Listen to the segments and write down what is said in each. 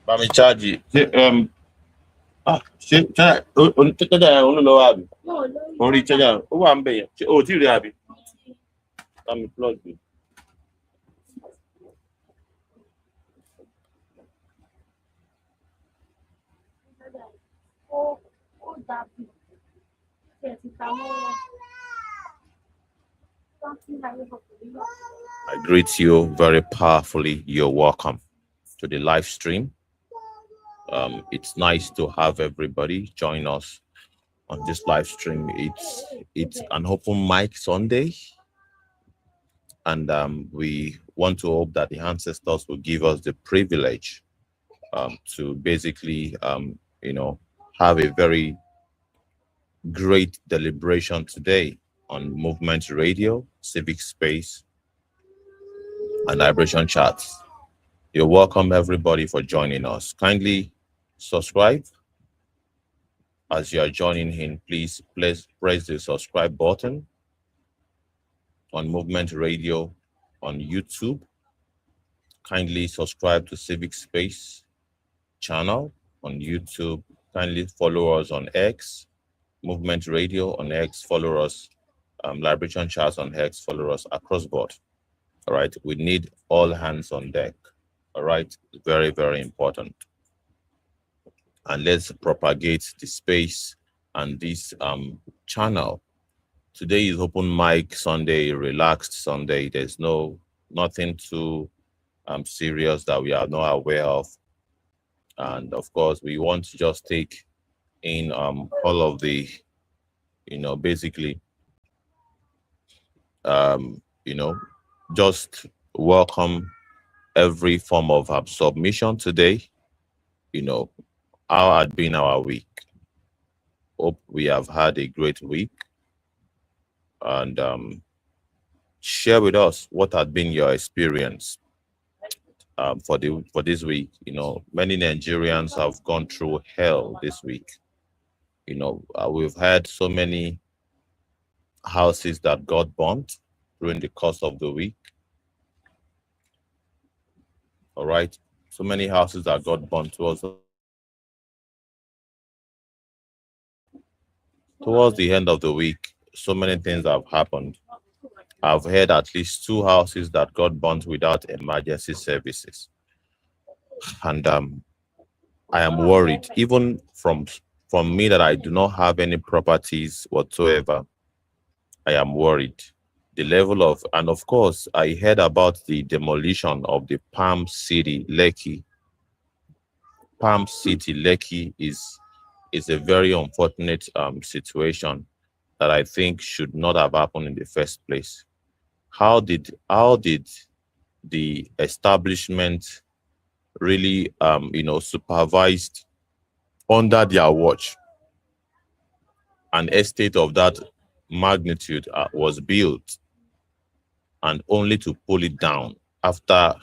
Bá mi charge. Ṣé charger yẹn òun ló wà bí? Orí charger ó wà ń bẹ̀ yẹn. Ṣé o ò tí ì rí àbí? Bá mi plug mi. I greet you very powerfully. You're welcome to the live stream. It's nice to have everybody join us on this live stream. It's an open mic Sunday, and we want to hope that the ancestors will give us the privilege to basically have a very great deliberation today on Movement Radio, Civic Space, and Vibration Charts. You're welcome, everybody, for joining us. Kindly subscribe. As you are joining in, please press the subscribe button on Movement Radio on YouTube. Kindly subscribe to Civic Space channel on YouTube. Kindly follow us on X, Movement Radio on X. Follow us, Liberation Charts on X. Follow us across board. All right, we need all hands on deck. All right, very, very important. And let's propagate the space and this channel. Today is open mic Sunday, relaxed Sunday. There's nothing too serious that we are not aware of. And of course, we want to just take in all of the, basically, just welcome every form of submission today. How had been our week? Hope we have had a great week. And share with us what had been your experience for this week. Many Nigerians have gone through hell this week. We've had so many houses that got burnt during the course of the week. All right, so many houses that got burnt towards the end of the week. So many things have happened. I've heard at least 2 houses that got burnt without emergency services, and I am worried. Even from me, that I do not have any properties whatsoever, I am worried. The level of, and of course, I heard about the demolition of the Palm City, Lekki. Palm City, Lekki is a very unfortunate situation that I think should not have happened in the first place. How did the establishment really supervised under their watch an estate of that magnitude was built, and only to pull it down after?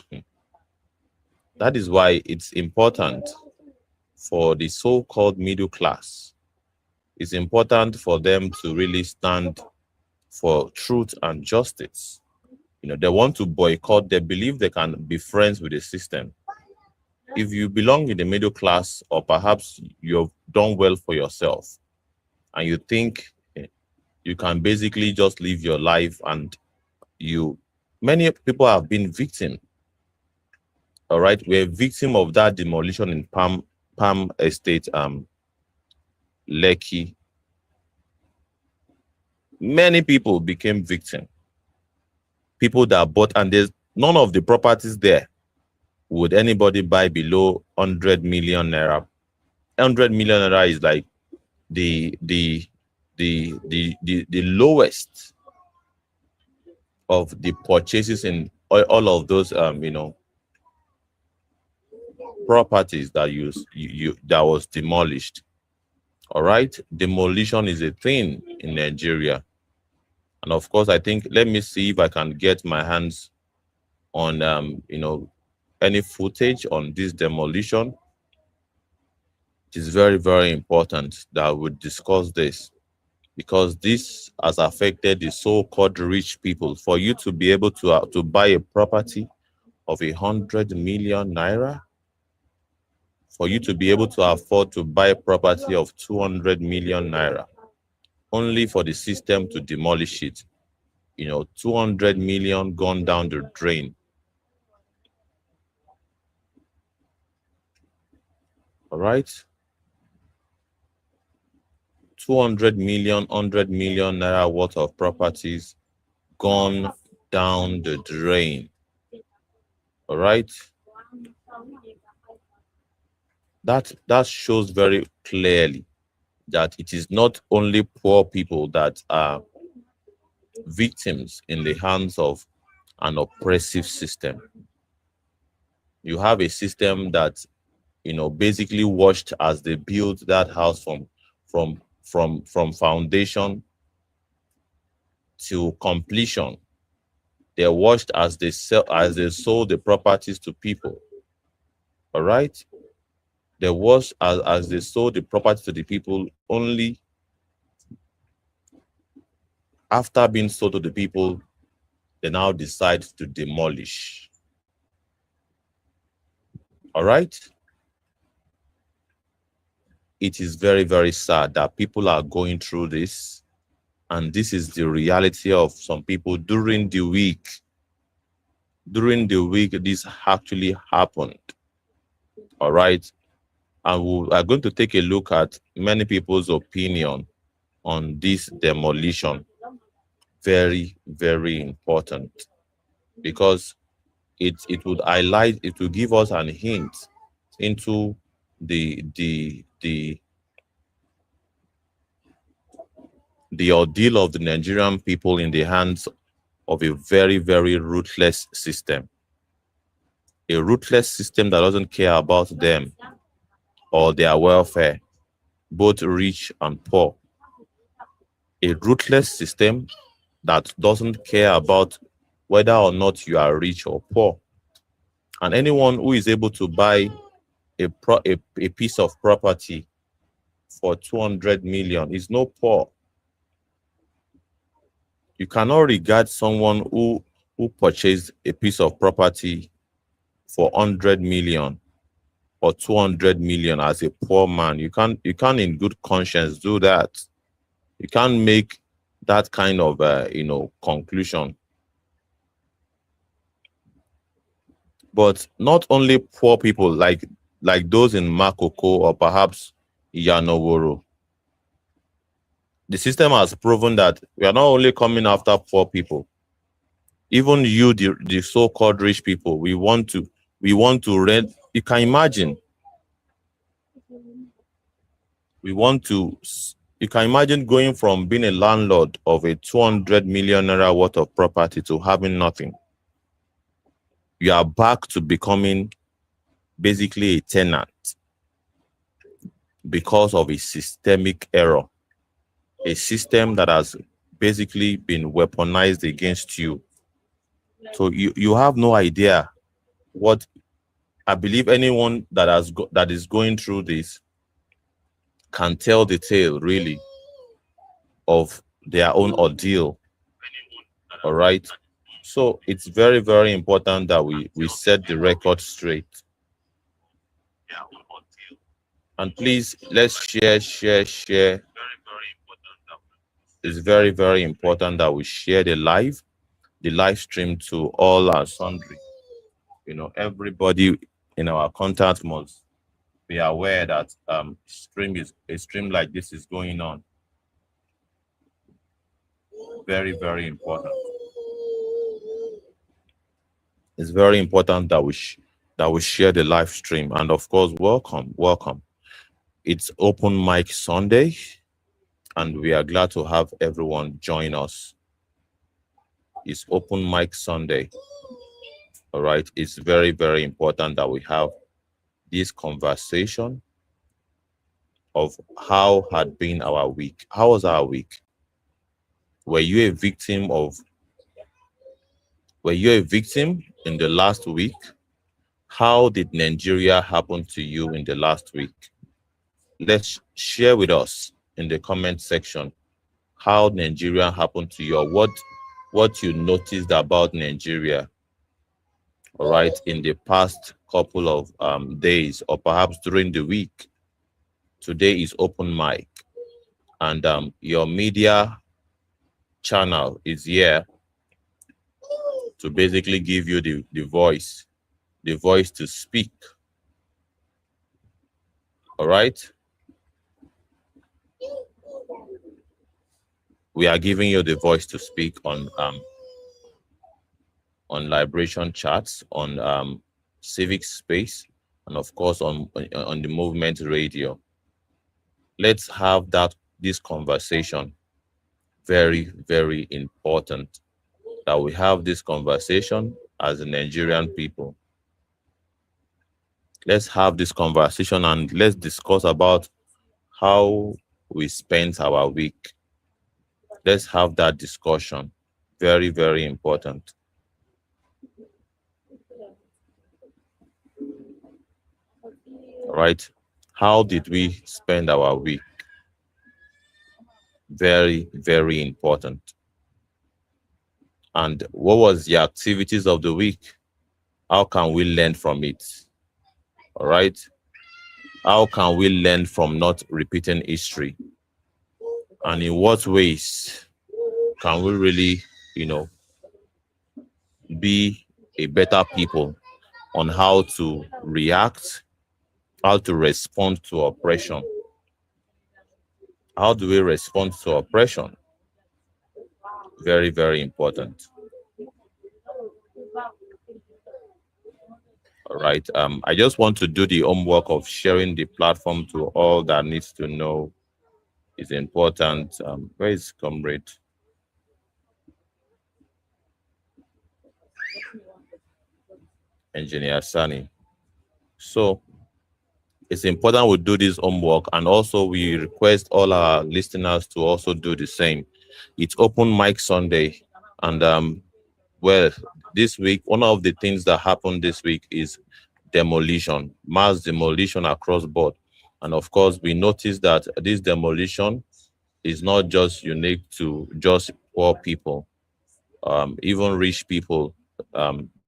That is why it's important for the so-called middle class. It's important for them to really stand for truth and justice. They want to boycott. They believe they can be friends with the system. If you belong in the middle class, or perhaps you've done well for yourself, and you think you can basically just live your life, and many people have been victim. All right, we're victim of that demolition in Palm Estate, Lekki. Many people became victim. People that bought, and there's none of the properties there would anybody buy below 100 million naira. 100 million naira is like the lowest of the purchases in all of those properties that that was demolished. All right, demolition is a thing in Nigeria. And of course, I think, let me see if I can get my hands on any footage on this demolition. It is very, very important that we discuss this, because this has affected the so-called rich people. For you to be able to buy a property of 100 million naira, for you to be able to afford to buy property of 200 million naira, only for the system to demolish it. 200 million gone down the drain. All right. 200 million, 100 million naira worth of properties gone down the drain. All right. That shows very clearly that it is not only poor people that are victims in the hands of an oppressive system. You have a system that, basically watched as they built that house from foundation to completion. They watched as they sold the properties to people. All right. They watched as they sold the property to the people. Only after being sold to the people, they now decide to demolish. All right. It is very, very sad that people are going through this. And this is the reality of some people during the week. During the week, this actually happened. All right. And we are going to take a look at many people's opinion on this demolition. Very, very important, because it would highlight, it will give us an hint into the ordeal of the Nigerian people in the hands of a very, very ruthless system. A ruthless system that doesn't care about them or their welfare, both rich and poor. A ruthless system that doesn't care about whether or not you are rich or poor. And anyone who is able to buy a piece of property for 200 million is no poor. You cannot regard someone who purchased a piece of property for 100 million or 200 million as a poor man. You can't in good conscience do that. You can't make that kind of conclusion. But not only poor people like those in Makoko or perhaps Yanoworo. The system has proven that we are not only coming after poor people. Even you, the so-called rich people, we want to rent. You can imagine. You can imagine going from being a landlord of a 200 million naira worth of property to having nothing. You are back to becoming basically a tenant because of a systemic error. A system that has basically been weaponized against you. So you have no idea what. I believe anyone that is going through this can tell the tale really of their own ordeal. All right. So it's very, very important that we set the record straight. And please, let's share. It's very, very important that we share the live stream to all our sundry. Everybody in our contact must be aware that a stream like this is going on. Very, very important. It's very important that we share the live stream. And of course, welcome. It's Open Mic Sunday, and we are glad to have everyone join us. It's Open Mic Sunday. All right. It's very, very important that we have this conversation of how had been our week. How was our week? Were you a victim in the last week? How did Nigeria happen to you in the last week? Let's share with us in the comment section how Nigeria happened to you, or what you noticed about Nigeria, all right, in the past couple of days or perhaps during the week. Today is open mic, and your media channel is here to basically give you the voice to speak. All right. We are giving you the voice to speak on Liberation Chats, on Civic Space, and of course on the Movement Radio. Let's have this conversation. Very, very important that we have this conversation as a Nigerian people. Let's have this conversation and let's discuss about how we spent our week. Let's have that discussion. Very, very important. All right. How did we spend our week? Very, very important. And what was the activities of the week? How can we learn from it? All right. How can we learn from not repeating history? And in what ways can we really, be a better people on how to react, how to respond to oppression? How do we respond to oppression? Very, very important. All right. I just want to do the homework of sharing the platform to all that needs to know is important. Where is Comrade? Engineer Sani. So it's important we do this homework, and also we request all our listeners to also do the same. It's open mic Sunday, and well, this week, one of the things that happened this week is demolition, mass demolition across board. And of course, we noticed that this demolition is not just unique to just poor people. Even rich people,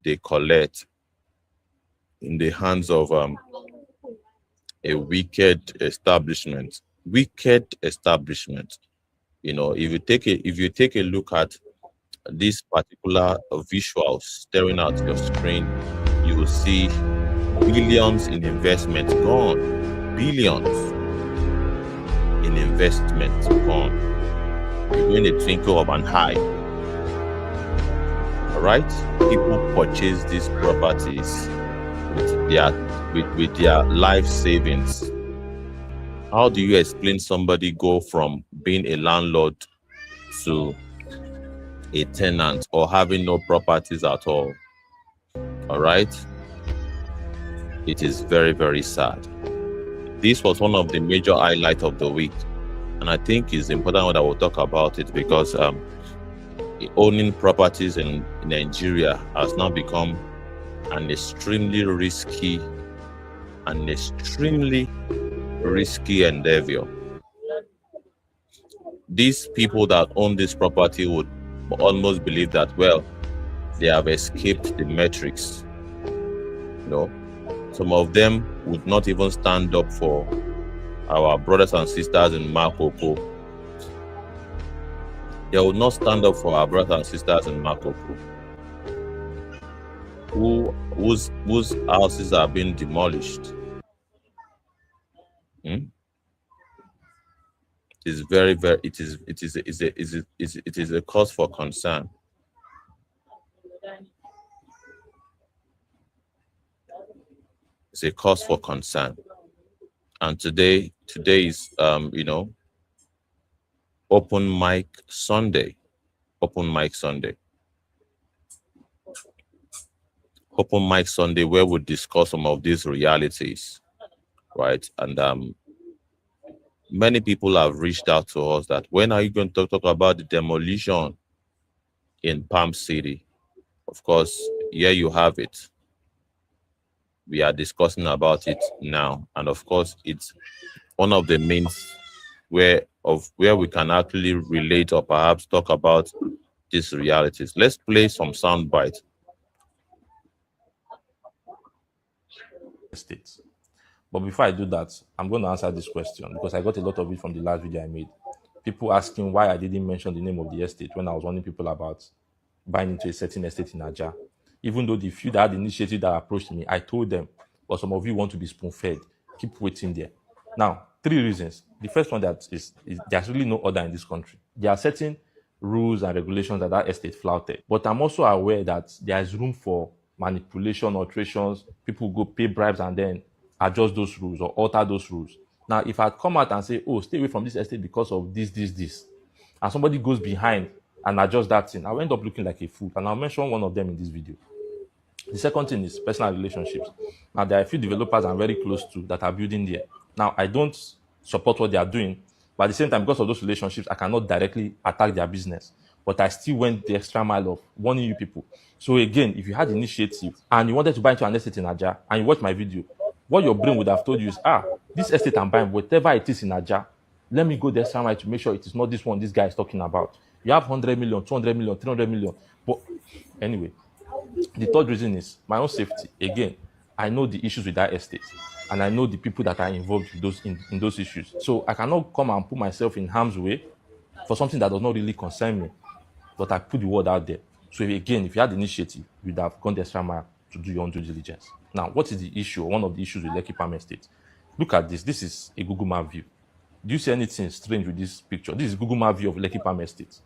they collect in the hands of a wicked establishment. Wicked establishment. If you take a look at this particular visual staring at your screen, you will see billions in investment gone. Billions in investment gone. In a twinkle of an eye. All right? People purchase these properties with their life savings. How do you explain somebody go from being a landlord to a tenant or having no properties at all? All right. It is very, very sad. This was one of the major highlights of the week, and I think it's important that we'll talk about it because owning properties in Nigeria has now become an extremely risky endeavor. These people that own this property would almost believe that, well, they have escaped the matrix. Some of them would not even stand up for our brothers and sisters in Makoko. They would not stand up for our brothers and sisters in Makoko, whose houses are being demolished. It is very, very. It is a cause for concern. It's a cause for concern. And today is open mic Sunday. Open mic Sunday. Open mic Sunday, where we discuss some of these realities, right? And many people have reached out to us that when are you going to talk about the demolition in Palm City? Of course, here you have it. We are discussing about it now, and of course, it's one of the means where we can actually relate or perhaps talk about these realities. Let's play some sound bites. estates. But before I do that, I'm going to answer this question because I got a lot of it from the last video I made. People asking why I didn't mention the name of the estate when I was warning people about buying into a certain estate in Aja. Even though the few that had initiative that approached me, I told them, but some of you want to be spoon-fed. Keep waiting there. Now, 3 reasons. The first one that is there's really no order in this country. There are certain rules and regulations that estate flouted. But I'm also aware that there is room for manipulation, alterations. People go pay bribes and then adjust those rules or alter those rules. Now, if I come out and say, oh, stay away from this estate because of this, and somebody goes behind and adjusts that thing, I'll end up looking like a fool. And I'll mention one of them in this video. The second thing is personal relationships. Now, there are a few developers I'm very close to that are building there. Now, I don't support what they are doing, but at the same time, because of those relationships, I cannot directly attack their business. But I still went the extra mile of warning you people. So again, if you had initiative and you wanted to buy into an estate in Aja and you watch my video, what your brain would have told you is, this estate I'm buying, whatever it is in Aja, let me go the extra mile to make sure it is not this one this guy is talking about. You have 100 million, 200 million, 300 million. But anyway, the third reason is my own safety. Again, I know the issues with that estate, and I know the people that are involved in those issues. So I cannot come and put myself in harm's way for something that does not really concern me, but I put the word out there. So again, if you had the initiative, you'd have gone the extra mile to do your own due diligence. Now, what is the issue, or one of the issues with Lekki Palm Estate? Look at this. This is a Google Map view. Do you see anything strange with this picture? This is Google Map view of Lekki Palm Estate.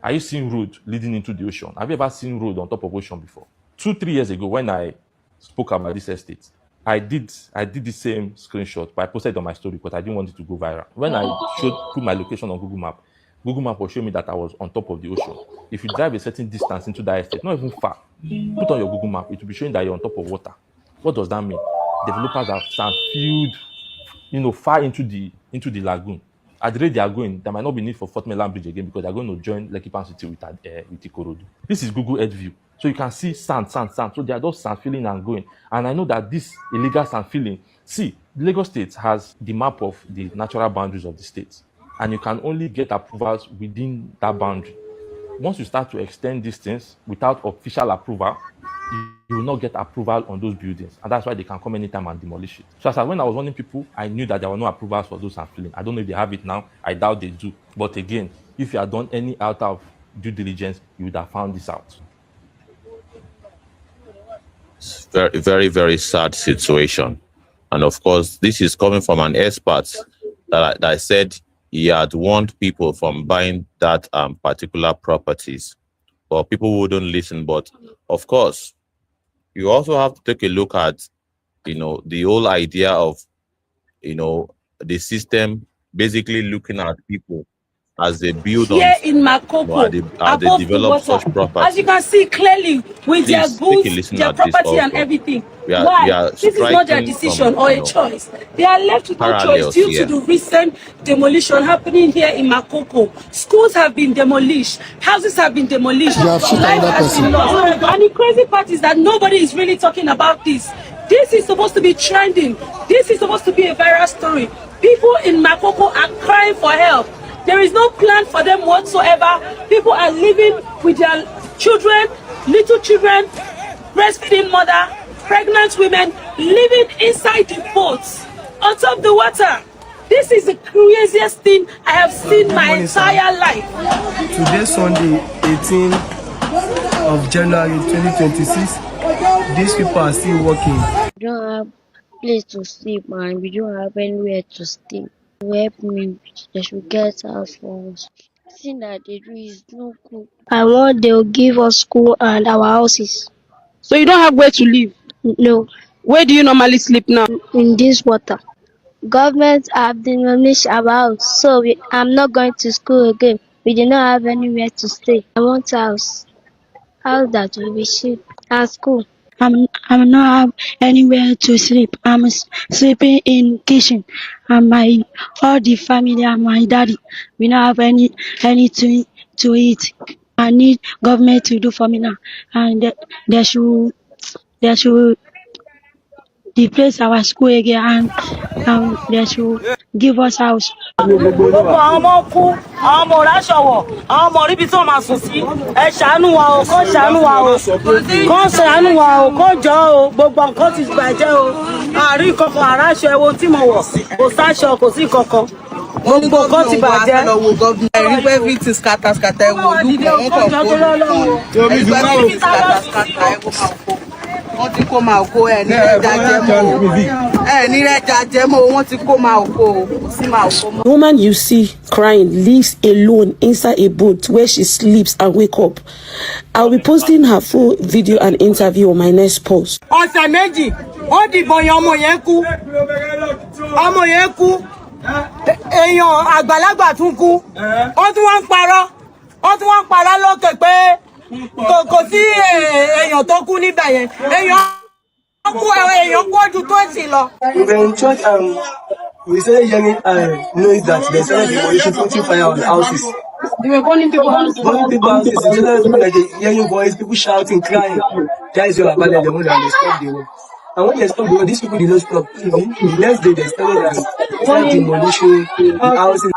Are you seeing road leading into the ocean? Have you ever seen road on top of ocean before? 2-3 years ago, when I spoke about this estate, I did the same screenshot, but I posted it on my story because I didn't want it to go viral. When I put my location on Google Map will show me that I was on top of the ocean. If you drive a certain distance into that estate, not even far, put on your Google Map, it will be showing that you're on top of water. What does that mean? Developers have sand filled, far into the lagoon. At the rate they are going, there might not be need for Fort Mainland Bridge again because they're going to join Lekki Palm City with Ikorodu. This is Google Earth view. So you can see sand. So they are just sand filling and going. And I know that this illegal sand filling, see, Lagos State has the map of the natural boundaries of the state. And you can only get approvals within that boundary. Once you start to extend these things without official approval, you will not get approval on those buildings. And that's why they can come anytime and demolish it. So when I was warning people, I knew that there were no approvals for those sand filling. I don't know if they have it now. I doubt they do. But again, if you had done any out of due diligence, you would have found this out. It's very, very, very sad situation. And of course, this is coming from an expert that said he had warned people from buying that particular properties. But people wouldn't listen. But of course, you also have to take a look at, the whole idea of, the system basically looking at people as they build here in Makoko, as they develop such property. As you can see clearly with their goods, their property and everything. Why? This is not their decision or a choice. They are left with no choice due to the recent demolition happening here in Makoko. Schools have been demolished, houses have been demolished, life has been lost. And the crazy part is that nobody is really talking about this. This is supposed to be trending. This is supposed to be a viral story. People in Makoko are crying for help. There is no plan for them whatsoever. People are living with their children, little children, breastfeeding mother, pregnant women, living inside the boats, on top of the water. This is the craziest thing I have seen my entire life. Today, Sunday, 18th of January 2026, these people are still working. We don't have place to sleep and we don't have anywhere to stay. To help me, they should get house for us. Seeing that they do is no good. I want they'll give us school and our houses. So you don't have where to live? No. Where do you normally sleep now? In this water. Government have demolished our house, so I'm not going to school again. We do not have anywhere to stay. I want a house that will be cheap, and school. I'm not have anywhere to sleep. I'm sleeping in kitchen, and all the family and my daddy, we don't have anything to eat. I need government to do for me now, and they should replace our school again, and they should give us house gbogbo àwọn ọmọ kú, àwọn ọmọ òráṣọwọ̀, àwọn ọmọ oríbi tí wọ́n máa sùn sí. Ẹ ṣàánú wa o, kó ṣàánú wa o, kó ṣàánú wa o, kó jọ o, gbogbo nǹkan ti bàjẹ́ o. Àárín kankan àráṣọ ẹwo tí mo wọ̀, kò sáṣọ, kò sí kankan. Gbogbo nǹkan ti bàjẹ́. Ẹ̀rí pé fi ti skata ẹ̀wọ̀ olùkọ́ wọn kàn kó lùkọ́. Ẹ̀rí pé fi ti skata ẹ̀wọ̀ máa kó. Wọ́n ti kó máa kó ẹ̀ ní ẹja jẹ́mọ́. Ẹ̀ ní ẹja jẹ́mọ́, wọ́n ti kó máa kó o. Kò sí máa kó mọ́. The woman you see crying lives alone inside a boat where she sleeps and wake up. I'll be posting her full video and interview on my next post. Ọ̀sẹ̀ méjì, ó dìbò yan ọmọ yẹn kú. Ọmọ yẹn kú. Èèyàn àgbàlagbà tún kú. Ó tún wọ́n ń parọ́. Ó tún wọ́n ń parọ́ lókè pé kò sí èèyàn tó kú níbẹ̀ yẹn. Èèyàn kú ojú 20 lọ. In church, we started hearing noise that they started demolition, putting fire on the houses. They were burning people houses. Burning people houses. In general, people like hearing voice, people shouting, crying. That is your abandoned the one that they stopped the war. And when they stopped the war, these people did not stop. The next day, they started demolition the houses.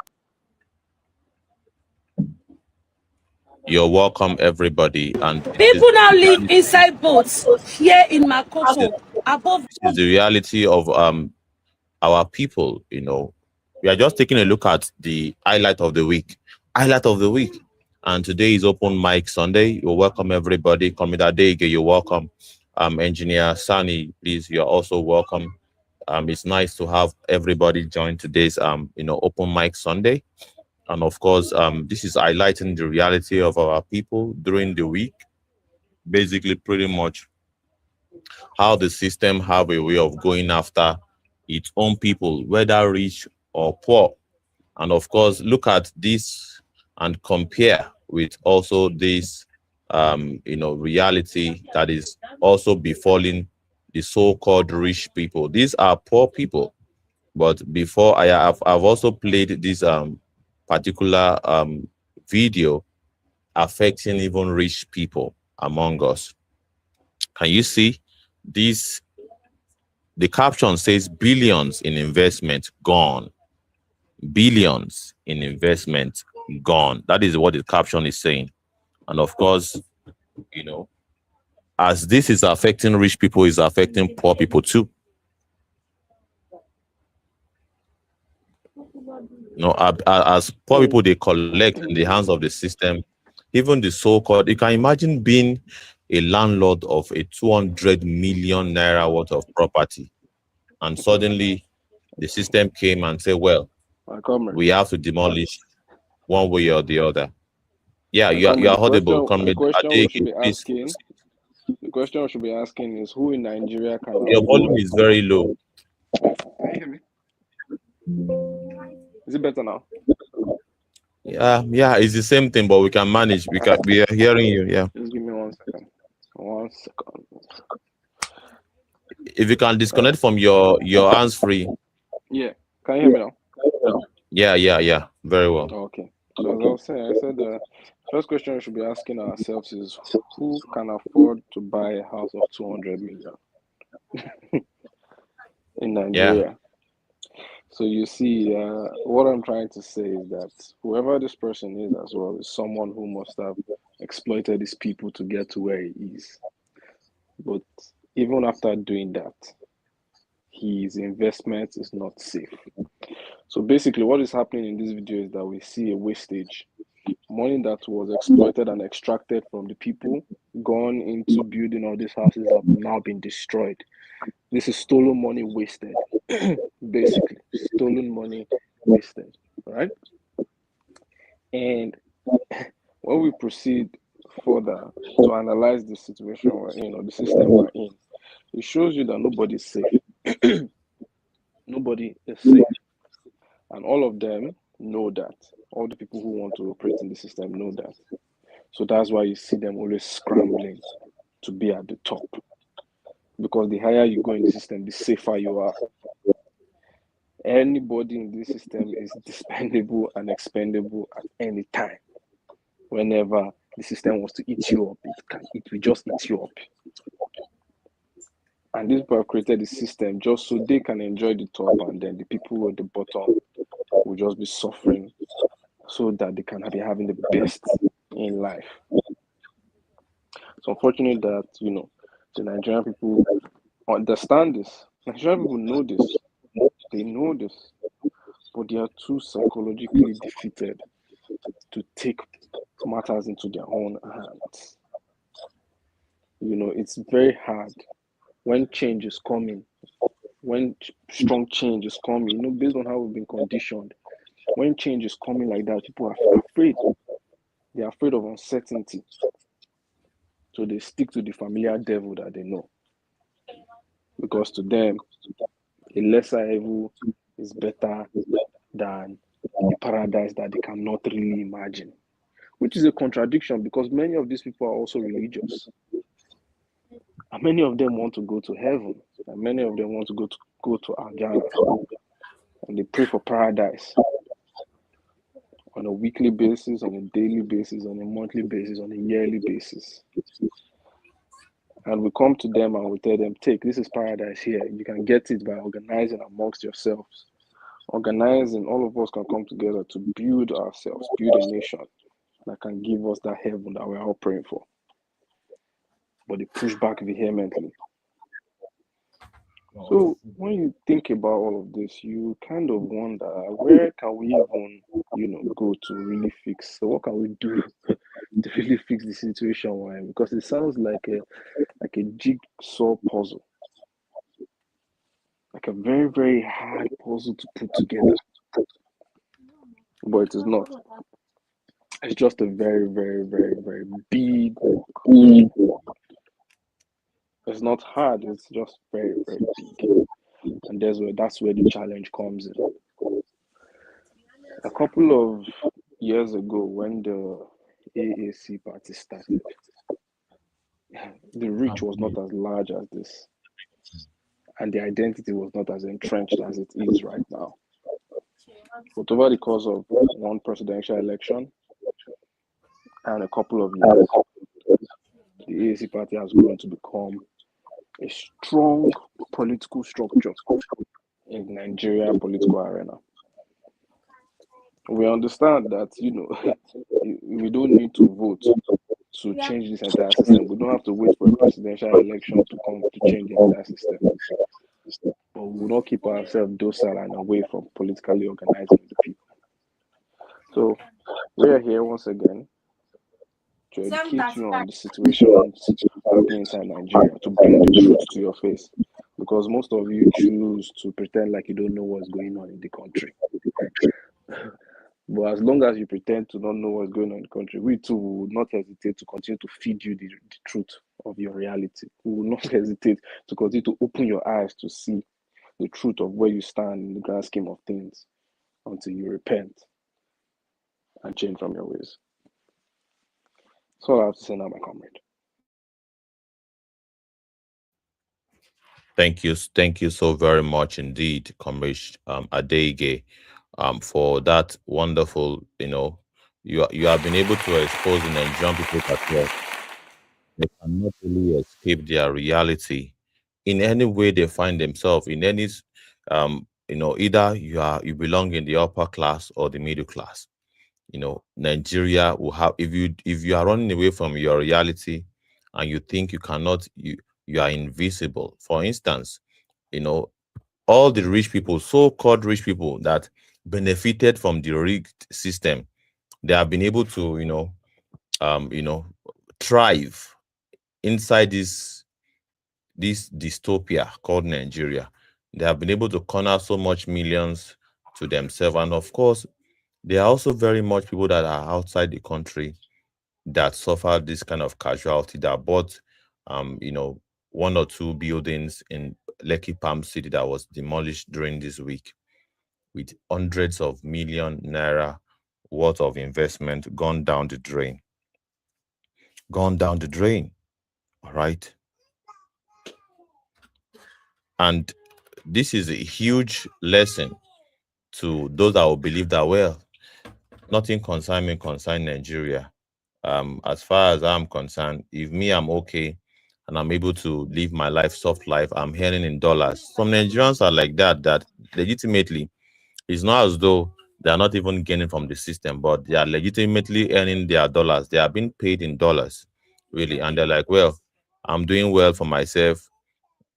You're welcome, everybody. And people now live inside boats here in Makoto. Above is the reality of our people. You know, we are just taking a look at the highlight of the week. And today is Open Mic Sunday. You're welcome, everybody. Komida Dege, you're welcome. Engineer Sani, please, you're also welcome. It's nice to have everybody join today's Open Mic Sunday. And of course, this is highlighting the reality of our people during the week. Basically, pretty much how the system have a way of going after its own people, whether rich or poor. And of course, look at this and compare with also this, reality that is also befalling the so-called rich people. These are poor people. But before I've also played this particular video affecting even rich people among us. Can you see this? The caption says billions in investment gone. Billions in investment gone. That is what the caption is saying. And of course, as this is affecting rich people, is affecting poor people too. As poor people, they collect in the hands of the system, even the so-called, you can imagine being a landlord of a 200 million naira worth of property. And suddenly the system came and said, well, we have to demolish one way or the other. Yeah, you are audible. The question we should be asking is who in Nigeria can... Your volume is very low. Can you hear me? Is it better now? Yeah, it's the same thing, but we can manage. We are hearing you. Yeah. Just give me 1 second. 1 second. If you can disconnect from your hands free. Yeah. Can you hear me now? Yeah. Very well. Okay. So as I was saying, I said the first question we should be asking ourselves is who can afford to buy a house of 200 million in Nigeria? Yeah. So you see, what I'm trying to say is that whoever this person is as well is someone who must have exploited his people to get to where he is. But even after doing that, his investment is not safe. So basically what is happening in this video is that we see a wastage. Money that was exploited and extracted from the people, gone into building all these houses have now been destroyed. This is stolen money wasted. Basically, stolen money wasted, right? And when we proceed further to analyze the situation we're in, or the system we're in, it shows you that nobody is safe. Nobody is safe. And all of them know that. All the people who want to operate in the system know that. So that's why you see them always scrambling to be at the top. Because the higher you go in the system, the safer you are. Anybody in this system is dispendable and expendable at any time. Whenever the system wants to eat you up, it will just eat you up. And these people have created the system just so they can enjoy the top, and then the people at the bottom will just be suffering so that they can be having the best in life. It's unfortunate that, you know, the Nigerian people understand this. Nigerian people know this. They know this. But they are too psychologically defeated to take matters into their own hands. You know, it's very hard when change is coming, when strong change is coming, you know, based on how we've been conditioned. When change is coming like that, people are afraid. They're afraid of uncertainty. So they stick to the familiar devil that they know. Because to them, a lesser evil is better than a paradise that they cannot really imagine. Which is a contradiction, because many of these people are also religious. And many of them want to go to heaven. And many of them want to go to Al-Jannah. And they pray for paradise on a weekly basis, on a daily basis, on a monthly basis, on a yearly basis. And we come to them and we tell them, take, this is paradise here. You can get it by organizing amongst yourselves. Organizing, all of us can come together to build ourselves, build a nation that can give us that heaven that we're all praying for. But they push back vehemently. So when you think about all of this, you kind of wonder, where can we even, you know, go to really fix? So what can we do to really fix the situation we're in? Because it sounds like a jigsaw puzzle, like a very, very hard puzzle to put together. But it is not. It's just a very, very, very, very big work. It's not hard, it's just very, very big. And that's where the challenge comes in. A couple of years ago, when the AAC party started, the reach was not as large as this. And the identity was not as entrenched as it is right now. But over the course of one presidential election and a couple of years, the AAC party has grown to become a strong political structure in the Nigerian political arena. We understand that, you know, we don't need to vote to change this entire system. We don't have to wait for a presidential election to come to change the entire system. But we will not keep ourselves docile and away from politically organizing the people. So we are here once again to educate you on the situation happening inside Nigeria, to bring the truth to your face. Because most of you choose to pretend like you don't know what's going on in the country. But as long as you pretend to not know what's going on in the country, we too will not hesitate to continue to feed you the truth of your reality. We will not hesitate to continue to open your eyes to see the truth of where you stand in the grand scheme of things until you repent and change from your ways. That's all I have to say now, my comrade. Thank you so very much indeed, Comrade Adeige, for that wonderful, you know, you have been able to expose the Nigerian people that well, they cannot really escape their reality in any way they find themselves, in any, you know, either you belong in the upper class or the middle class. You know, Nigeria will have, if you are running away from your reality and you think you cannot, you are invisible. For instance, you know, all the rich people, so-called rich people that benefited from the rigged system, they have been able to, you know, thrive inside this dystopia called Nigeria. They have been able to corner so much millions to themselves. And of course, there are also very much people that are outside the country that suffer this kind of casualty, that bought, you know, 1 or 2 buildings in Lekki Palm City that was demolished during this week, with hundreds of million naira worth of investment gone down the drain. All right. And this is a huge lesson to those that will believe that, well, nothing concern me, concern Nigeria. As far as I'm concerned, if me, I'm okay, and I'm able to live my life, soft life, I'm earning in dollars. Some Nigerians are like that legitimately, it's not as though They are not even gaining from the system, but they are legitimately earning their dollars. They are being paid in dollars, really. And they're like, well, I'm doing well for myself.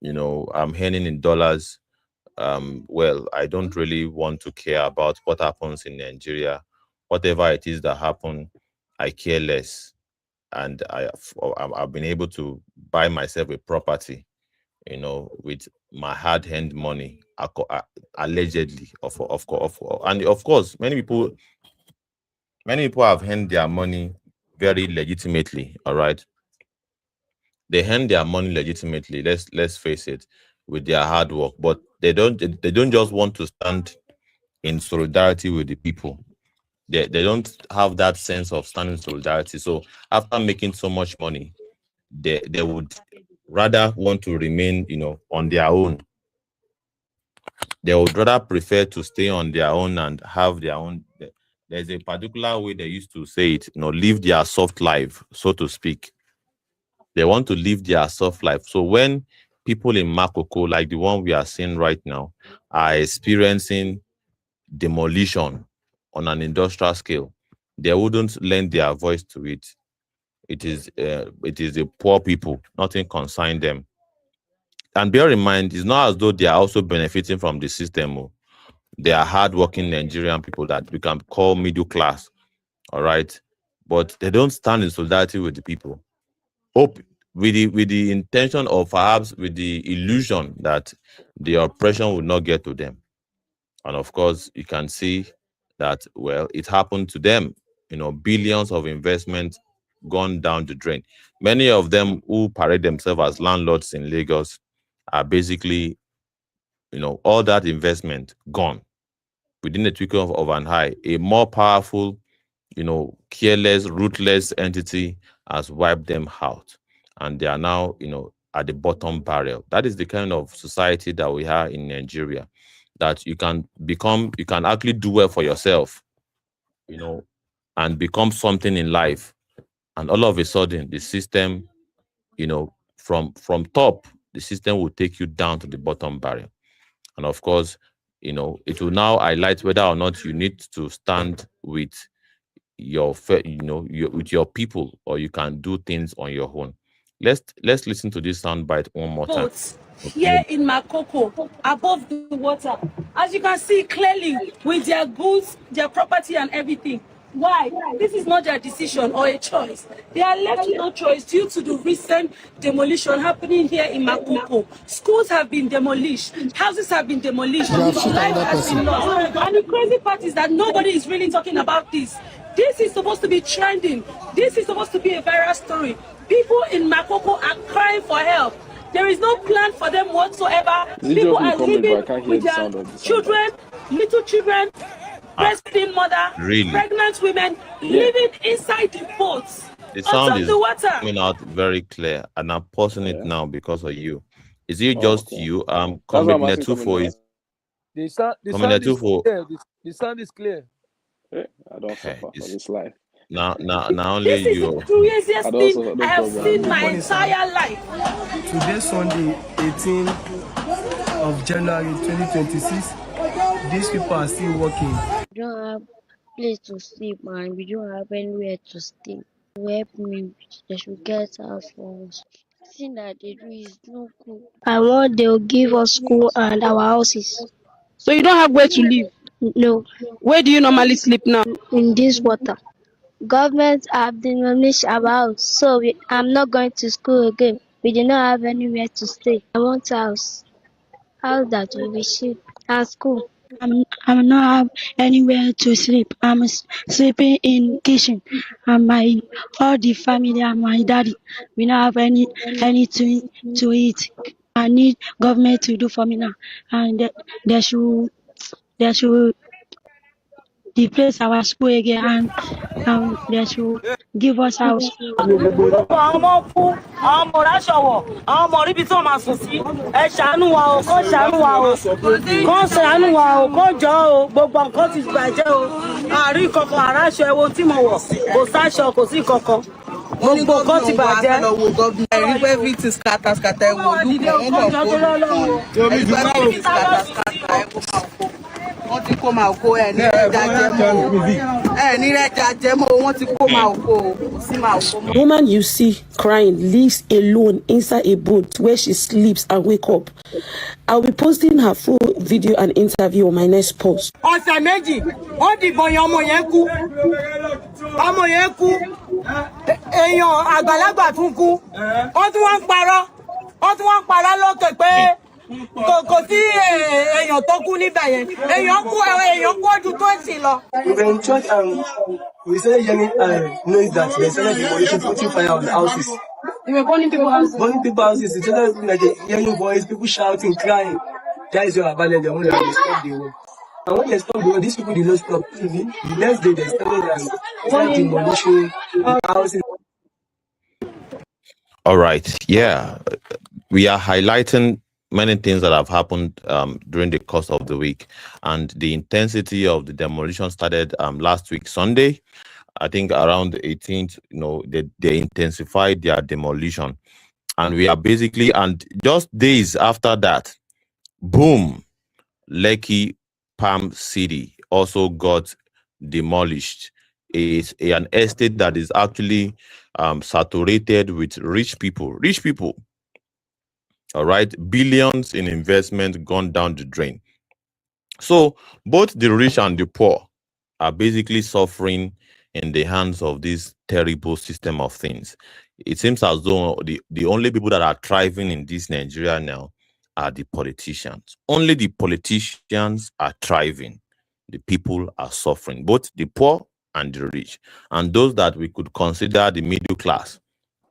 I'm earning in dollars. Well, I don't really want to care about what happens in Nigeria. Whatever it is that happens, I care less. And I've been able to buy myself a property, with my hard-earned money, allegedly, and of course, many people have earned their money very legitimately. All right, they earn their money legitimately. Let's face it, with their hard work, but they don't just want to stand in solidarity with the people. They don't have that sense of standing solidarity. So after making so much money, they would rather want to remain, on their own. They would rather prefer to stay on their own and have their own. There's a particular way they used to say it, live their soft life, so to speak. They want to live their soft life. So when people in Makoko, like the one we are seeing right now, are experiencing demolition on an industrial scale, they wouldn't lend their voice to it. It is the poor people. Nothing concerns them. And bear in mind, it's not as though they are also benefiting from the system. They are hardworking Nigerian people that we can call middle class, all right? But they don't stand in solidarity with the people. Hope with the intention, or perhaps with the illusion that the oppression will not get to them. And of course, you can see that, well, it happened to them. Billions of investment gone down the drain. Many of them who parade themselves as landlords in Lagos are basically, all that investment gone within the twinkle of an eye. A more powerful, careless, ruthless entity has wiped them out, and they are now, at the bottom barrel. That is the kind of society that we have in Nigeria, that you can actually do well for yourself, and become something in life. And all of a sudden, the system, from top, the system will take you down to the bottom barrel. And of course, it will now highlight whether or not you need to stand with with your people, or you can do things on your own. Let's listen to this soundbite one more time. Here in Makoko, above the water, as you can see clearly, with their goods, their property and everything. Why? This is not their decision or a choice. They are left with no choice due to the recent demolition happening here in Makoko. Schools have been demolished, houses have been demolished, life has been lost. And the crazy part is that nobody is really talking about this. This is supposed to be trending. This is supposed to be a viral story. People in Makoko are crying for help. There is no plan for them whatsoever. People are living with their children, little children, breastfeeding mother, pregnant women, living inside the boats. The sound is coming out very clear, and I'm pausing it now because of you. Is it just you? The sound is clear. I don't suffer for this life. Now only this you. This is the craziest thing I have seen my entire life. Today, Sunday, 18th of January 2026, these people are still working. We don't have place to sleep, and we don't have anywhere to stay. To help me, they should get house for us. Seeing that they do is no good. I want they'll give us school and our houses. So you don't have where to live? No. Where do you normally sleep now? In this water. Government have demolished our house, so I'm not going to school again. We do not have anywhere to stay. I want house that will be cheap, and school. I'm not have anywhere to sleep. I'm sleeping in kitchen, and all the family and my daddy. We don't have anything to eat. I need government to do for me now, and they should replace our school again, and they should give us house. Everything scatter. Woman you see crying lives alone inside a boat where she sleeps and wake up. I'll be posting her full video and interview on my next post. We were in church and we started hearing noise that they started demolition, putting fire on the houses. They were burning people's houses. Burning people's houses. It started like a hearing voice, people shouting, crying. That is your abandoned. They want to stop the war. And when they stopped the war, these people did not stop. The next day they started demolishing houses. All right. Yeah. We are highlighting many things that have happened during the course of the week, and the intensity of the demolition started last week Sunday. I think around the 18th, they intensified their demolition, and we are basically, and just days after that, boom, Lekki Palm City also got demolished. It's an estate that is actually saturated with rich people. All right, billions in investment gone down the drain. So both the rich and the poor are basically suffering in the hands of this terrible system of things. It seems as though the only people that are thriving in this Nigeria now are the politicians. Only the politicians are thriving. The people are suffering, both the poor and the rich. And those that we could consider the middle class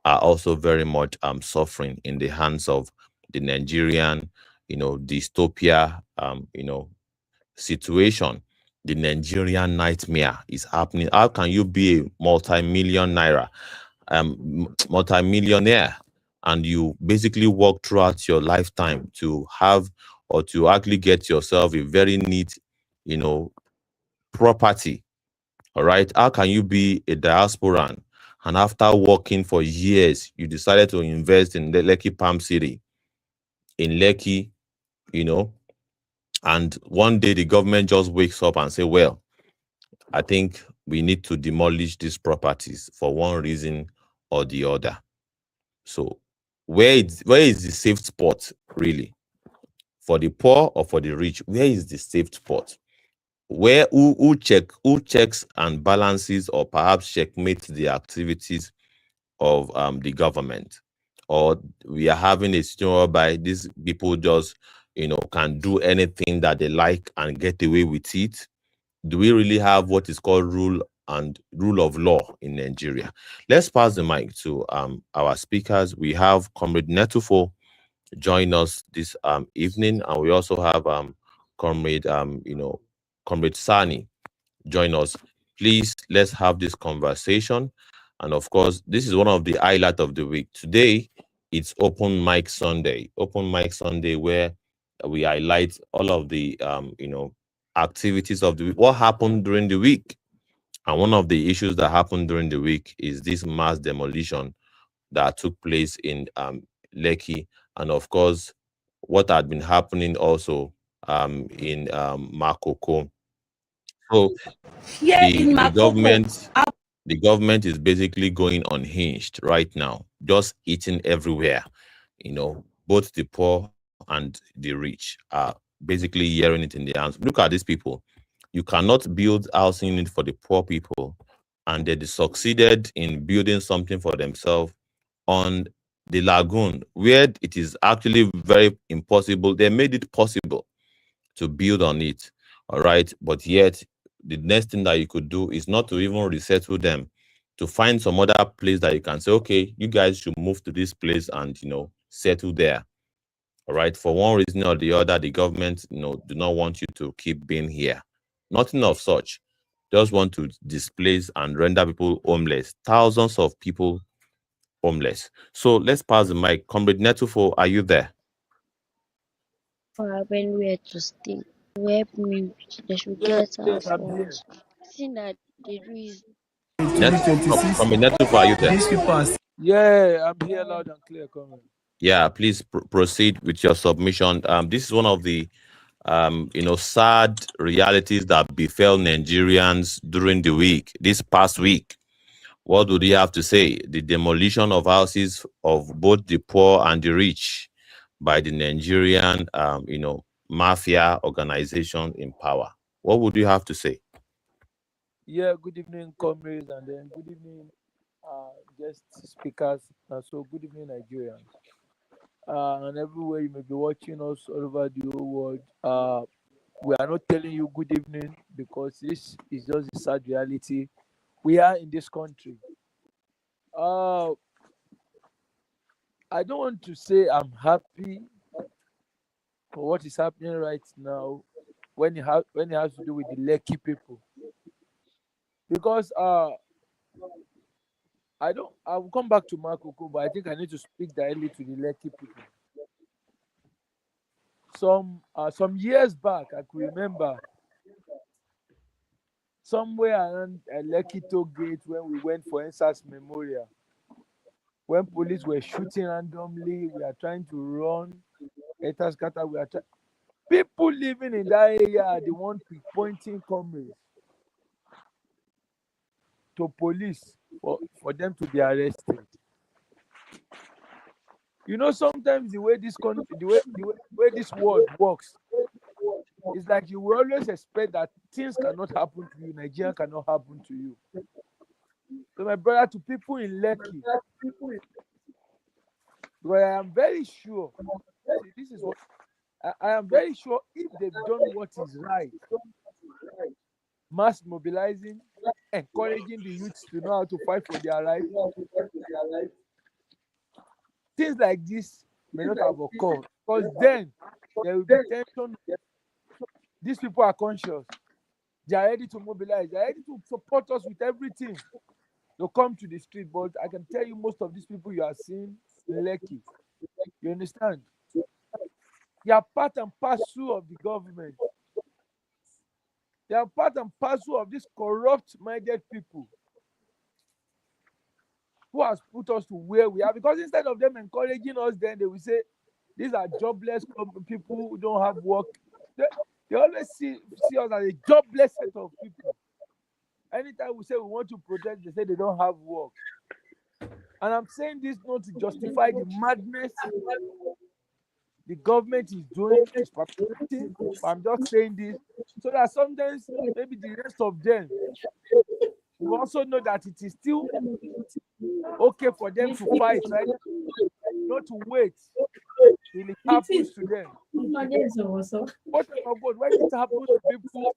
are also very much suffering in the hands of the Nigerian, dystopia, situation. The Nigerian nightmare is happening. How can you be a multi-millionaire, multi-millionaire, and you basically work throughout your lifetime to have or to actually get yourself a very neat, property? All right. How can you be a diasporan and after working for years, you decided to invest in the Lekki Palm City, in Lekki, and one day the government just wakes up and say, well, I think we need to demolish these properties for one reason or the other. So where is the safe spot, really? For the poor or for the rich? Where is the safe spot? Where who checks and balances or perhaps checkmates the activities of the government? Or we are having a situation whereby these people just can do anything that they like and get away with it? Do we really have what is called rule of law in Nigeria? Let's pass the mic to our speakers. We have Comrade Netufo join us this evening, and we also have Comrade Sani join us. Please, let's have this conversation. And of course, this is one of the highlights of the week. Today, it's Open Mic Sunday. Open Mic Sunday, where we highlight all of the activities of the week, what happened during the week. And one of the issues that happened during the week is this mass demolition that took place in Lekki, and of course, what had been happening also in Makoko. So the government is basically going unhinged right now, just eating everywhere. Both the poor and the rich are basically hearing it in their hands. Look at these people. You cannot build housing unit for the poor people, and they succeeded in building something for themselves on the lagoon, where it is actually very impossible. They made it possible to build on it, all right? But yet, the next thing that you could do is not to even resettle them, to find some other place that you can say, okay, you guys should move to this place and, settle there. All right. For one reason or the other, the government, do not want you to keep being here. Nothing of such. Just want to displace and render people homeless. Thousands of people homeless. So let's pass the mic. Comrade Netufo, are you there? I have anywhere to stay. To help me, they should get us for us. Seeing that they do is Comrade Netufo, are you there? Yeah, I'm here loud and clear, Comrade. Yeah, please proceed with your submission. This is one of the sad realities that befell Nigerians during the week, this past week. What would you have to say? The demolition of houses of both the poor and the rich by the Nigerian, mafia organization in power. What would you have to say? Yeah, good evening, comrades, and then good evening, guest speakers. So good evening, Nigerians. And everywhere you may be watching us all over the whole world. We are not telling you good evening because this is just the sad reality we are in this country. I don't want to say I'm happy for what is happening right now when it has to do with the Lekki people, because I will come back to Makoko, but I think I need to speak directly to the Lekki people. Some years back, I could remember somewhere around Lekki Toll Gate when we went for NSAS Memorial, when police were shooting randomly, we are trying to run. People living in that area are the ones pointing comrades to police for them to be arrested. Sometimes the way this country, the way this world works, it's like you will always expect that things cannot happen to you, Nigeria cannot happen to you. So my brother, to people in Lekki, well, I am very sure, this is what I am very sure, if they've done what is right, mass mobilizing, encouraging the youths to know how to fight for their life, things like this may not have occurred, because then there will be tension. These people are conscious. They are ready to mobilize. They are ready to support us with everything. They'll come to the street, but I can tell you most of these people you are seeing in Lekki, you understand? They are part and parcel of the government. They are part and parcel of these corrupt-minded people who has put us to where we are. Because instead of them encouraging us, then they will say, these are jobless people who don't have work. They always see us as a jobless set of people. Anytime we say we want to protest, they say they don't have work. And I'm saying this not to justify the madness the government is doing, but I'm just saying this so that sometimes maybe the rest of them will also know that it is still okay for them to fight, right? Not to wait till it happens to them. What about when it happens to people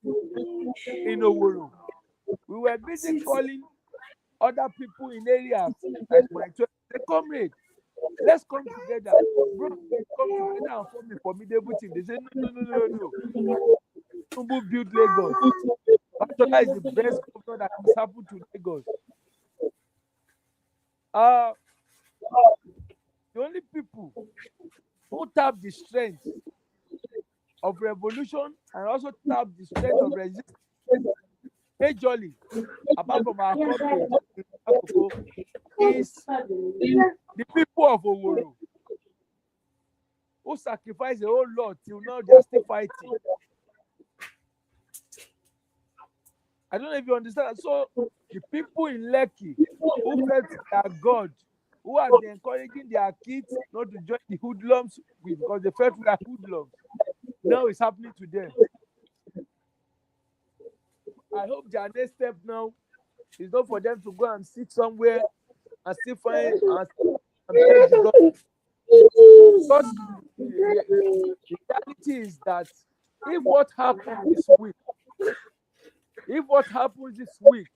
in Owerri? We were busy calling other people in areas like my church. They comrade, let's come together. Bro, come together and form a formidable team. They say no. Tinubu build Lagos. Fashola is the best governor that has happened to Lagos. The only people who tap the strength of revolution and also tap the strength of resistance, majorly, apart from our country, is the people of Owerri, who sacrificed a whole lot till now they are still fighting. I don't know if you understand. So the people in Lekki who felt their God, who have been encouraging their kids not to join the hoodlums because they felt we are hoodlums, now it's happening to them. I hope their next step now is not for them to go and sit somewhere and still find and beg the God. Because the reality is that if what happens this week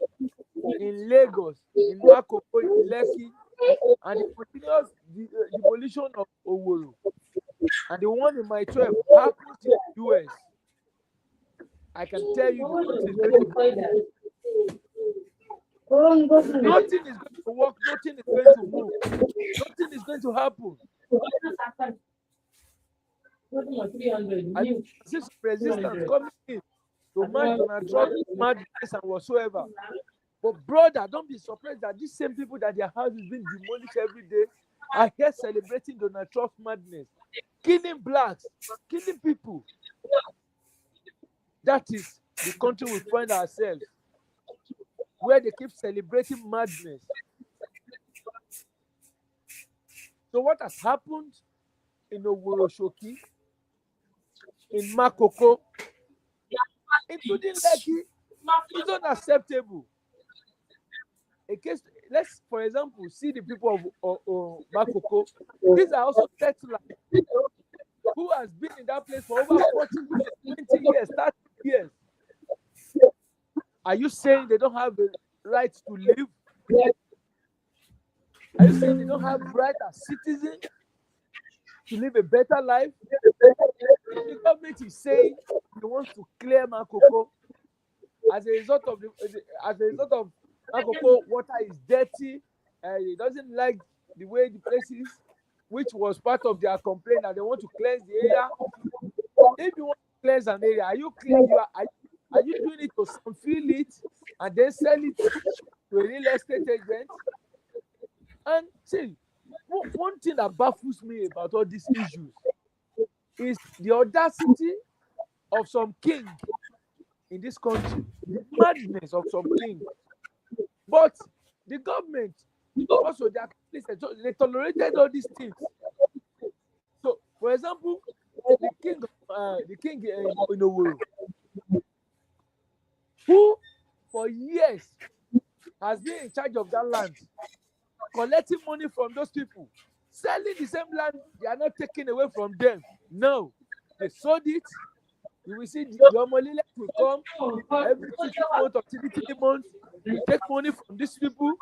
in Lagos, in Makoko, in Lekki, and the continuous demolition of Owerri, and the one in my 12 happens in the US, I can tell you nothing is going to work, nothing is going to move, nothing is going to happen. I see some resistance coming in to match Donald Trump, madness and whatsoever. But brother, don't be surprised that these same people that their house is being demolished every day are here celebrating Donald Trump's madness, killing blacks, killing people. That is the country we find ourselves, where they keep celebrating madness. So what has happened in Oworoshoki, in Makoko, including Lekki, is unacceptable. Let's, for example, see the people of Makoko. These are also settlers who has been in that place for over 40 years, 20 years, 30 years. Are you saying they don't have the right to live? Are you saying they don't have right as citizens to live a better life? The government is saying they want to clear Makoko as a result of Makoko water is dirty. It doesn't like the way the place is, which was part of their complaint that they want to cleanse the area. If you want to cleanse an area, are you doing it to fill it and then sell it to a real estate agent? And see, one thing that baffles me about all these issues is the audacity of some king in this country, the madness of some king. But the government also, they tolerated all these things. So, for example, the king in Oworo, who for years has been in charge of that land, collecting money from those people, selling the same land they are not taking away from them. No, they sold it. You will see the Omolile will come every 2 months or 3 months. They take money from these people.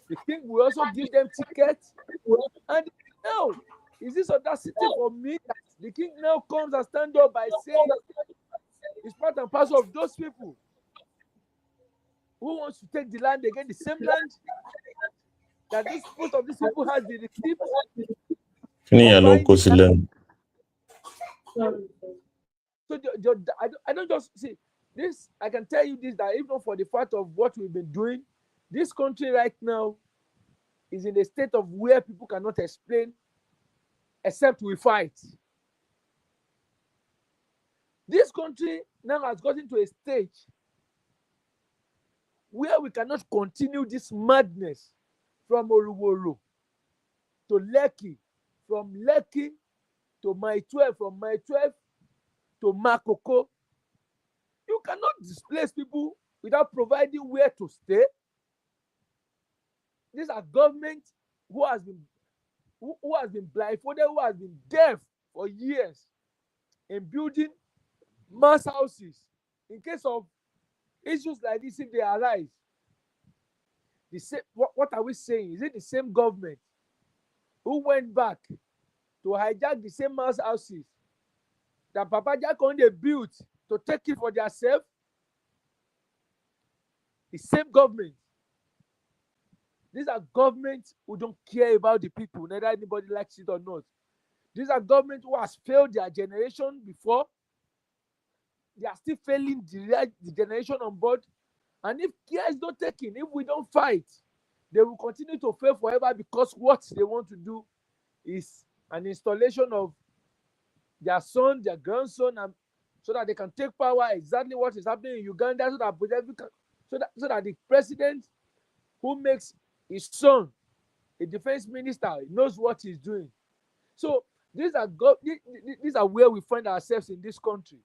The king will also give them tickets. And now, is this audacity for me that the king now comes and stands up by saying it's part and parcel of those people who wants to take the land again, the same land that most of these people has the receipt. So I don't just see this. I can tell you this, that even for the fact of what we've been doing, this country right now is in a state of where people cannot explain except we fight. This country now has gotten to a stage where we cannot continue this madness from Oruworo to Lekki, from Lekki to Mile 12, from Mile 12 to Makoko. You cannot displace people without providing where to stay. These are government who has been blindfolded, who has been deaf for years in building mass houses in case of issues like this if they arise. What are we saying? Is it the same government who went back to hijack the same mass houses that Papa Jakonde built to take it for themselves? The same government. These are governments who don't care about the people, neither anybody likes it or not. These are governments who has failed their generation before. They are still failing the generation on board. And if care is not taken, if we don't fight, they will continue to fail forever, because what they want to do is an installation of their son, their grandson, and so that they can take power. Exactly what is happening in Uganda, so that the president who makes his son a defense minister knows what he's doing. So these are where we find ourselves in this country.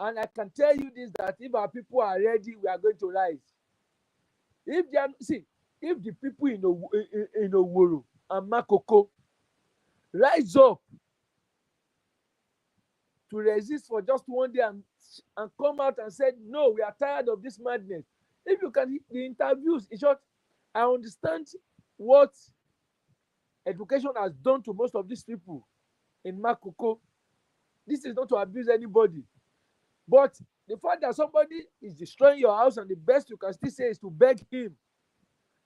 And I can tell you this, that if our people are ready, we are going to rise. If the people in Oworo and Makoko rise up to resist for just one day and come out and say, no, we are tired of this madness. If you can, the interviews, in short, I understand what education has done to most of these people in Makoko. This is not to abuse anybody. But the fact that somebody is destroying your house and the best you can still say is to beg him.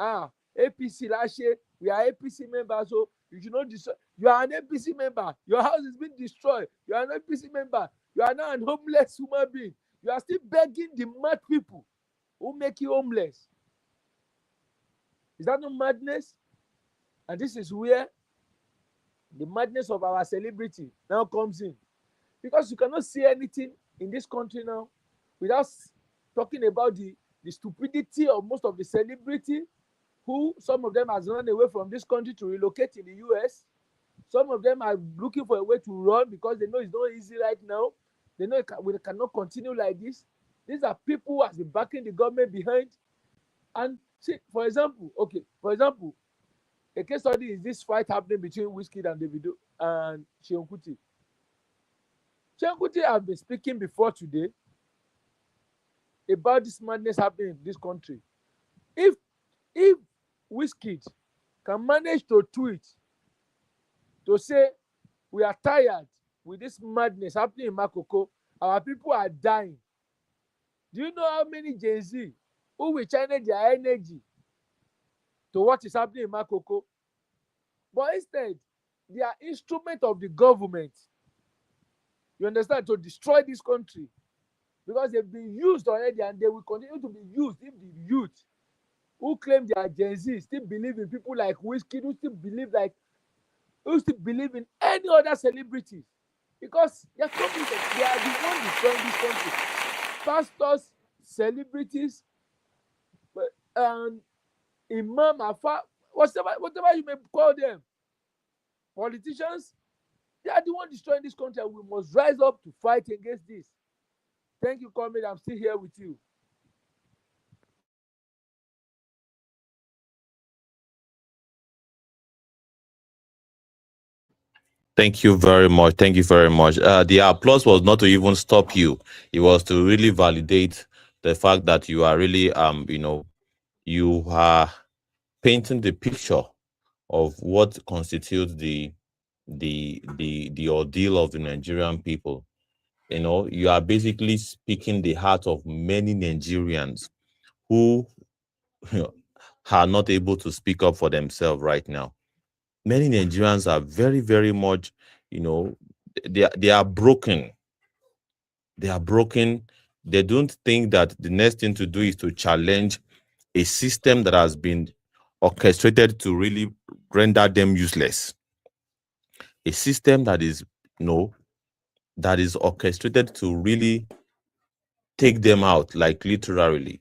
APC last year, we are APC members, so you should not destroy. You are an APC member. Your house is being destroyed. You are an APC member. You are now an homeless human being. You are still begging the mad people who make you homeless. Is that not madness? And this is where the madness of our celebrity now comes in. Because you cannot see anything in this country now without talking about the stupidity of most of the celebrity, who some of them has run away from this country to relocate in the US. Some of them are looking for a way to run because they know it's not easy right now. They know we cannot continue like this. These are people who have been backing the government behind. And see, for example, a case study is this fight happening between Wizkid and Davido and Seun Kuti. Seun Kuti have been speaking before today about this madness happening in this country. If Wizkid can manage to tweet to say we are tired with this madness happening in Makoko, our people are dying. Do you know how many Gen Z who will channel their energy to what is happening in Makoko? But instead, they are instrument of the government. You understand? To destroy this country. Because they've been used already and they will continue to be used if the youth who claim they are Gen Z still believe in people like Wizkid, who still believe in any other celebrities. Because they are the ones destroying this country. Pastors, celebrities, imam, afa, whatever you may call them, politicians, they are the ones destroying this country, and we must rise up to fight against this. Thank you, comrade. I'm still here with you. Thank you very much. Thank you very much. The applause was not to even stop you. It was to really validate the fact that you are really, you are painting the picture of what constitutes the ordeal of the Nigerian people. You are basically speaking the heart of many Nigerians who are not able to speak up for themselves right now. Many Nigerians are very, very much, they are broken. They are broken. They don't think that the next thing to do is to challenge a system that has been orchestrated to really render them useless. A system that is orchestrated to really take them out, like literally.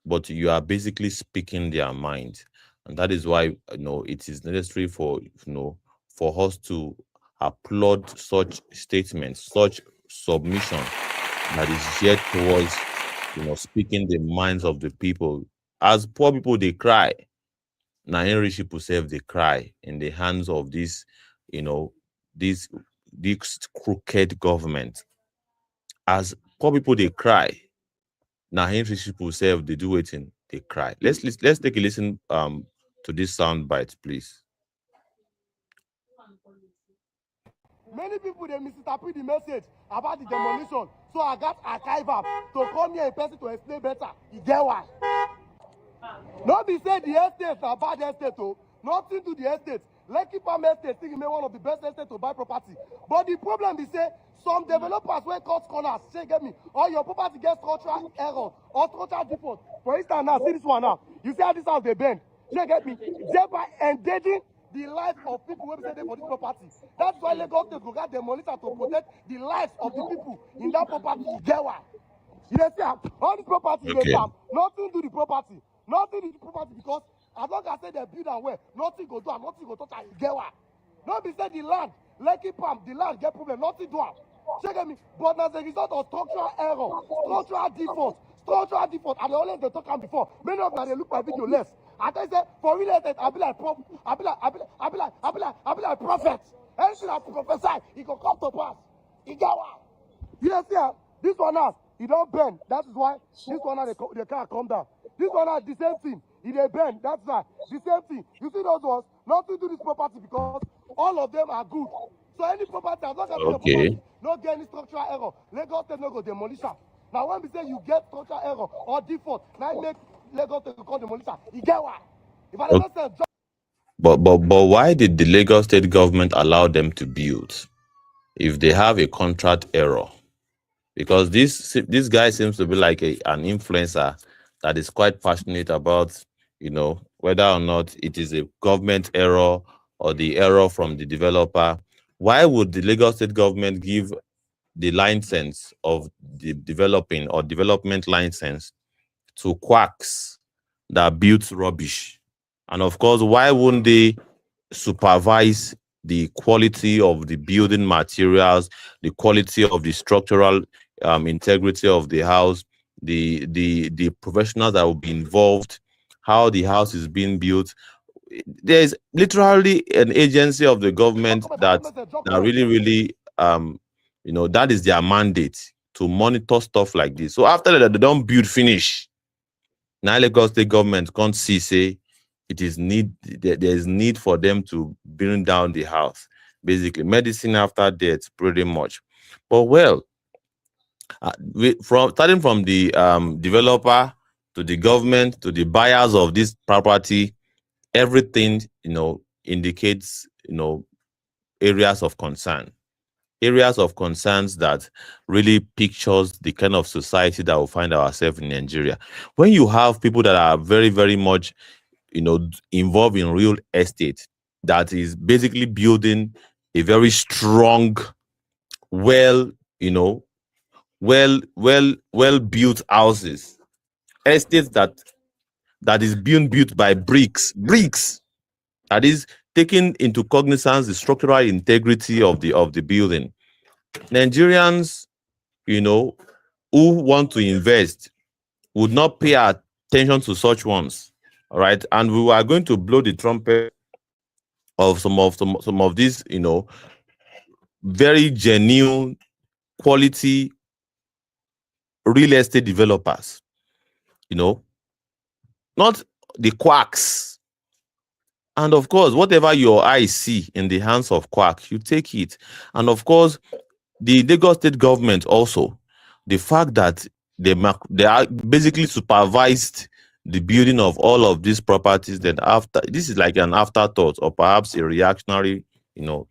But you are basically speaking their mind. And that is why it is necessary for us to applaud such statements, such submission that is yet towards speaking the minds of the people. As poor people, they cry. Now rich people they cry in the hands of this crooked government. As poor people, they cry. Now rich people they do it and they cry. Let's take a listen to this sound bite, please. Many people they misinterpret the message about the demolition, so I got archival to come here in person to explain better. You get why? Nobody said the estates are bad estate, nothing to the estate. Lekki Palm Estate still remain one of the best estates to buy property. But the problem is say some developers will cut corners, say get me, or your property gets structural error or structural default. For instance, now see this one now. You see how this house they bend. Say get me, thereby endangering the life of people who say they for this property. That's why Lagos State will get demolition to protect the lives of the people in that property. Get why? You know, see all this property they have nothing to the property. Nothing to the property because as long as they build and well, nothing go do and nothing go touch and get why. Don't be say the land, Lekki Palm, the land get problem, nothing do it. Check me. But as a result of structural error, structural default, and they always they talk about before. Many of them they look my video less. And they say for real estate, I be like prophet. Anything I prophesy, it can come to pass. It get why. You know, see this one now, it don't bend. That is why this one now they can't come down. This one now the same thing. It they bend. That's why the same thing. You see those ones, nothing to this property because all of them are good. So any property, as long as the property not get any structural error, Lagos State no go demolition. Now when we say you get structural error or default, now make Lagos State call demolition. You get why? If I don't say but why did the Lagos State government allow them to build if they have a contract error? Because this guy seems to be like an influencer that is quite passionate about, whether or not it is a government error or the error from the developer. Why would the Lagos State government give the license of the developing or development license to quacks that built rubbish? And of course, why wouldn't they supervise the quality of the building materials, the quality of the structural integrity of the house, the professionals that will be involved, how the house is being built? There's literally an agency of the government that really that is their mandate to monitor stuff like this. So after that, they don't build finish. Now Lagos State government can't see say it is there is need for them to bring down the house. Basically, medicine after death, pretty much. But well, starting from the developer to the government to the buyers of this property, everything indicates areas of concern. Areas of concerns that really pictures the kind of society that we find ourselves in Nigeria. When you have people that are very, very much, involved in real estate, that is basically building a very strong, well built houses, estates that is being built by bricks, that is taking into cognizance the structural integrity of the building. Nigerians, who want to invest would not pay attention to such ones. All right. And we are going to blow the trumpet of some of these, very genuine quality real estate developers, not the quacks. And of course, whatever your eyes see in the hands of quack, you take it. And of course, the Lagos State government also, the fact that they are basically supervised the building of all of these properties, then after this is like an afterthought or perhaps a reactionary,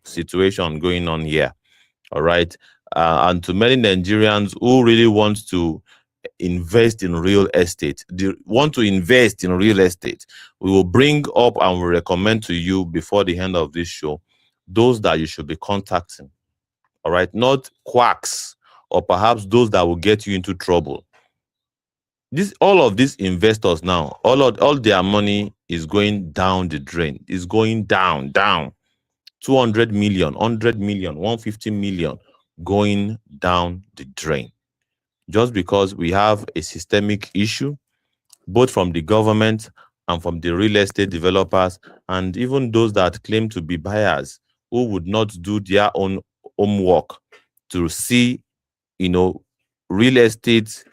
situation going on here. All right. And to many Nigerians who really want to invest in real estate, we will bring up and will recommend to you before the end of this show those that you should be contacting. All right, not quacks or perhaps those that will get you into trouble. All of these investors now, all their money is going down the drain. Is going down. 200 million, 100 million, 150 million going down the drain. Just because we have a systemic issue, both from the government and from the real estate developers, and even those that claim to be buyers who would not do their own homework to see, real estate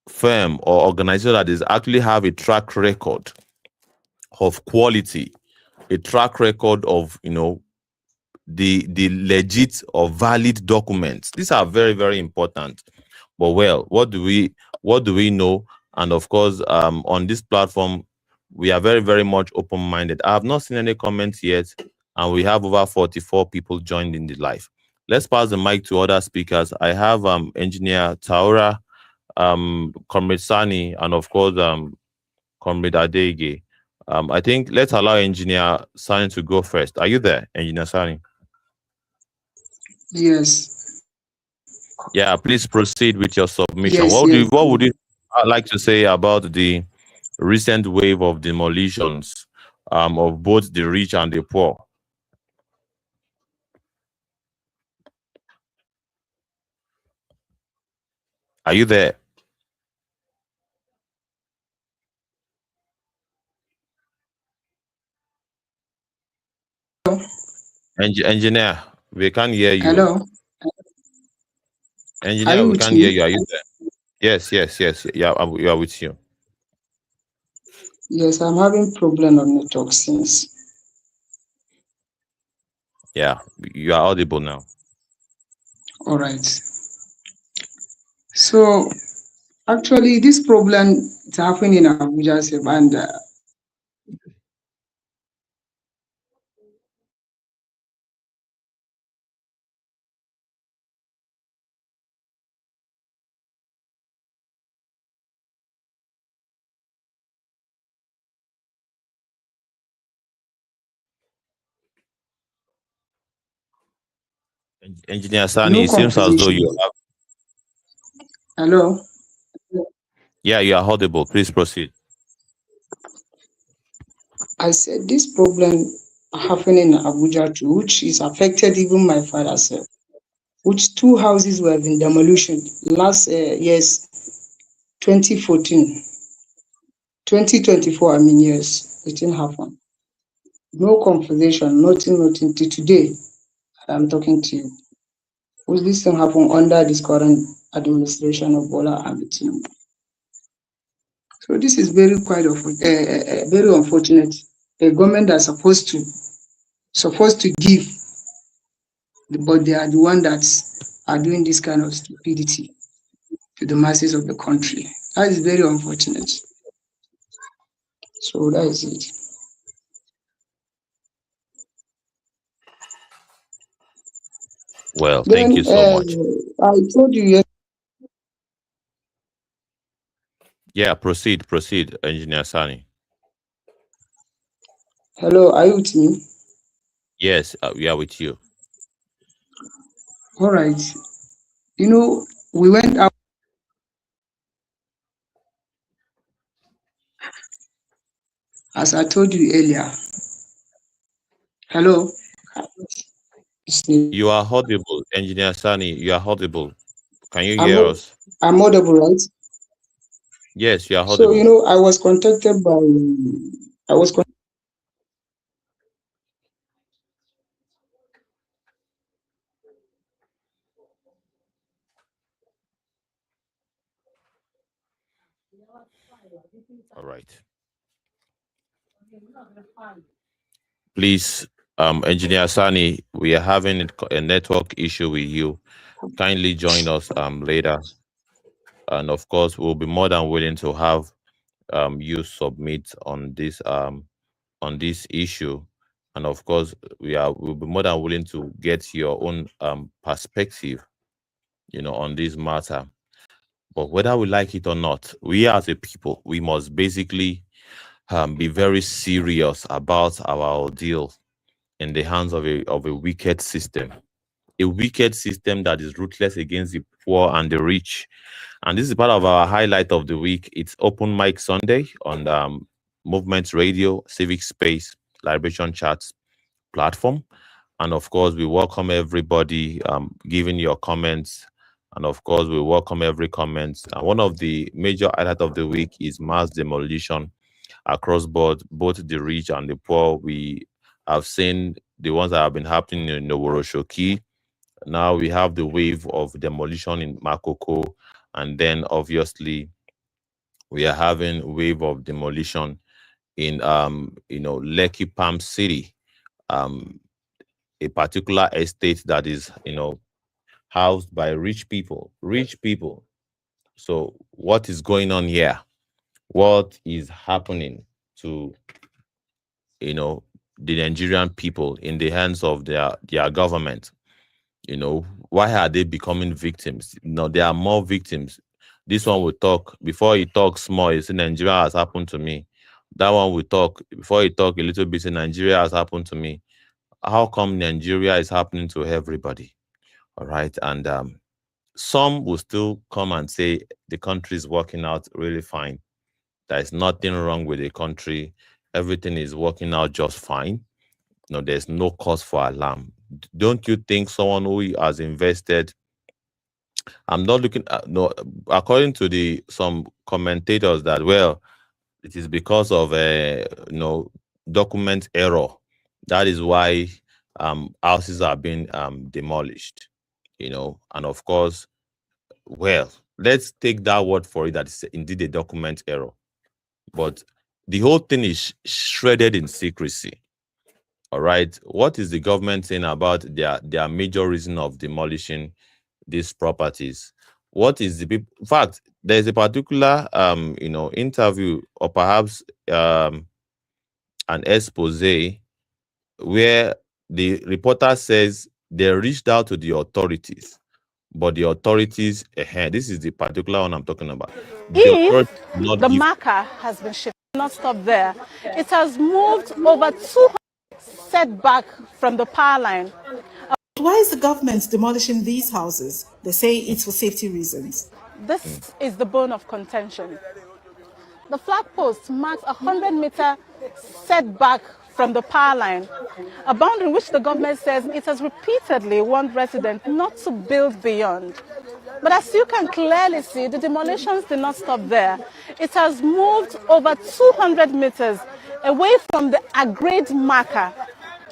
firm or organization that is actually have a track record of quality, a track record of, the legit or valid documents. These are very, very important. But well, what do we know? And of course, on this platform, we are very, very much open-minded. I have not seen any comments yet, and we have over 44 people joined in the live. Let's pass the mic to other speakers. I have Engineer Taura, Comrade Sani, and of course, Comrade Adege. I think let's allow Engineer Sani to go first. Are you there, Engineer Sani? Yes. Yeah, please proceed with your submission. Yes, What would you like to say about the recent wave of demolitions of both the rich and the poor? Are you there? Engineer, we can't hear you. Hello. Engineer, we can't hear you. Are you there? Yes. Yeah, we are with you. Yes, I'm having problem on network since. Yeah, you are audible now. All right. So actually, this problem is happening in Abuja, and Engineer Sani, it seems as though you have. Hello? Yeah, you are audible. Please proceed. I said this problem happening in Abuja too, which is affected even my father's self, which 2 houses were in demolition last year's 2014. 2024, yes, it didn't happen. No conversation, nothing till today. I'm talking to you. Will this thing happen under this current administration of Bola Ahmed Tinubu? So this is very very unfortunate. A government that's supposed to give, but they are the one that are doing this kind of stupidity to the masses of the country. That is very unfortunate. So that is it. Well, thank you so much. I told you yesterday. Yeah, proceed, Engineer Sani. Hello, are you with me? Yes, we are with you. All right. We went out. As I told you earlier. Hello? You are audible, Engineer Sani. You are audible. Can you hear us? I'm audible, right? Yes, you are audible. So, I was contacted by... All right. Please, Engineer Sani, we are having a network issue with you. Kindly join us later. And of course, we'll be more than willing to have you submit on this issue. And of course, we'll be more than willing to get your own perspective, on this matter. But whether we like it or not, we as a people, we must basically be very serious about our ordeal in the hands of a wicked system. A wicked system that is ruthless against the poor and the rich. And this is part of our highlight of the week. It's Open Mic Sunday on Movement Radio, Civic Space, Liberation Chats platform. And of course, we welcome everybody giving your comments. And of course, we welcome every comment. And one of the major highlights of the week is mass demolition across board, both the rich and the poor. We have seen the ones that have been happening in Noworoshoki. Now we have the wave of demolition in Makoko. And then obviously we are having a wave of demolition in Lekki Palm City, a particular estate that is housed by rich people. So what is going on here? What is happening to the Nigerian people in the hands of their government? Why are they becoming victims? There are more victims. This one will talk. Before he talks more, he said, Nigeria has happened to me. That one will talk. Before he talk a little bit, say, Nigeria has happened to me. How come Nigeria is happening to everybody? All right. And some will still come and say the country is working out really fine. There is nothing wrong with the country. Everything is working out just fine. There's no cause for alarm. Don't you think someone who has invested, I'm not looking at, according to some commentators that, well, it is because of document error. That is why houses are being demolished, and of course, well, let's take that word for it that it's indeed a document error. But the whole thing is shredded in secrecy. All right. What is the government saying about their major reason of demolishing these properties? What is in fact, there's a particular interview or perhaps an expose where the reporter says they reached out to the authorities, but the authorities, this is the particular one I'm talking about. If the marker has been shifted, not stop there, it has moved over 200 set back from the power line. Why is the government demolishing these houses? They say it's for safety reasons. This is the bone of contention. The flag post marks a 100-meter setback from the power line, a boundary which the government says it has repeatedly warned residents not to build beyond. But as you can clearly see, the demolitions did not stop there. It has moved over 200 meters away from the agreed marker,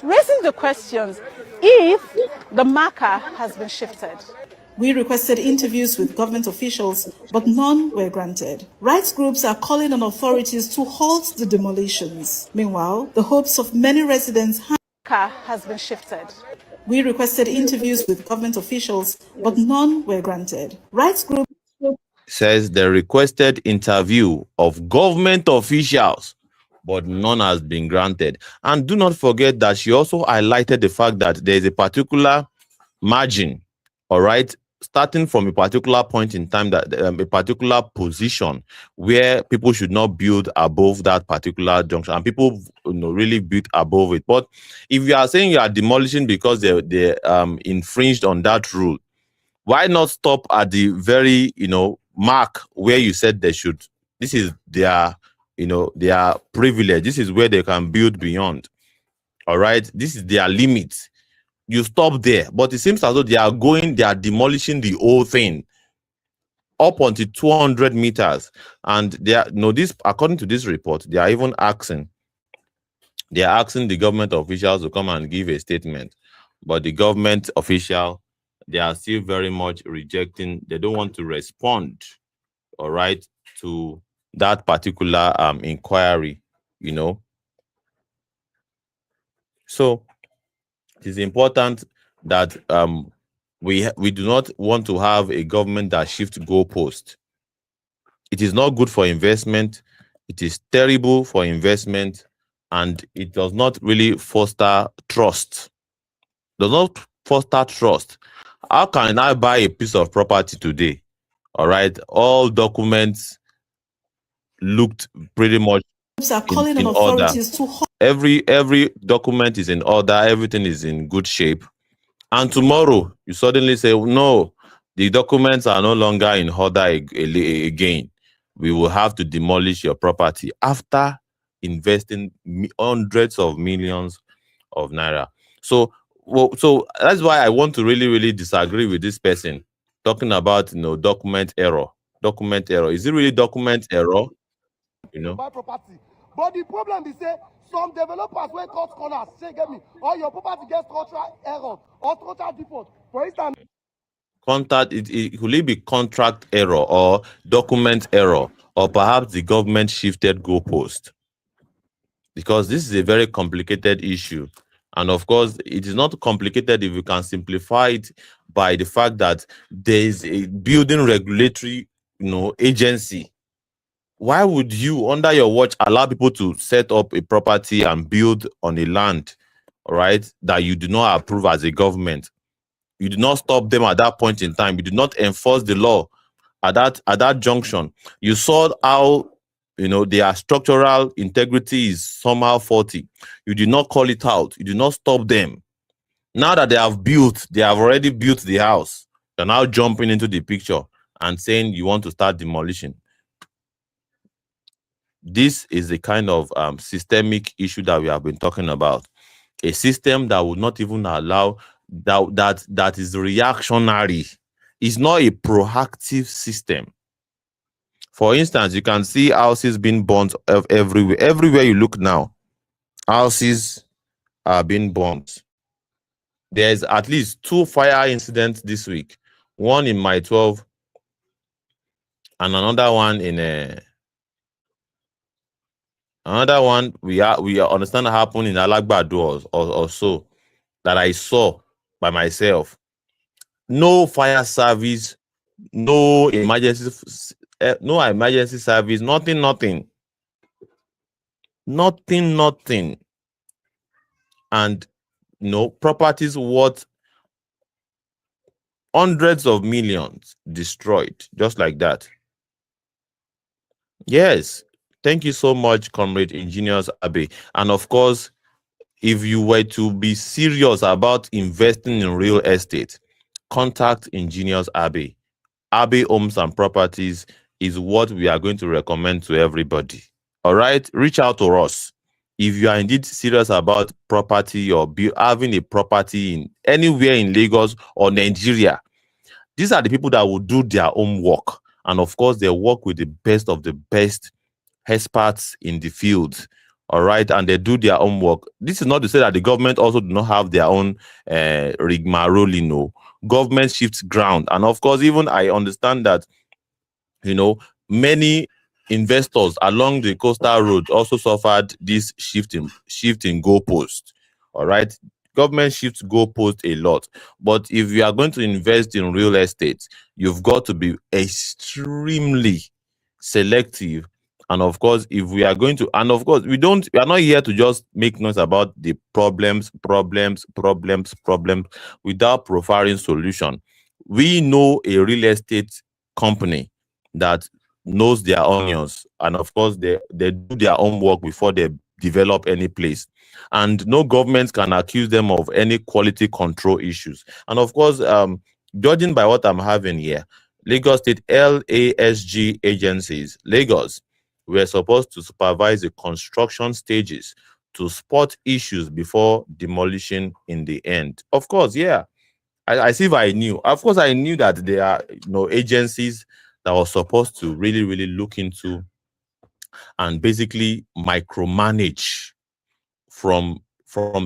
raising the questions if the marker has been shifted. We requested interviews with government officials, but none were granted. Rights groups are calling on authorities to halt the demolitions. Meanwhile, the hopes of many residents has been shifted. We requested interviews with government officials, but none were granted. Rights group says the requested interview of government officials, but none has been granted. And do not forget that she also highlighted the fact that there is a particular margin, all right, starting from a particular point in time, that a particular position where people should not build above that particular junction, and people really build above it. But if you are saying you are demolishing because they infringed on that rule, why not stop at the very mark where you said they should? This is their their privilege. This is where they can build beyond. All right, this is their limit. You stop there, but it seems as though they are demolishing the whole thing up until 200 meters. And they are, this, according to this report, they are even asking the government officials to come and give a statement. But the government official, they are still very much rejecting. They don't want to respond, all right, to that particular inquiry, So it is important that we do not want to have a government that shifts goalposts. It is not good for investment. It is terrible for investment, and it does not really foster trust. Does not foster trust. How can I buy a piece of property today? All right, all documents looked pretty much in order. Every document is in order. Everything is in good shape. And tomorrow, you suddenly say, no, the documents are no longer in order again. We will have to demolish your property after investing hundreds of millions of naira. So that's why I want to really disagree with this person talking about document error. Document error. Is it really document error? Buy property. But the problem is some developers will cut corners, say get me, or your property gets structural error or structural default. For instance, could it be contract error or document error, or perhaps the government shifted goalpost? Because this is a very complicated issue. And of course, it is not complicated if you can simplify it by the fact that there is a building regulatory agency. Why would you, under your watch, allow people to set up a property and build on a land, all right, that you do not approve as a government? You do not stop them at that point in time. You do not enforce the law at that junction. You saw how their structural integrity is somehow faulty. You did not call it out. You did not stop them. Now that they have already built the house, they're now jumping into the picture and saying you want to start demolition. This is the kind of systemic issue that we have been talking about. A system that would not even allow that is reactionary. It's not a proactive system. For instance, you can see houses being burnt everywhere. Everywhere you look now, houses are being burnt. There's at least 2 fire incidents this week. One in Mile 12 and another one in another one we understand happened in Alagbado or so, that I saw by myself. No fire service, no emergency service, nothing. And properties worth hundreds of millions destroyed, just like that. Yes. Thank you so much, Comrade Ingenious Abe. And of course, if you were to be serious about investing in real estate, contact Engineers Abbey. Abbey Homes and Properties is what we are going to recommend to everybody. All right, reach out to us if you are indeed serious about property or having a property in anywhere in Lagos or Nigeria. These are the people that will do their own work, and of course, they work with the best of the best experts in the field. All right, and they do their own work. This is not to say that the government also do not have their own rigmarole. No, government shifts ground, and of course, even I understand that, you know, many investors along the coastal road also suffered this shift in goalpost. All right, government shifts goalpost a lot, but if you are going to invest in real estate, you've got to be extremely selective. And of course, if we are going to, and of course, we are not here to just make noise about the problems without providing solution. We know a real estate company that knows their onions, and of course, they do their own work before they develop any place. And no government can accuse them of any quality control issues. And of course, judging by what I'm having here, Lagos State LASG agencies, Lagos, were supposed to supervise the construction stages to spot issues before demolition in the end. Of course, yeah. I see if I knew. Of course, I knew that there are agencies that were supposed to really, really look into and basically micromanage from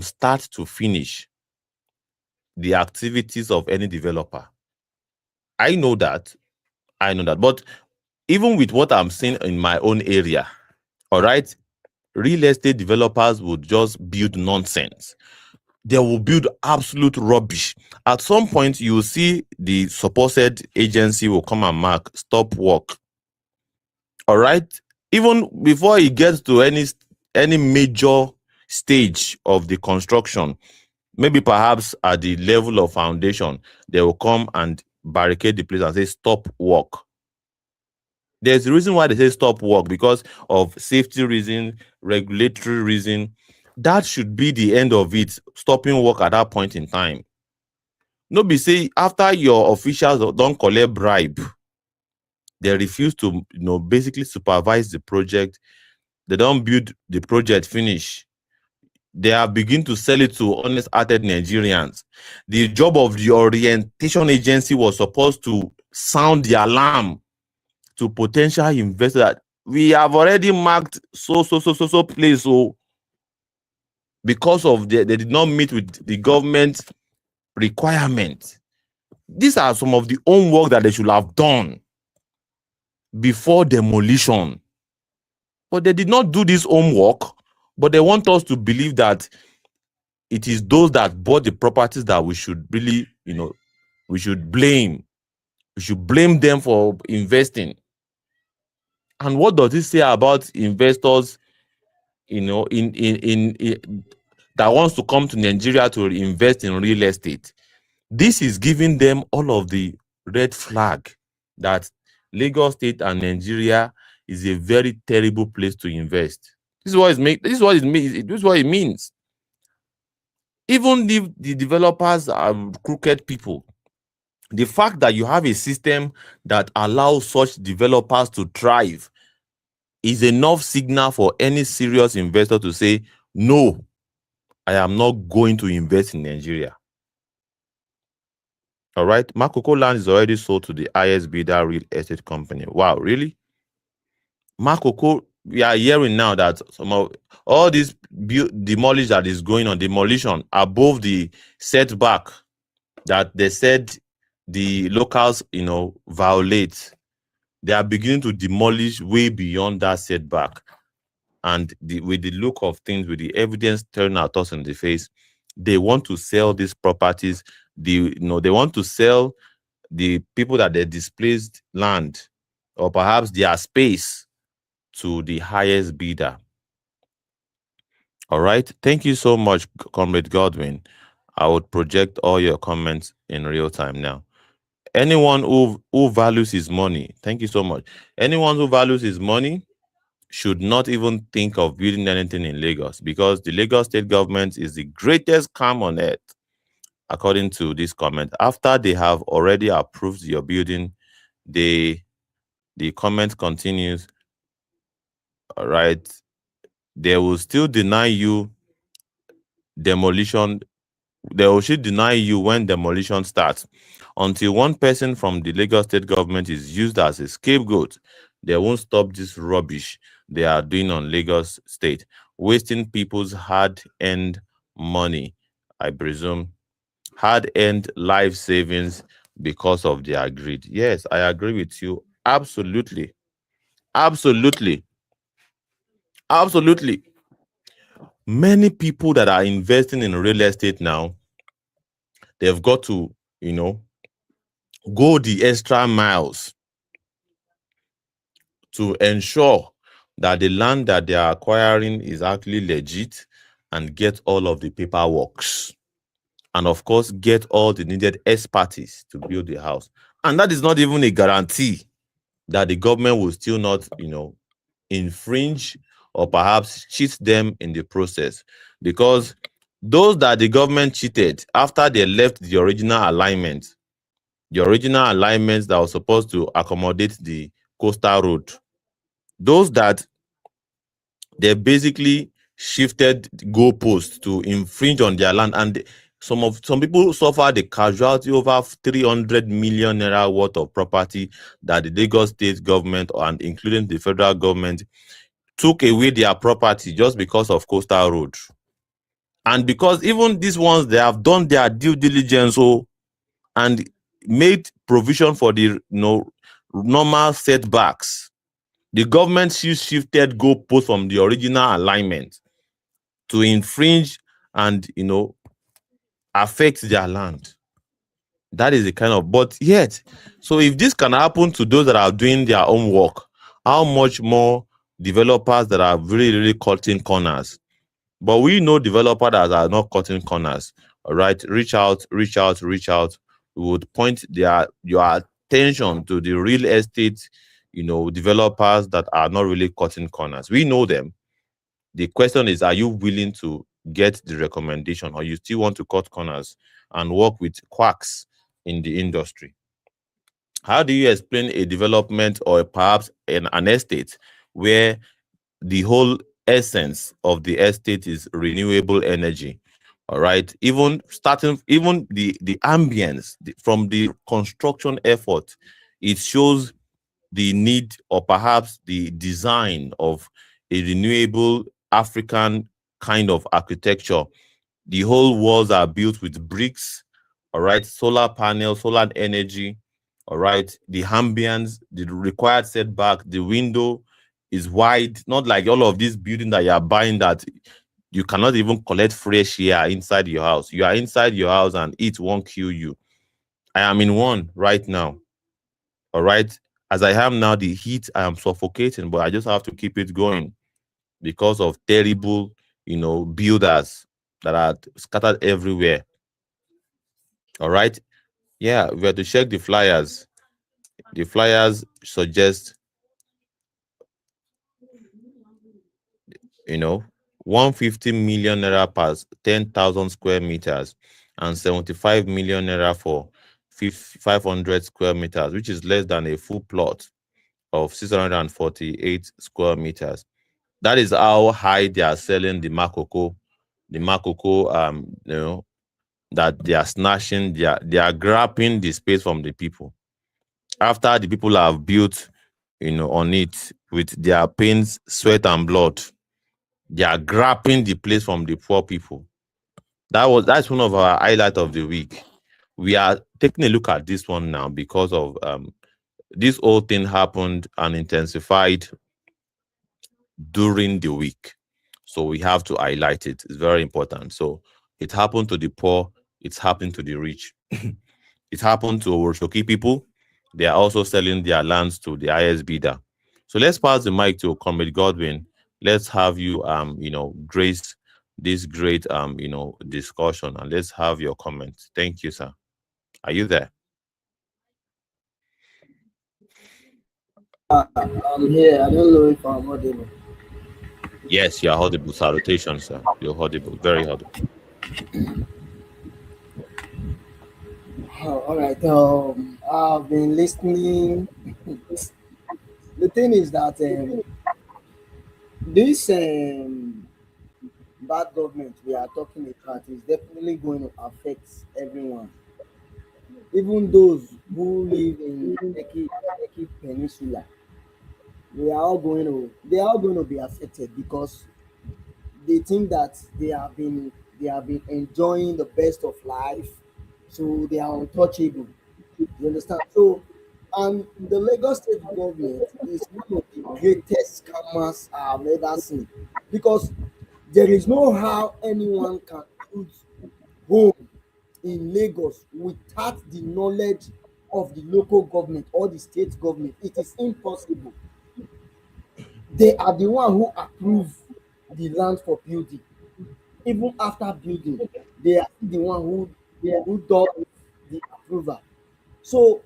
start to finish the activities of any developer. I know that. But even with what I'm seeing in my own area, all right, real estate developers would just build nonsense. They will build absolute rubbish. At some point, you will see the supposed agency will come and mark stop work. All right, even before it gets to any major stage of the construction, maybe perhaps at the level of foundation, they will come and barricade the place and say stop work. There's a reason why they say stop work, because of safety reason, regulatory reason. That should be the end of it, stopping work at that point in time. No be say after your officials don't collect bribe, they refuse to basically supervise the project. They don't build the project finish. They are beginning to sell it to honest-hearted Nigerians. The job of the orientation agency was supposed to sound the alarm to potential investors that we have already marked so place. So because of they did not meet with the government requirement. These are some of the homework that they should have done before demolition. But they did not do this homework, but they want us to believe that it is those that bought the properties that we should really, we should blame. We should blame them for investing. And what does it say about investors, in that wants to come to Nigeria to invest in real estate? This is giving them all of the red flag that Lagos State and Nigeria is a very terrible place to invest. This is what it means. Even if the developers are crooked people, the fact that you have a system that allows such developers to thrive is enough signal for any serious investor to say, no, I am not going to invest in Nigeria. All right, Makoko land is already sold to the highest bidder real estate company. Wow, really? Makoko, we are hearing now that some of all this demolish that is going on, demolition above the setback that they said the locals, violate. They are beginning to demolish way beyond that setback. And with the look of things, with the evidence turning at us in the face, they want to sell these properties. They want to sell the people that they displaced land or perhaps their space to the highest bidder. All right. Thank you so much, Comrade Godwin. I would project all your comments in real time now. Anyone who values his money, thank you so much. Anyone who values his money should not even think of building anything in Lagos, because the Lagos state government is the greatest scam on earth, according to this comment. After they have already approved your building, the comment continues. All right, they will still deny you demolition. They will still deny you when demolition starts. Until one person from the Lagos state government is used as a scapegoat, they won't stop this rubbish they are doing on Lagos state, wasting people's hard-earned money, I presume, hard-earned life savings because of their greed. Yes, I agree with you. Absolutely. Absolutely. Absolutely. Many people that are investing in real estate now, they've got to, go the extra miles to ensure that the land that they are acquiring is actually legit and get all of the paperwork. And of course, get all the needed expertise to build the house. And that is not even a guarantee that the government will still not, infringe or perhaps cheat them in the process. Because those that the government cheated after they left the original alignments that were supposed to accommodate the coastal road, those that they basically shifted goalposts to infringe on their land, and some people suffered the casualty over 300 million naira worth of property that the Lagos state government and including the federal government took away their property just because of coastal road. And because even these ones, they have done their due diligence and made provision for the normal setbacks. The government shifted goalposts from the original alignment to infringe and affect their land. That is the kind of, but yet, so if this can happen to those that are doing their own work, how much more developers that are really, really cutting corners? But we know developers that are not cutting corners. All right, reach out. We would point your attention to the real estate, developers that are not really cutting corners. We know them. The question is, are you willing to get the recommendation, or you still want to cut corners and work with quacks in the industry? How do you explain a development or perhaps an estate where the whole essence of the estate is renewable energy? All right, even the ambience from the construction effort, it shows the need or perhaps the design of a renewable African kind of architecture. The whole walls are built with bricks, all right, solar panels, solar energy, all right, the ambience, the required setback, the window is wide, not like all of these buildings that you are buying that you cannot even collect fresh air inside your house. You are inside your house and it won't kill you. I am in one right now, all right? As I am now, the heat, I am suffocating, but I just have to keep it going because of terrible, builders that are scattered everywhere. All right? Yeah, we have to check the flyers. The flyers suggest, 150 million naira per 10,000 square meters and 75 million naira for 500 square meters, which is less than a full plot of 648 square meters. That is how high they are selling the Makoko, that they are snatching, they are grabbing the space from the people. After the people have built, on it with their pains, sweat, and blood, they are grabbing the place from the poor people. That's one of our highlights of the week. We are taking a look at this one now because of this whole thing happened and intensified during the week. So we have to highlight it. It's very important. So it happened to the poor. It's happened to the rich. It happened to Oshoki people. They are also selling their lands to the highest bidder. So let's pass the mic to Comrade Godwin. Let's have you, grace this great, discussion, and let's have your comments. Thank you, sir. Are you there? I'm here. I don't know if I'm audible. Yes, you're audible. Salutations, sir. You're audible. Very audible. Oh, all right. I've been listening. The thing is that this bad government we are talking about is definitely going to affect everyone, even those who live in Lekki Peninsula. They are all going to be affected because they think that they have been enjoying the best of life, so they are untouchable. You understand? So, and the Lagos State government is one of the greatest scammers I've ever seen because there is no how anyone can put home in Lagos without the knowledge of the local government or the state government. It is impossible. They are the one who approve the land for building. Even after building, they are the one who does the approval. So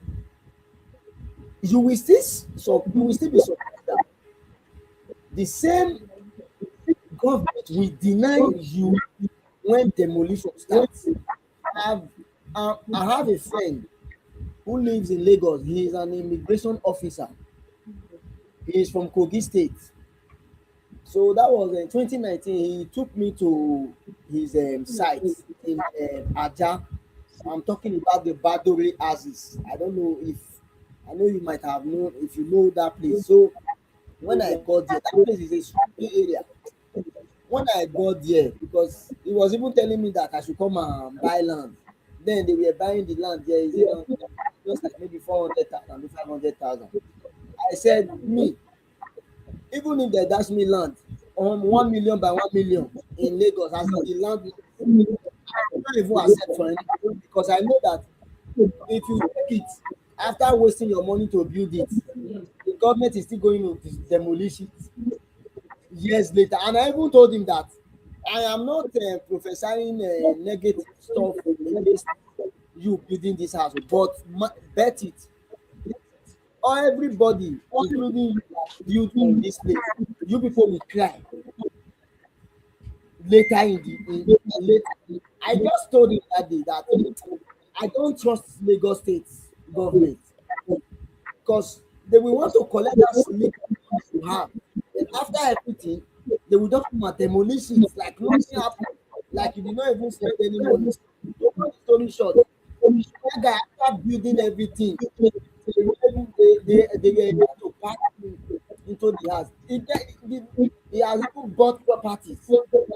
you will still be surprised that the same government will deny you when demolition starts. I have a friend who lives in Lagos. He is an immigration officer. He is from Kogi State. So that was in 2019. He took me to his site in Aja. I'm talking about the Badore Aziz. I know you might have known if you know that place. So when I got there, that place is a swampy area. When I got there, because he was even telling me that I should come and buy land. Then they were buying the land there, just like maybe 400,000 to 500,000. I said, me, even if they dash me land 1 million by 1 million in Lagos, as in the land, I don't even accept for anything because I know that if you take it after wasting your money to build it, the government is still going to demolish it years later. And I even told him that I am not prophesying negative stuff against you building this house, but bet it, or everybody, including you building this place, you people will cry later later. I just told him that day that I don't trust Lagos State government because they will want to collect that money you have. And after everything, they will just come and demolish it like nothing happened, like you did not even spend any money. To cut the story short, that guy after building everything, they were able to pack into the house. He has even bought properties.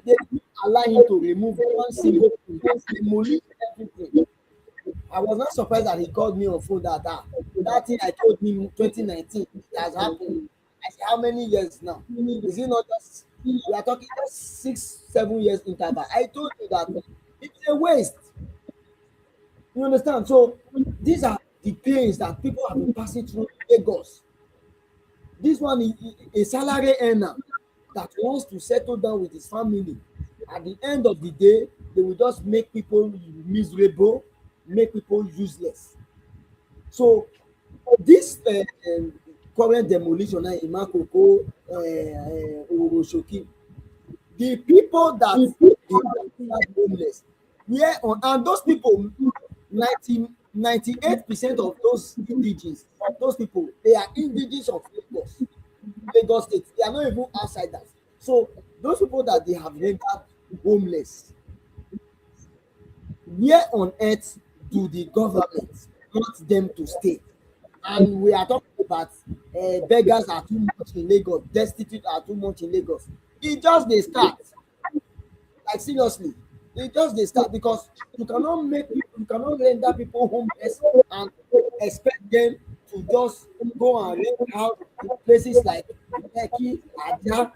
They didn't allow him to remove one single thing, demolish everything. I was not surprised that he called me on phone that thing I told him in 2019 it has happened. I said, how many years now? Is it not just we are talking just 6-7 years interval? I told you that it's a waste. You understand? So these are the pains that people have been passing through Lagos. This one is a salary earner that wants to settle down with his family. At the end of the day, they will just make people miserable, make people useless. So this current demolition in Makoko, Oroshoki, the people that are homeless, and those people, 98% of those indigenous, of those people, they are indigenous of Lagos State. They are not even outsiders. So those people that they have rendered homeless, where on earth do the government want them to stay? And we are talking about beggars are too much in Lagos, destitute are too much in Lagos. It just they start. Like seriously, it just they start because you cannot render people homeless and expect them to just go and rent out in places like Lekki, Aja,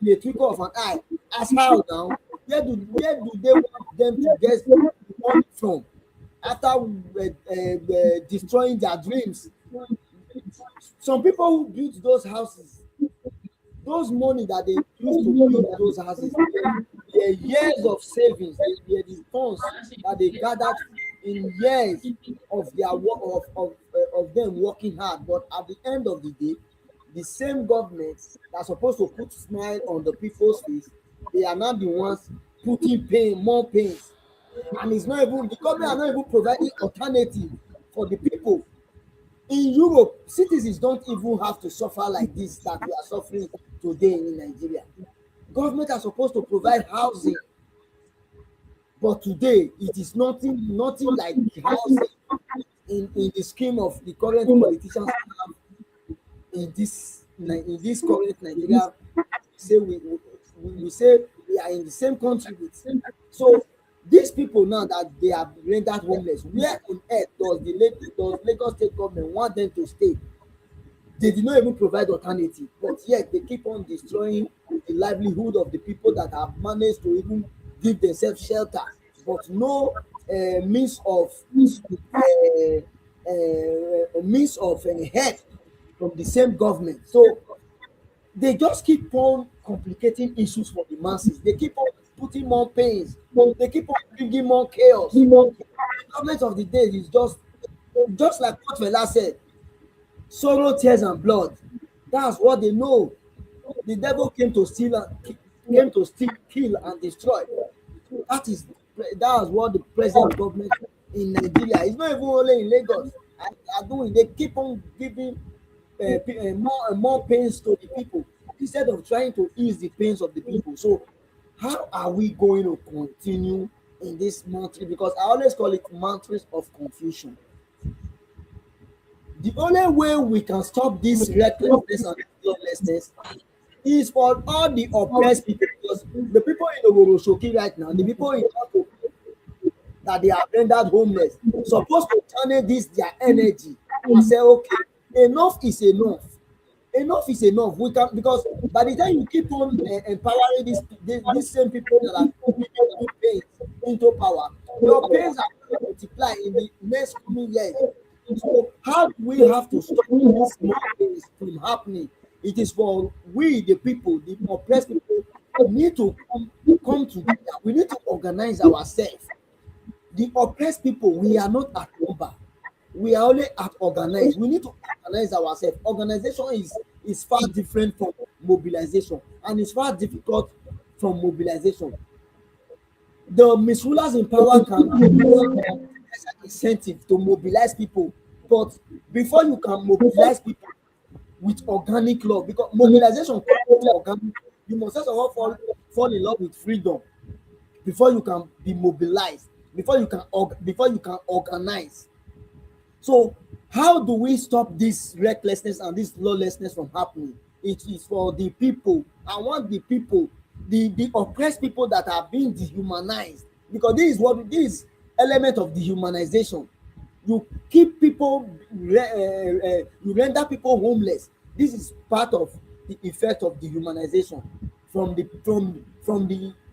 in a twinkle of an eye. As how now, where do they want them to get money from after destroying their dreams? Some people who built those houses, those money that they used to build those houses, their years of savings, the funds that they gathered in years of their work of them working hard, but at the end of the day, the same government that's supposed to put smile on the people's face, they are not the ones putting more pains. And it's not even, the government are not even providing alternative for the people. In Europe, citizens don't even have to suffer like this that we are suffering today in Nigeria. Government are supposed to provide housing, but today it is nothing like the housing in the scheme of the current politicians have in this current Nigeria. We say we are in the same country with. So these people now that they are rendered homeless, where on earth does Lagos State government want them to stay? They did not even provide alternative, but yet they keep on destroying the livelihood of the people that have managed to even give themselves shelter, but no means of help from the same government. So they just keep on complicating issues for the masses. They keep on putting more pains. They keep on bringing more chaos. The government of the day is just like what Fela said: sorrow, tears, and blood. That's what they know. The devil came to steal, kill, and destroy. That is what the present government in Nigeria. It's not even only in Lagos are doing. They keep on giving more and more pains to the people instead of trying to ease the pains of the people. So how are we going to continue in this mantra? Because I always call it mantras of confusion. The only way we can stop this recklessness and lawlessness is for all the oppressed people. Because the people in Ogoroshoki right now, the people in Ako, that they are rendered homeless, supposed to channel their energy and say, okay, enough is enough. Enough is enough. We can, because by the time you keep on empowering these same people that are putting pains into power, your pains are going to multiply in the next coming years. So how do we have to stop these small things from happening? It is for we, the people, the oppressed people, need to come together. We need to organize ourselves. The oppressed people, we are not at number. We are only at organize. We need to organize ourselves. Organization is far different from mobilization, and it's far difficult from mobilization. The misrulers in power can an incentive to mobilize people, but before you can mobilize people with organic love, because mobilization organic, you must first of all fall in love with freedom before you can be mobilized, before you can organize. So how do we stop this recklessness and this lawlessness from happening? It is for the people. I want the people, the oppressed people that are being dehumanized, because this is element of dehumanization. You keep people, you render people homeless. This is part of the effect of dehumanization from the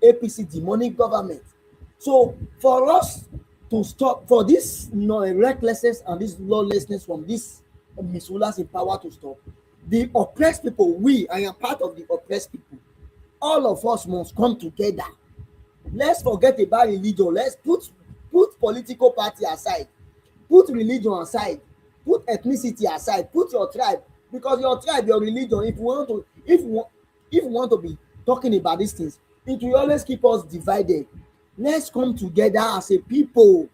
APC demonic government. So for us to stop, for this recklessness and this lawlessness from these misrulers in power to stop, the oppressed people, I am part of the oppressed people. All of us must come together. Let's forget about religion. Let's put political party aside, put religion aside, put ethnicity aside, put your tribe, because your tribe, your religion, if we want to be talking about these things, it will always keep us divided. Let's come together as a people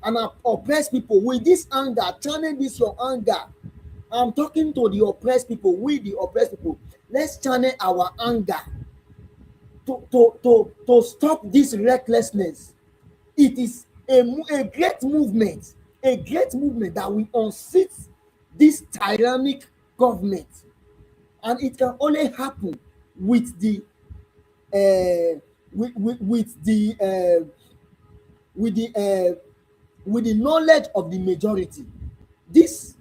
and oppressed people with this anger. Channel this your anger. I'm talking to the oppressed people. We, the oppressed people, let's channel our anger to stop this recklessness. It is a great movement that will unseat this tyrannic government, and it can only happen with the knowledge of the majority. This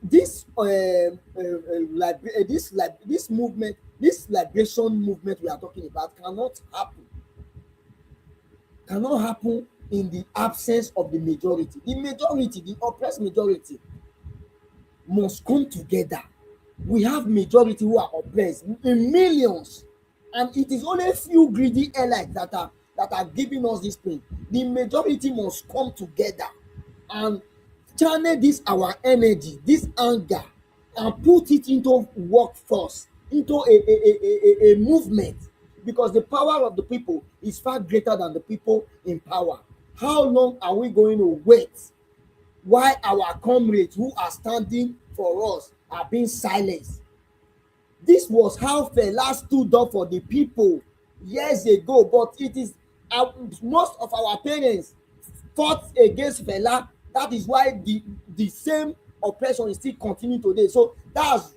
movement, this liberation movement we are talking about cannot happen in the absence of the majority. The oppressed majority must come together. We have majority who are oppressed in millions, and it is only a few greedy elites that are giving us this pain. The majority must come together and channel this our energy, this anger. and put it into workforce, into a movement, because the power of the people is far greater than the people in power. How long are we going to wait while our comrades who are standing for us are being silenced? This was how Fela stood up for the people years ago, but it is most of our parents fought against Fela. That is why the same oppression is still continuing today. So that's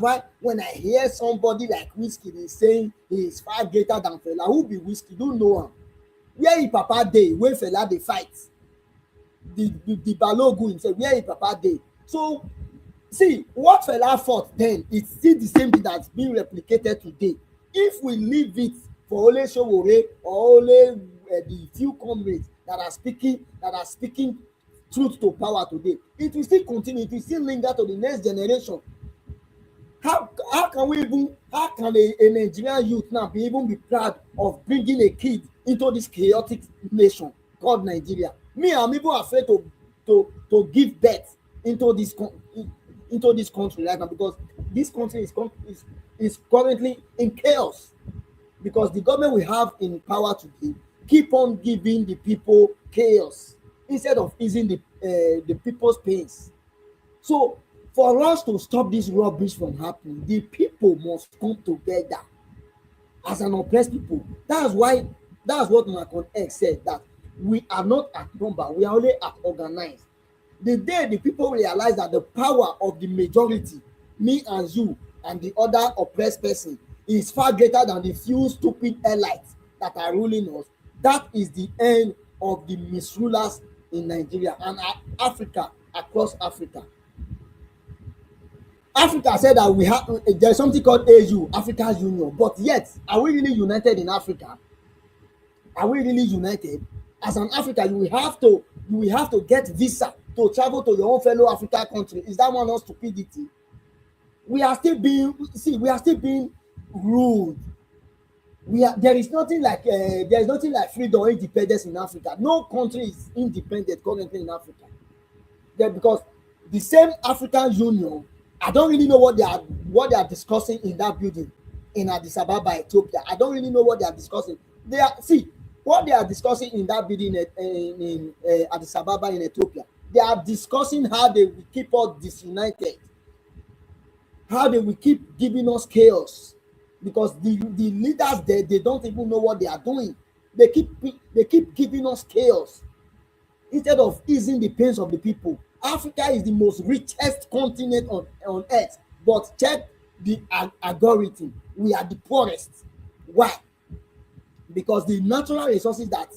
why when I hear somebody like Whiskey is saying he is far greater than Fela, who be Whiskey? Don't know him. Where he Papa dey when Fela dey fight? The Balogun himself, where he Papa dey? So see, what Fela fought then, it's still the same thing that's being replicated today. If we leave it for only Sowore or only the few comrades that are speaking truth to power today, it will still continue, it will still linger to the next generation. How can a Nigerian youth now be proud of bringing a kid into this chaotic nation called Nigeria? Me, I'm even afraid to give birth into this country right now, because this country is currently in chaos, because the government we have in power today keep on giving the people chaos instead of easing the people's pains. So for us to stop this rubbish from happening, the people must come together as an oppressed people. That's what Malcolm X said, that we are not at number, we are only at organized. The day the people realize that the power of the majority, me and you and the other oppressed person, is far greater than the few stupid elites that are ruling us, that is the end of the misrulers in Nigeria and Africa, across Africa. Africa said that there's something called AU, Africa's Union, but yet, are we really united in Africa? Are we really united? As an African, you will have to get visa to travel to your own fellow African country. Is that one not stupidity? We are still being ruled. There is nothing like freedom or independence in Africa. No country is independent currently in Africa. Because the same African Union, I don't really know what they are discussing in that building in Addis Ababa, Ethiopia. I don't really know what they are discussing. What they are discussing in that building in Addis Ababa in Ethiopia. They are discussing how they will keep us disunited, how they will keep giving us chaos, because the leaders there, they don't even know what they are doing. They keep giving us chaos instead of easing the pains of the people. Africa is the most richest continent on earth, but check the algorithm. We are the poorest. Why? Because the natural resources that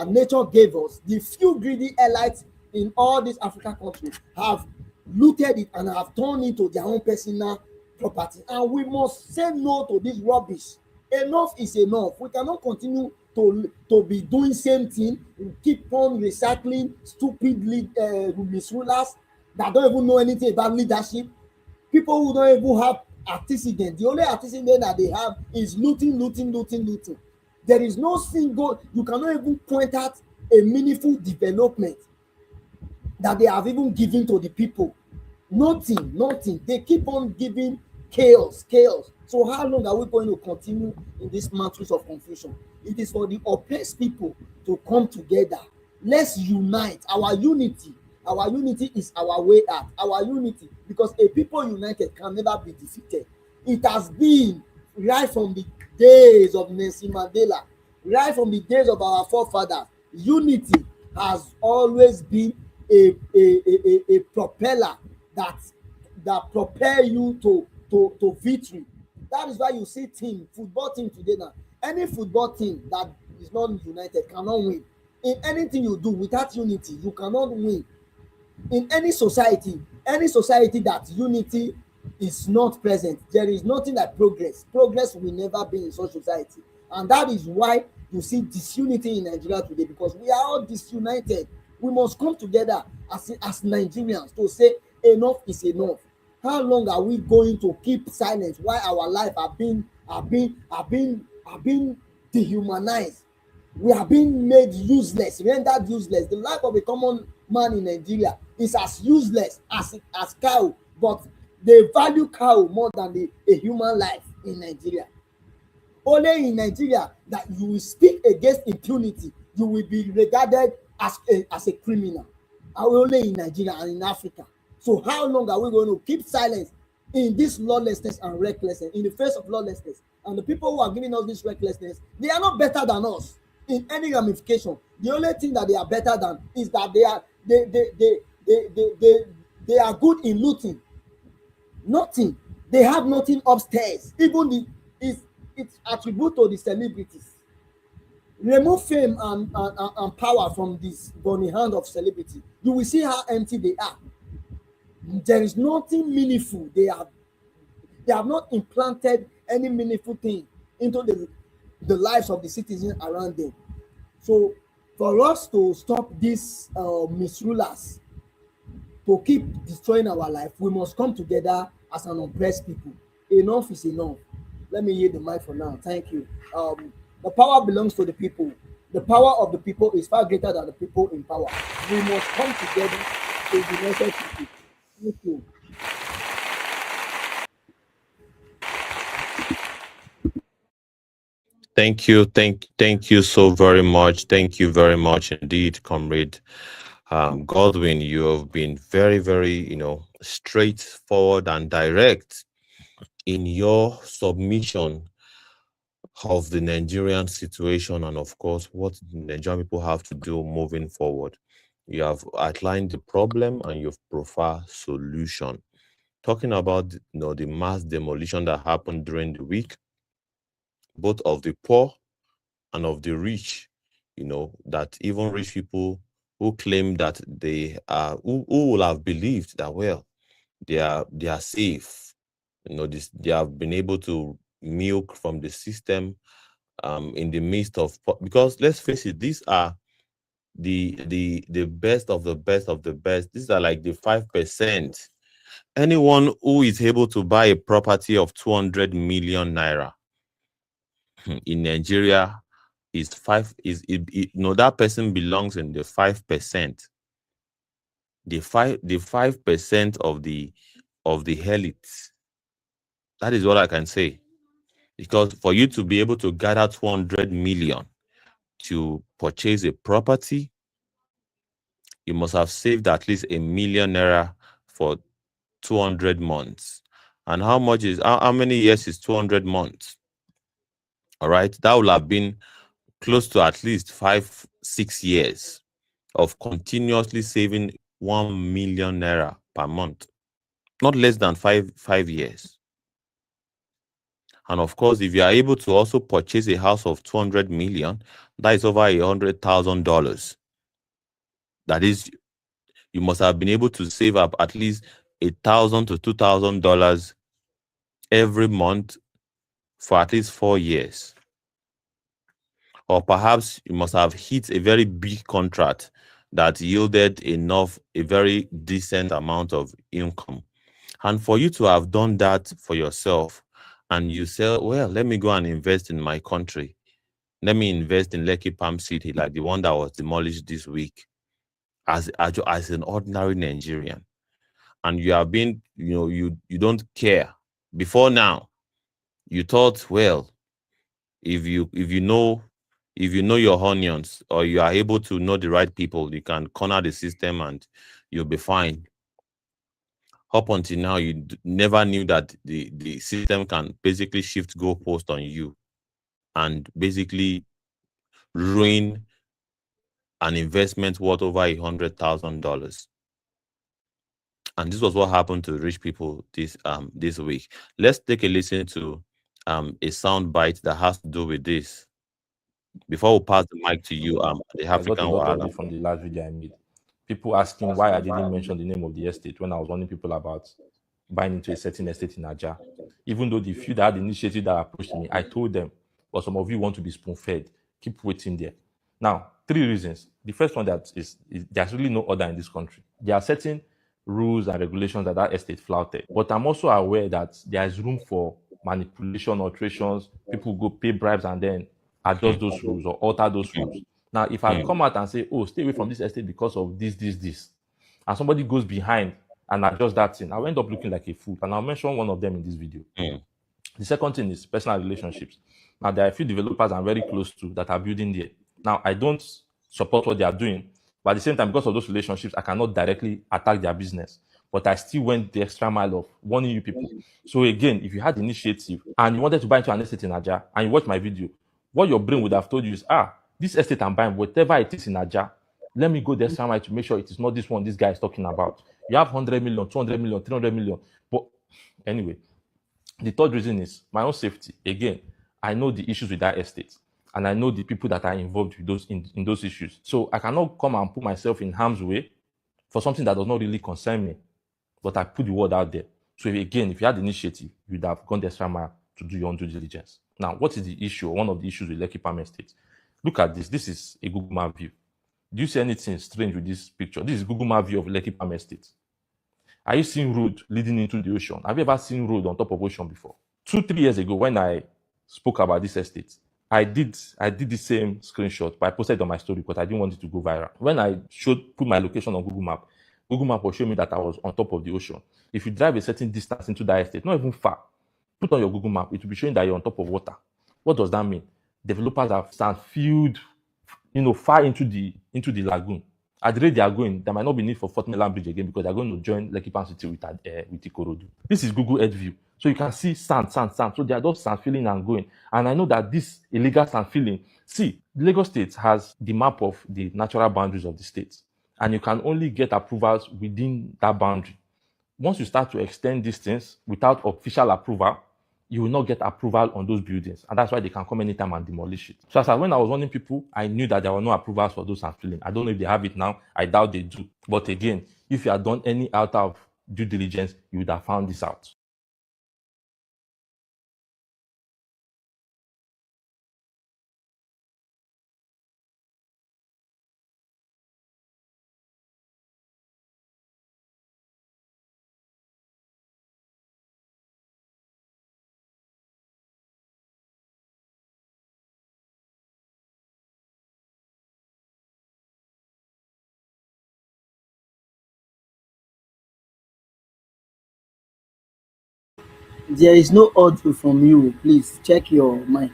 nature gave us, the few greedy elites in all these African countries have looted it and have turned into their own personal property. And we must say no to this rubbish. Enough is enough. We cannot continue to be doing same thing. We keep on recycling stupid misrulers that don't even know anything about leadership. People who don't even have antecedent. The only antecedent that they have is looting. There is no single, you cannot even point out a meaningful development that they have even given to the people. Nothing. They keep on giving chaos. So how long are we going to continue in this matrix of confusion? It is for the oppressed people to come together. Let's unite. Our unity is our way out. Our unity, because a people united can never be defeated. It has been right from the days of Nelson Mandela, right from the days of our forefathers. Unity has always been a propeller that propel you to victory. That is why you see football team today now. Any football team that is not united cannot win. In anything you do without unity, you cannot win. In any society that unity is not present, there is nothing like progress. Progress will never be in such society. And that is why you see disunity in Nigeria today, because we are all disunited. We must come together as Nigerians to say enough is enough. How long are we going to keep silence while our life have been dehumanized? We are being made useless, rendered useless. The life of a common man in Nigeria is as useless as cow. But They value cow more than a human life in Nigeria. Only in Nigeria that you will speak against impunity, you will be regarded as a criminal. Only in Nigeria and in Africa. So how long are we going to keep silence in this lawlessness and recklessness, in the face of lawlessness? And the people who are giving us this recklessness, they are not better than us in any ramification. The only thing that they are better than is that they are good in looting. Nothing. They have nothing upstairs. Even it's attribute to the celebrities. Remove fame and power from this bony hand of celebrity. You will see how empty they are. There is nothing meaningful. They have not implanted any meaningful thing into the lives of the citizens around them. So for us to stop these misrulers to keep destroying our life, we must come together as an oppressed people. Enough is enough. Let me yield the mic for now. Thank you. The power belongs to the people. The power of the people is far greater than the people in power. We must come together to the united people. Thank you. Thank you so very much. Thank you very much indeed, Comrade Godwin. You have been very, very, straightforward and direct in your submission of the Nigerian situation and, of course, what the Nigerian people have to do moving forward. You have outlined the problem and you've profiled solution. Talking about the mass demolition that happened during the week, both of the poor and of the rich, that even rich people who claim that they are, who will have believed that, well, they are safe. They have been able to milk from the system in the midst of, because let's face it, these are the best of the best of the best. These are like the 5%. Anyone who is able to buy a property of 200 million naira in Nigeria that person belongs in the 5%. The 5% of the elites. That is what I can say. Because for you to be able to gather 200 million to purchase a property, you must have saved at least 1 million naira for 200 months. And how many years is 200 months? All right, that will have been close to at least 5-6 years of continuously saving 1 million naira per month. Not less than five years. And of course, if you are able to also purchase a house of 200 million, that is over $100,000. That is, you must have been able to save up at least $1,000 to $2,000 every month for at least 4 years. Or perhaps you must have hit a very big contract that yielded a very decent amount of income. And for you to have done that for yourself, and you say, well, let me go and invest in my country. Let me invest in Lekki Palm City, like the one that was demolished this week, as an ordinary Nigerian. And you have been, you don't care. Before now, you thought, well, if you know your onions, or you are able to know the right people, you can corner the system and you'll be fine. Up until now, you never knew that the system can basically shift goalpost on you and basically ruin an investment worth over $100,000. And this was what happened to rich people this week. Let's take a listen to a sound bite that has to do with this. Before we pass the mic to you, the African Wahala. From the last video I made, people asking why I didn't mention the name of the estate when I was warning people about buying into a certain estate in Aja. Even though the few that had the initiative that approached me, I told them, but some of you want to be spoon-fed. Keep waiting there. Now, 3 reasons. The first one is there's really no order in this country. There are certain rules and regulations that estate flouted. But I'm also aware that there is room for manipulation, alterations. People go pay bribes and then adjust those rules or alter those rules. Now, if I come out and say, oh, stay away from this estate because of this, and somebody goes behind and adjust that thing, I'll end up looking like a fool. And I'll mention one of them in this video. The second thing is personal relationships. Now, there are a few developers I'm very close to that are building there. Now, I don't support what they are doing, but at the same time, because of those relationships, I cannot directly attack their business. But I still went the extra mile of warning you people. So again, if you had the initiative and you wanted to buy into an estate in Naija and you watch my video, what your brain would have told you is, this estate I'm buying, whatever it is in Naija, let me go the extra mile to make sure it is not this one this guy is talking about. You have 100 million, 200 million, 300 million. But anyway, the third reason is my own safety. Again, I know the issues with that estate, and I know the people that are involved with those in those issues. So I cannot come and put myself in harm's way for something that does not really concern me, but I put the word out there. So again, if you had the initiative, you'd have gone the extra mile to do your own due diligence. Now, what is the issue? One of the issues with Lekki Palm Estate. Look at this. This is a Google Map view. Do you see anything strange with this picture? This is Google Map view of Lekki Palm Estate. Are you seeing road leading into the ocean? Have you ever seen road on top of ocean before? 2-3 years ago, when I spoke about this estate, I did the same screenshot, but I posted it on my story because I didn't want it to go viral. When I put my location on Google Map will show me that I was on top of the ocean. If you drive a certain distance into that estate, not even far, put on your Google Map, it will be showing that you're on top of water. What does that mean? Developers have sand filled, far into the lagoon. At the rate they are going, there might not be need for Fort Mainland Bridge again because they're going to join Lekki Palm City with Ikorodu. This is Google Earth view. So you can see sand. So they are just sand filling and going. And I know that this illegal sand filling, Lagos State has the map of the natural boundaries of the state. And you can only get approvals within that boundary. Once you start to extend distance without official approval, you will not get approval on those buildings. And that's why they can come anytime and demolish it. So as when I was warning people, I knew that there were no approvals for those sand filling. I don't know if they have it now. I doubt they do. But again, if you had done any out of due diligence, you would have found this out. There is no audio from you. Please check your mic.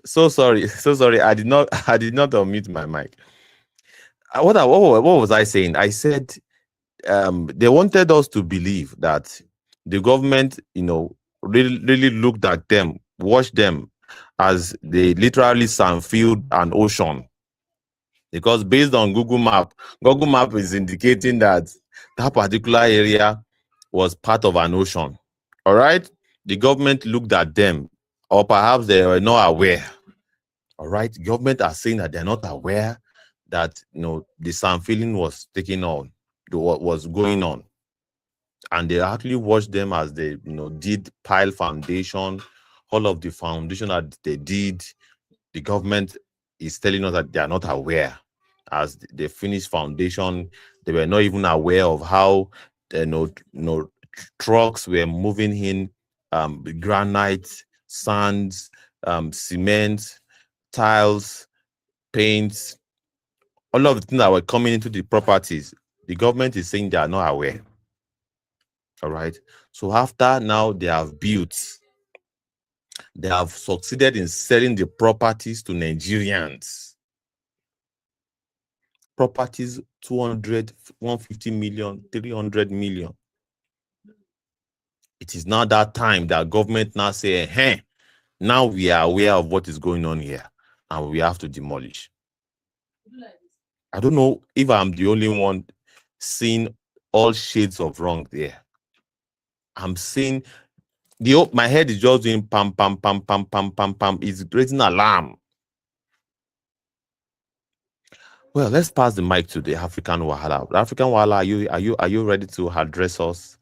So sorry. I did not unmute my mic. What was I saying? I said they wanted us to believe that the government, really looked at them, watched them as they literally sandfilled an ocean. Because based on Google Map is indicating that particular area was part of an ocean. All right? The government looked at them, or perhaps they were not aware. All right? The government are saying that they're not aware that, the sandfilling was taking on, what was going on. And they actually watched them as they, did pile foundation, all of the foundation that they did. The government is telling us that they are not aware. As they finished foundation, they were not even aware of how trucks were moving in granite, sands, cement, tiles, paints, all of the things that were coming into the properties. The government is saying they are not aware. All right. So after now they have built, they have succeeded in selling the properties to Nigerians. Properties 200, 150 million, 300 million. It is now that time that government now say, hey, now we are aware of what is going on here and we have to demolish. I don't know if I'm the only one seeing all shades of wrong there. I'm seeing my head is just doing pam, pam, pam, pam, pam, pam, pam. It's raising alarm. Well, let's pass the mic to the African Wahala. The African Wahala, are you ready to address us?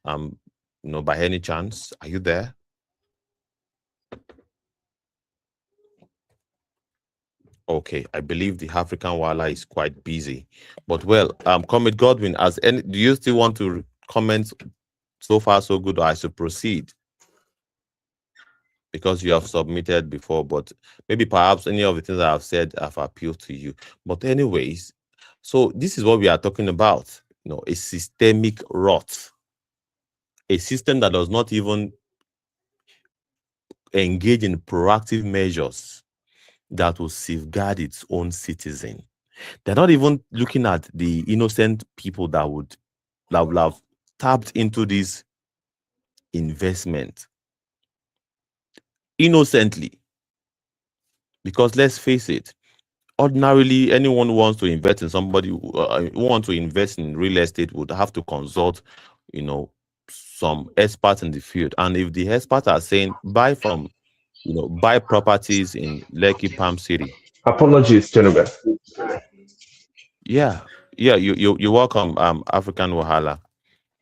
By any chance, are you there? Okay, I believe the African Wahala is quite busy. But well, Comrade Godwin, do you still want to comment? So far, so good, or I should proceed? because you have submitted before, but maybe perhaps any of the things I have said have appealed to you. But anyways, so this is what we are talking about, a systemic rot, a system that does not even engage in proactive measures that will safeguard its own citizen. They're not even looking at the innocent people that would have tapped into this investment innocently. Because let's face it, ordinarily, anyone who wants to invest in somebody who wants to invest in real estate would have to consult, some experts in the field. And if the experts are saying buy properties in Lekki Palm City. Apologies, gentlemen. Yeah, you're welcome, African Wahala.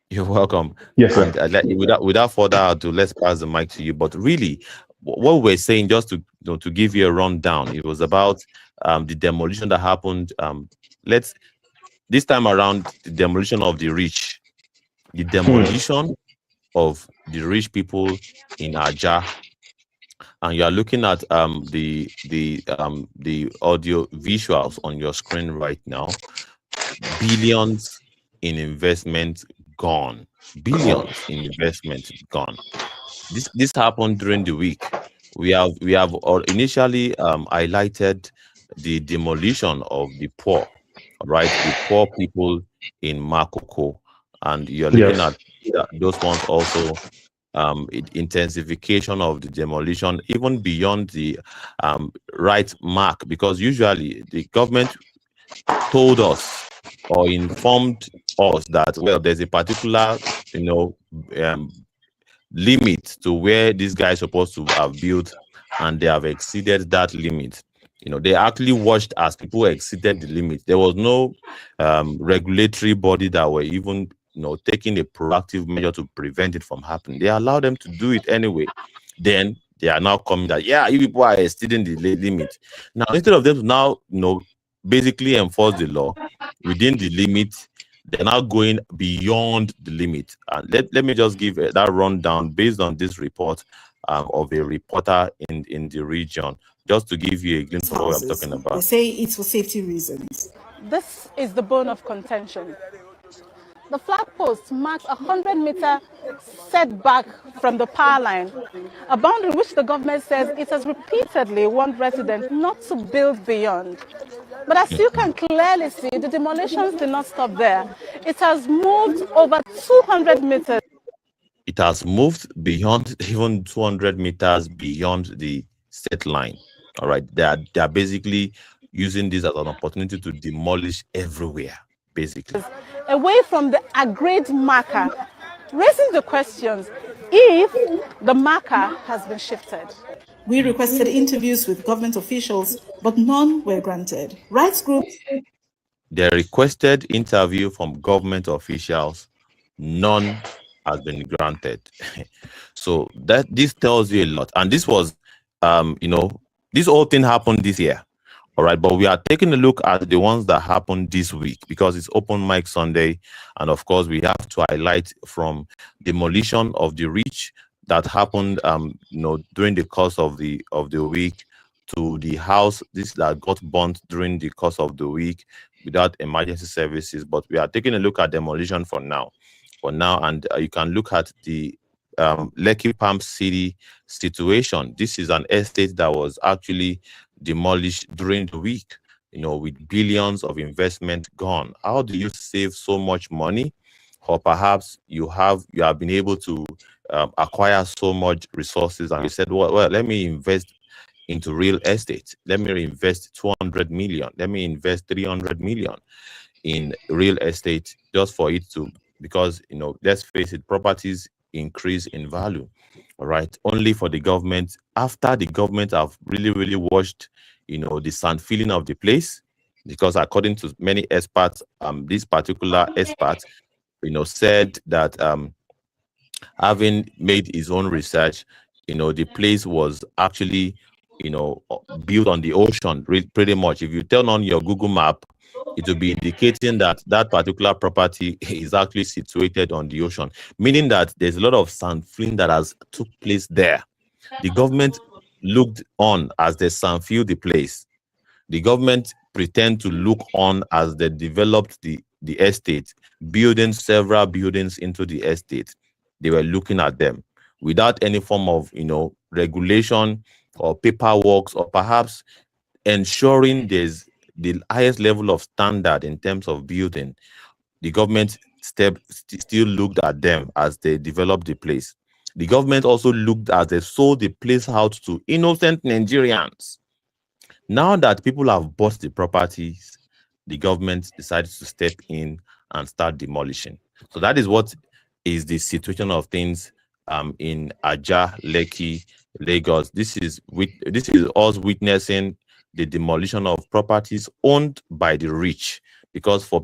You're welcome. Yes, sir. And, without further ado, let's pass the mic to you. But really, what we're saying, just to give you a rundown, it was about the demolition that happened. This time around, the demolition of the rich, the demolition of the rich people in Ajah. And you are looking at the audio visuals on your screen right now. Billions in investment gone. Billions in investment gone. This happened during the week. We have initially highlighted the demolition of the poor, right? The poor people in Makoko, and you're looking at those ones also. Intensification of the demolition, even beyond the right mark, because usually the government told us or informed us that, well, there's a particular limit to where these guys are supposed to have built, and they have exceeded that limit. They actually watched as people exceeded the limit. There was no regulatory body that were even taking a proactive measure to prevent it from happening. They allowed them to do it anyway. Then they are now coming that, you people are exceeding the limit. Now, instead of them to now, basically enforce the law within the limit, they're now going beyond the limit. And let me just give that rundown based on this report of a reporter in the region, just to give you a glimpse of what I'm talking about. They say it's for safety reasons. This is the bone of contention. The flag post marks a 100-meter setback from the power line, a boundary which the government says it has repeatedly warned residents not to build beyond. But as you can clearly see, the demolitions did not stop there. It has moved over 200 meters. It has moved beyond even 200 meters beyond the set line. All right, they are basically using this as an opportunity to demolish everywhere, basically. Away from the agreed marker, raising the questions if the marker has been shifted. We requested interviews with government officials, but none were granted. Rights groups. They requested interview from government officials, none has been granted. So this tells you a lot. And this was, this whole thing happened this year. All right, but we are taking a look at the ones that happened this week because it's Open Mic Sunday, and of course we have to highlight from demolition of the rich that happened, during the course of the week, to the house that got burnt during the course of the week without emergency services. But we are taking a look at demolition for now, and you can look at the Lekki Palm City situation. This is an estate that was actually demolished during the week, with billions of investment gone. How do you save so much money? Or perhaps you have been able to acquire so much resources, and you said, well, let me invest into real estate. Let me invest 200 million. Let me invest 300 million in real estate just for it to, because, let's face it, properties increase in value. All right, only for the government, after the government have really washed, the sand feeling of the place, because according to many experts, this particular expert, said that having made his own research, the place was actually, built on the ocean, pretty much. If you turn on your Google map, it will be indicating that that particular property is actually situated on the ocean, meaning that there's a lot of sand filling that has took place there. The government looked on as they sanfilled the place. The government pretend to look on as they developed the estate, building several buildings into the estate. They were looking at them without any form of, regulation or paperwork, or perhaps ensuring there's the highest level of standard in terms of building. The government still looked at them as they developed the place. The government also looked as they sold the place out to innocent Nigerians. Now that people have bought the properties, the government decided to step in and start demolishing. So that is what is the situation of things in Ajah, Lekki, Lagos. This is us witnessing the demolition of properties owned by the rich. Because for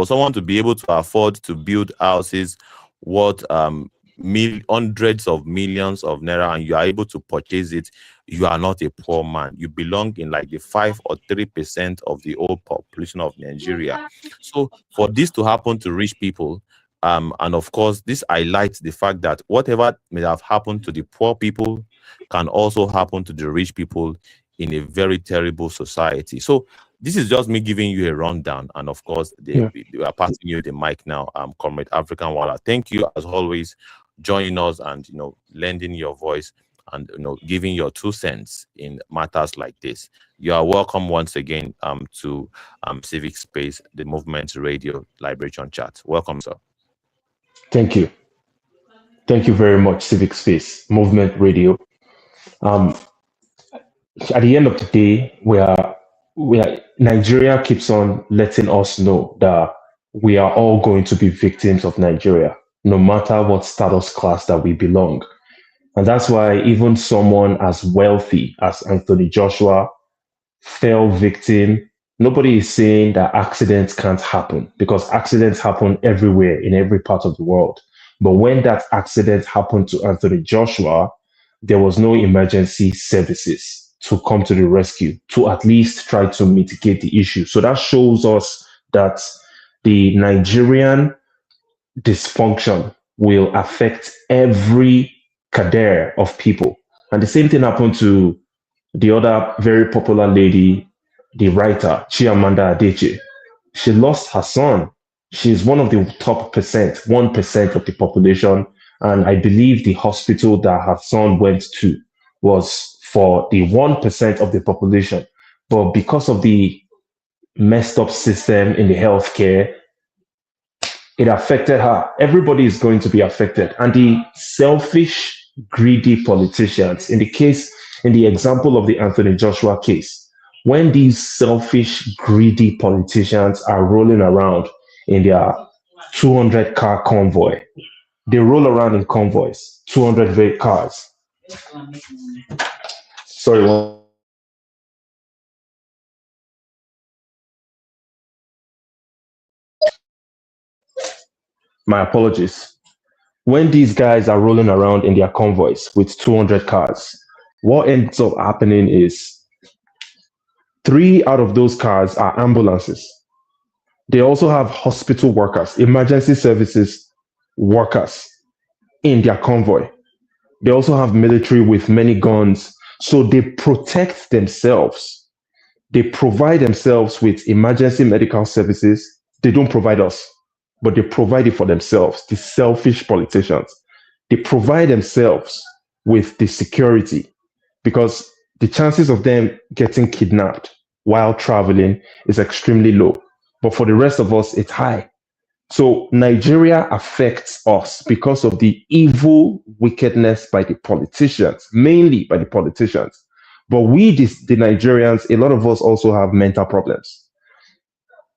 someone to be able to afford to build houses worth hundreds of millions of naira, and you are able to purchase it, you are not a poor man. You belong in like the 5 or 3% of the whole population of Nigeria. So for this to happen to rich people, and of course, this highlights the fact that whatever may have happened to the poor people can also happen to the rich people in a very terrible society. So this is just me giving you a rundown, and of course, they are passing you the mic now. Comrade African Wala, thank you as always, joining us and lending your voice and giving your 2 cents in matters like this. You are welcome once again to Civic Space, the Movement Radio Liberation Chat. Welcome, sir. Thank you. Thank you very much, Civic Space, Movement Radio. At the end of the day, Nigeria keeps on letting us know that we are all going to be victims of Nigeria, no matter what status class that we belong. And that's why even someone as wealthy as Anthony Joshua fell victim. Nobody is saying that accidents can't happen, because accidents happen everywhere in every part of the world. But when that accident happened to Anthony Joshua, there was no emergency services to come to the rescue, to at least try to mitigate the issue. So that shows us that the Nigerian dysfunction will affect every cadre of people. And the same thing happened to the other very popular lady, the writer, Chiamanda Adichie. She lost her son. She's one of the top 1% of the population. And I believe the hospital that her son went to was for the 1% of the population. But because of the messed up system in the healthcare, it affected her. Everybody is going to be affected. And the selfish, greedy politicians, in the example of the Anthony Joshua case, when these selfish, greedy politicians are rolling around in their 200-car convoy, they roll around in convoys, 200 cars. Sorry, my apologies. When these guys are rolling around in their convoys with 200 cars, what ends up happening is 3 out of those cars are ambulances. They also have hospital workers, emergency services workers in their convoy. They also have military with many guns. So they protect themselves. They provide themselves with emergency medical services. They don't provide us, but they provide it for themselves. The selfish politicians, they provide themselves with the security, because the chances of them getting kidnapped while traveling is extremely low. But for the rest of us, it's high. So Nigeria affects us because of the evil wickedness by the politicians, mainly by the politicians. But we, the Nigerians, a lot of us also have mental problems,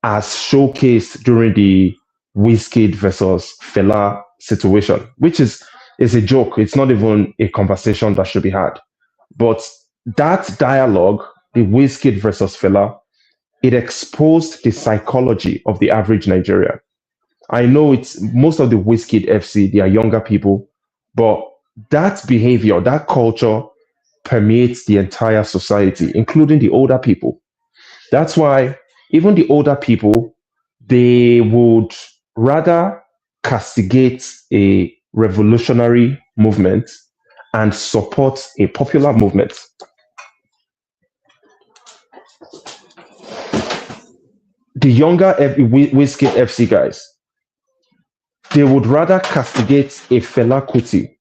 as showcased during the Wizkid versus Fela situation, which is a joke. It's not even a conversation that should be had. But that dialogue, the Wizkid versus Fela, it exposed the psychology of the average Nigerian. I know it's most of the Wizkid FC, they are younger people, but that behavior, that culture permeates the entire society, including the older people. That's why even the older people, they would rather castigate a revolutionary movement and support a popular movement. The younger Wizkid FC guys, they would rather castigate a Fela Kuti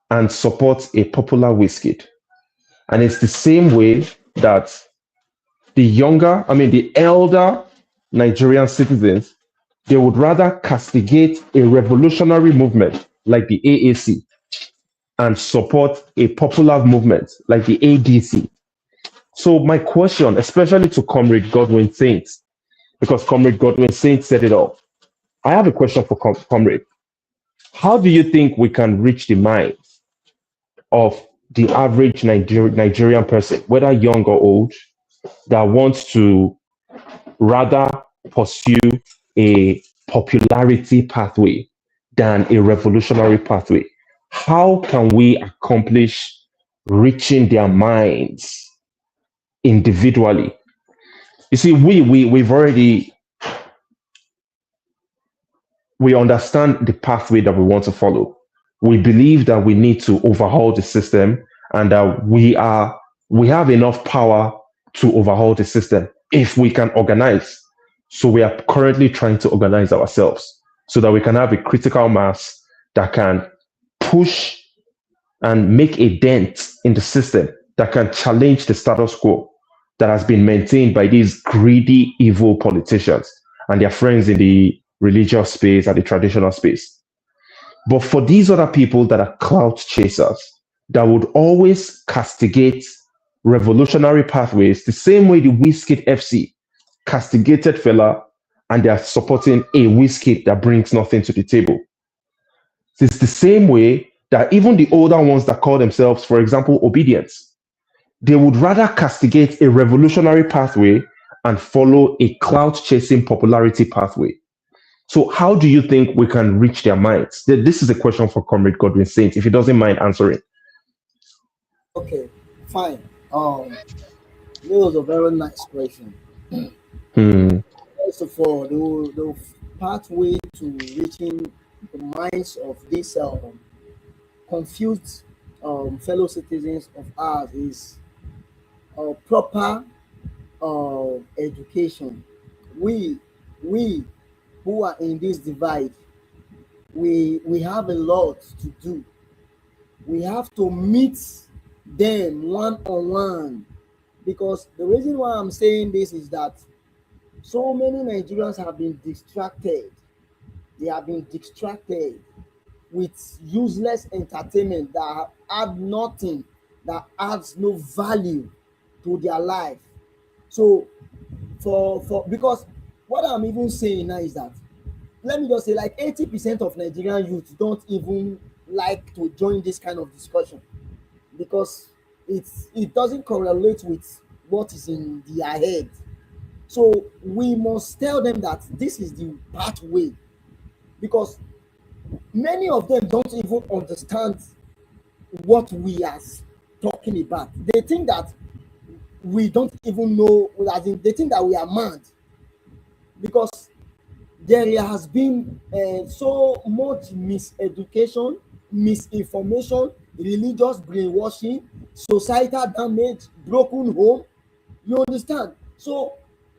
and support a popular Wizkid. And it's the same way that the elder Nigerian citizens, they would rather castigate a revolutionary movement like the AAC and support a popular movement like the ADC. So my question, especially to Comrade Godwin Saint, because Comrade Godwin Saint said it all. I have a question for Comrade. How do you think we can reach the minds of the average Nigerian person, whether young or old, that wants to rather pursue a popularity pathway than a revolutionary pathway? How can we accomplish reaching their minds individually? You see, we understand the pathway that we want to follow. We believe that we need to overhaul the system and that we have enough power to overhaul the system if we can organize. So we are currently trying to organize ourselves so that we can have a critical mass that can push and make a dent in the system, that can challenge the status quo that has been maintained by these greedy, evil politicians and their friends in the religious space and the traditional space. But for these other people that are clout chasers, that would always castigate revolutionary pathways the same way the Wizkid FC castigated Fela, and they are supporting a Wizkid that brings nothing to the table. It's the same way that even the older ones that call themselves, for example, Obedience, they would rather castigate a revolutionary pathway and follow a clout-chasing popularity pathway. So how do you think we can reach their minds? This is a question for Comrade Godwin Saint, if he doesn't mind answering. Okay, fine. It was a very nice question. First of all, the pathway to reaching the minds of these confused fellow citizens of ours is proper education. We who are in this divide, we have a lot to do. We have to meet them one-on-one, because the reason why I'm saying this is that so many Nigerians have been distracted. They have been distracted with useless entertainment that add nothing, that adds no value to their life. So because what I'm even saying now is that, let me just say, like 80% of Nigerian youth don't even like to join this kind of discussion, because it doesn't correlate with what is in their head. So we must tell them that this is the pathway, because many of them don't even understand what we are talking about. They think that we don't even know, they think that we are mad, because there has been so much miseducation, misinformation, religious brainwashing, societal damage, broken home. You understand? So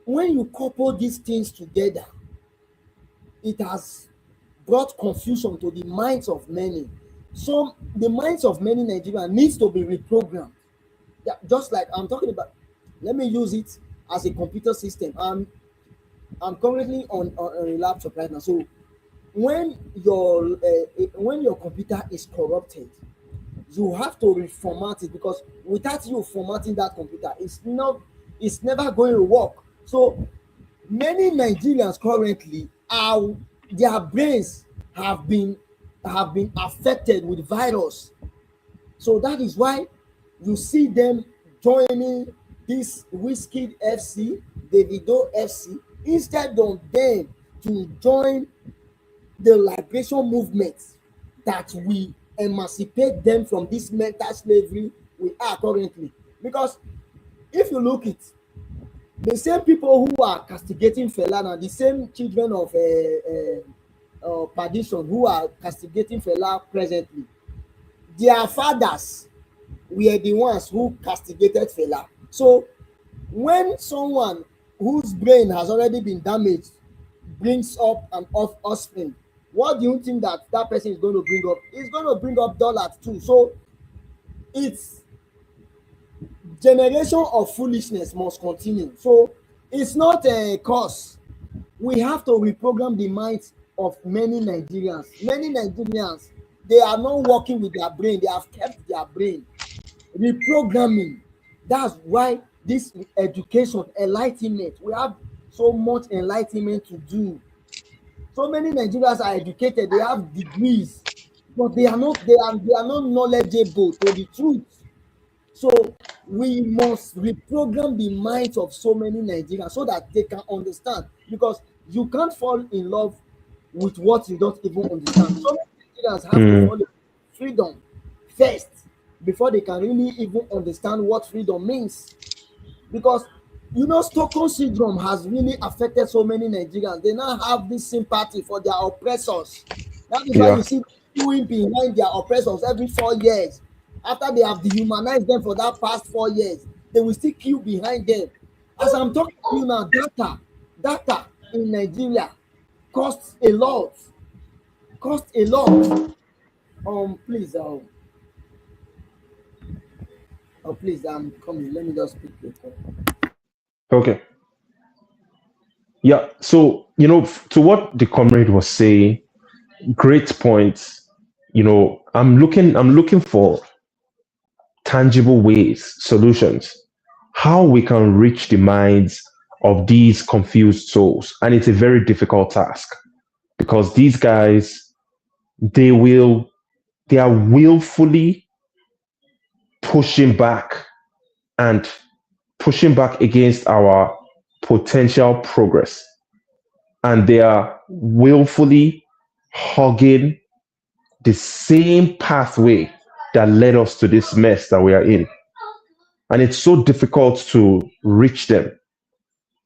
when you couple these things together, it has brought confusion to the minds of many. So the minds of many Nigerians needs to be reprogrammed. Yeah, just like I'm talking about, let me use it as a computer system. I'm currently on a laptop right now. So when your computer is corrupted, you have to reformat it, because without you formatting that computer, it's never going to work. So many Nigerians currently their brains have been affected with virus. So that is why you see them joining this Wizkid FC, Davido FC, instead of them to join the liberation movement that we emancipate them from this mental slavery we are currently. Because if you look at the same people who are castigating Fela now, the same children of perdition who are castigating Fela presently, their fathers were the ones who castigated Fela. So when someone whose brain has already been damaged brings up an offspring, what do you think that person is going to bring up? It's going to bring up dollars too. So it's generation of foolishness must continue. So it's not a cause. We have to reprogram the minds of many Nigerians. Many Nigerians, they are not working with their brain. They have kept their brain. Reprogramming. That's why this education, enlightenment, we have so much enlightenment to do. So many Nigerians are educated, they have degrees, but they are not knowledgeable to the truth. So we must reprogram the minds of so many Nigerians so that they can understand, because you can't fall in love with what you don't even understand. So many Nigerians have to follow freedom first before they can really even understand what freedom means. Because Stockholm syndrome has really affected so many Nigerians. They now have this sympathy for their oppressors. That is why you see queuing behind their oppressors every 4 years. After they have dehumanized them for that past 4 years, they will still queue behind them. As I'm talking to you now, data in Nigeria costs a lot. Please, please, I'm coming. Let me just speak. Okay. Yeah. So, to what the comrade was saying, great points. I'm looking for tangible ways, solutions, how we can reach the minds of these confused souls. And it's a very difficult task because these guys, they are willfully pushing back against our potential progress. And they are willfully hugging the same pathway that led us to this mess that we are in. And it's so difficult to reach them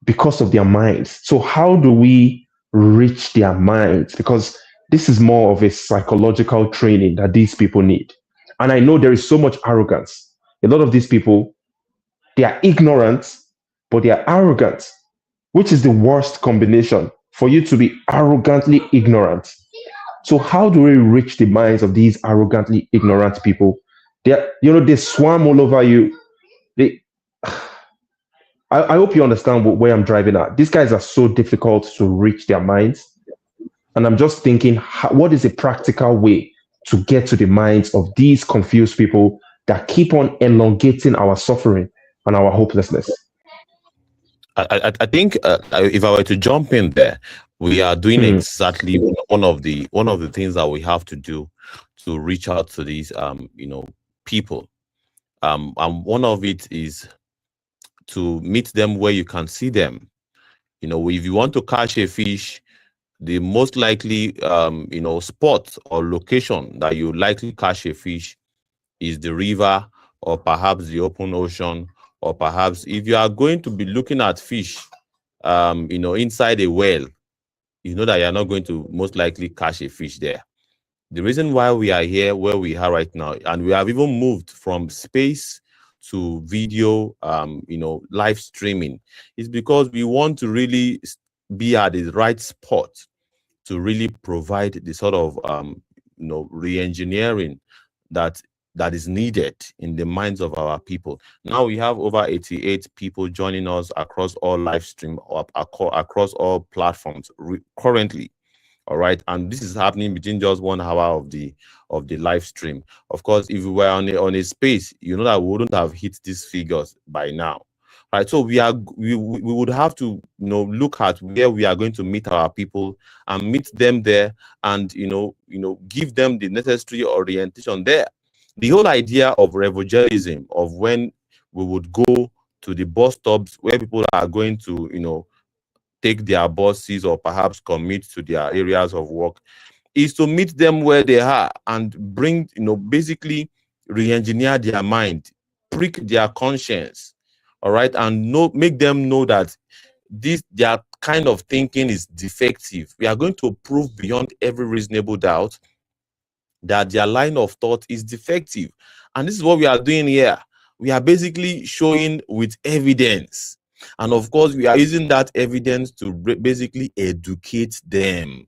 because of their minds. So how do we reach their minds? Because this is more of a psychological training that these people need. And I know there is so much arrogance. A lot of these people, they are ignorant, but they are arrogant, which is the worst combination, for you to be arrogantly ignorant. So how do we reach the minds of these arrogantly ignorant people? They swarm all over you. I hope you understand where I'm driving at. These guys are so difficult to reach their minds. And I'm just thinking, what is a practical way to get to the minds of these confused people that keep on elongating our suffering and our hopelessness? I think if I were to jump in there, we are doing exactly one of the things that we have to do to reach out to these people. And one of it is to meet them where you can see them. If you want to catch a fish, the most likely spot or location that you likely catch a fish is the river, or perhaps the open ocean, or perhaps if you are going to be looking at fish inside a well, that you're not going to most likely catch a fish there. The reason why we are here where we are right now, and we have even moved from space to video, live streaming, is because we want to really be at the right spot to really provide the sort of re-engineering that is needed in the minds of our people. Now we have over 88 people joining us across all live stream, or across all platforms currently. All right, and this is happening between just 1 hour of the live stream. Of course, if we were on a space, that we wouldn't have hit these figures by now. Right, so we would have to look at where we are going to meet our people and meet them there, and give them the necessary orientation there. The whole idea of evangelism, of when we would go to the bus stops where people are going to take their buses or perhaps commute to their areas of work, is to meet them where they are and bring basically re-engineer their mind, prick their conscience. All right, and make them know that their kind of thinking is defective. We are going to prove beyond every reasonable doubt that their line of thought is defective. And this is what we are doing here. We are basically showing with evidence. And of course, we are using that evidence to basically educate them.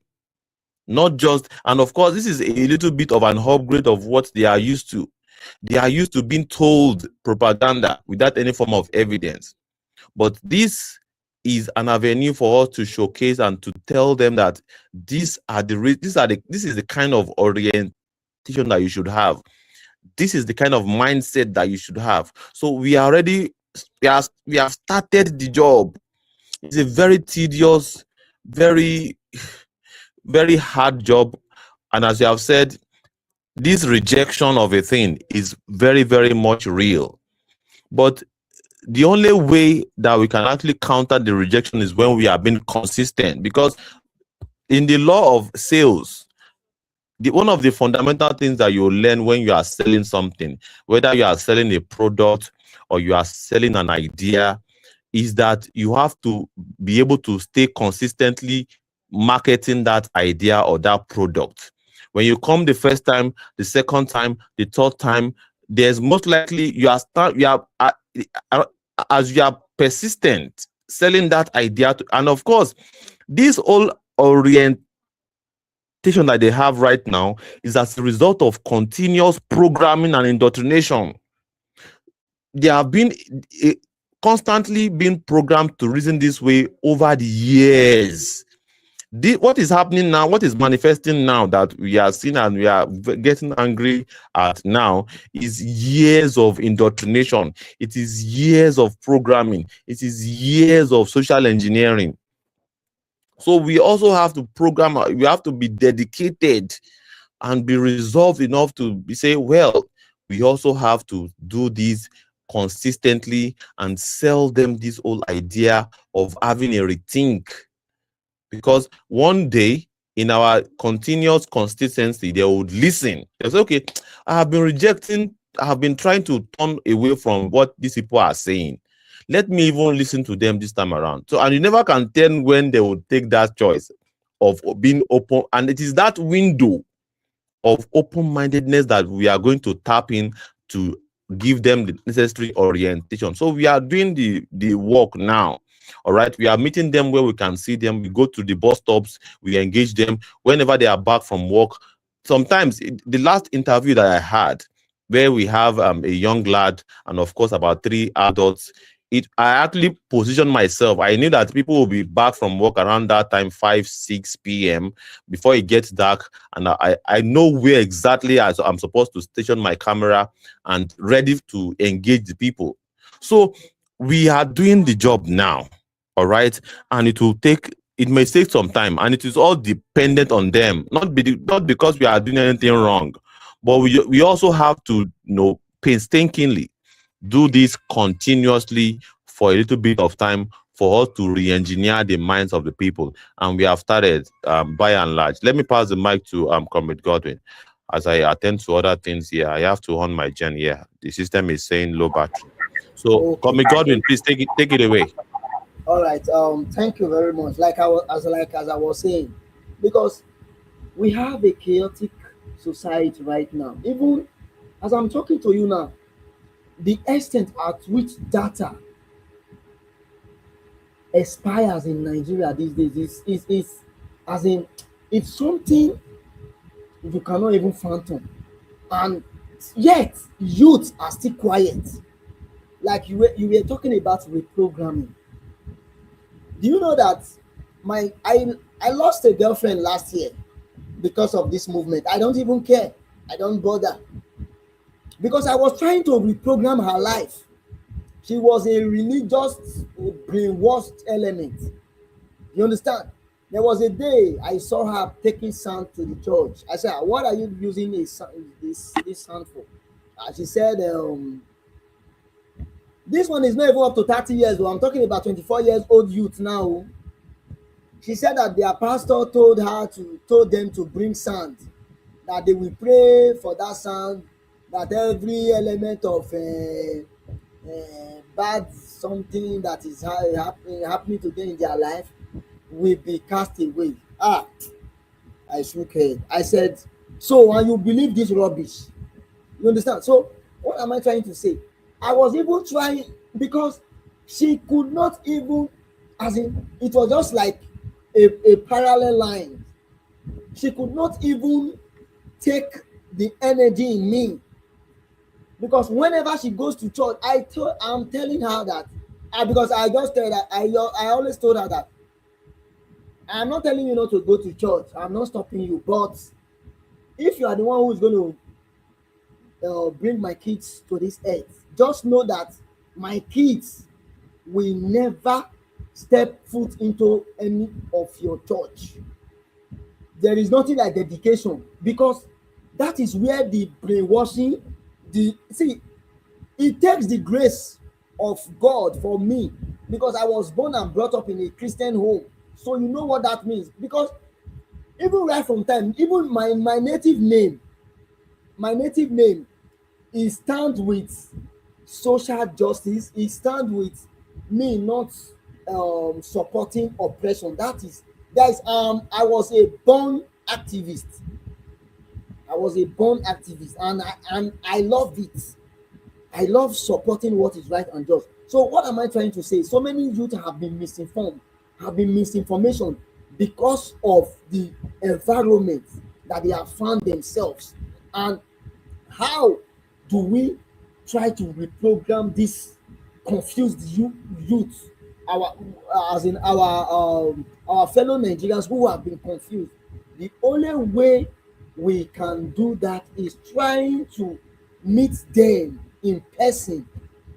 Not just, and of course, this is a little bit of an upgrade of what they are used to. They are used to being told propaganda without any form of evidence. But this is an avenue for us to showcase and to tell them that this is the kind of orientation that you should have. This is the kind of mindset that you should have. So we have started the job. It's a very tedious, very, very hard job. And as you have said, this rejection of a thing is very, very much real. But the only way that we can actually counter the rejection is when we are being consistent. Because in the law of sales, one of the fundamental things that you learn when you are selling something, whether you are selling a product or you are selling an idea, is that you have to be able to stay consistently marketing that idea or that product. When you come the first time, the second time, the third time, there's most likely as you are persistent selling that idea and of course, this whole orientation that they have right now is as a result of continuous programming and indoctrination. They have been constantly being programmed to reason this way over the years. What is happening now, what is manifesting now that we are seeing and we are getting angry at now is years of indoctrination. It is years of programming. It is years of social engineering. So we also have to program, we have to be dedicated and be resolved enough to say, well, we also have to do this consistently and sell them this whole idea of having a rethink. Because one day, in our continuous consistency, they would listen. They say, okay, I have been trying to turn away from what these people are saying. Let me even listen to them this time around. So, and you never can tell when they will take that choice of being open. And it is that window of open-mindedness that we are going to tap in to give them the necessary orientation. So we are doing the work now. All right, we are meeting them where we can see them. We go to the bus stops, we engage them whenever they are back from work. Sometimes the last interview that I had, where we have a young lad and of course about 3 adults, I actually positioned myself. I knew that people will be back from work around that time, 5-6 p.m. before it gets dark, and I know where exactly I'm supposed to station my camera and ready to engage the people. So we are doing the job now, all right, and it may take some time, and it is all dependent on them, not because we are doing anything wrong, but we also have to painstakingly do this continuously for a little bit of time for us to re-engineer the minds of the people, and we have started by and large. Let me pass the mic to Comrade Godwin. As I attend to other things here, I have to on my gen here. The system is saying low battery. So, okay. Comrade Godwin, please take it away. All right. Thank you very much. As I was saying, because we have a chaotic society right now. Even as I'm talking to you now, the extent at which data expires in Nigeria these days is as in, it's something you cannot even fathom, and yet youths are still quiet. Like you were talking about reprogramming. Do you know that I lost a girlfriend last year because of this movement? I don't even care. I don't bother. Because I was trying to reprogram her life. She was a religious, brainwashed element. You understand? There was a day I saw her taking sand to the church. I said, "What are you using this sand for?" She said, "This one is not even up to 30 years old. I'm talking about 24 years old youth now." She said that their pastor told them to bring sand, that they will pray for that sand, that every element of bad something that is happening to them in their life will be cast away. I shook head. I said, So, and you believe this rubbish. You understand? So, what am I trying to say? I was even trying, because she could not even, as in, it was just like a parallel line. She could not even take the energy in me, because whenever she goes to church, I'm telling her that, because I just tell her, I always told her that I'm not telling you not to go to church. I'm not stopping you, but if you are the one who is going to bring my kids to this earth, just know that my kids will never step foot into any of your church. There is nothing like dedication, because that is where the brainwashing, it takes the grace of God for me, because I was born and brought up in a Christian home. So you know what that means, because even right from time, even my native name, it stands with social justice. It stands with me not supporting oppression. I was a born activist. And I love it. I love supporting what is right and just. So what am I trying to say? So many youth have been misinformed, have been misinformation, because of the environment that they have found themselves. And how do we try to reprogram this confused youth, our fellow Nigerians who have been confused? The only way we can do that is trying to meet them in person.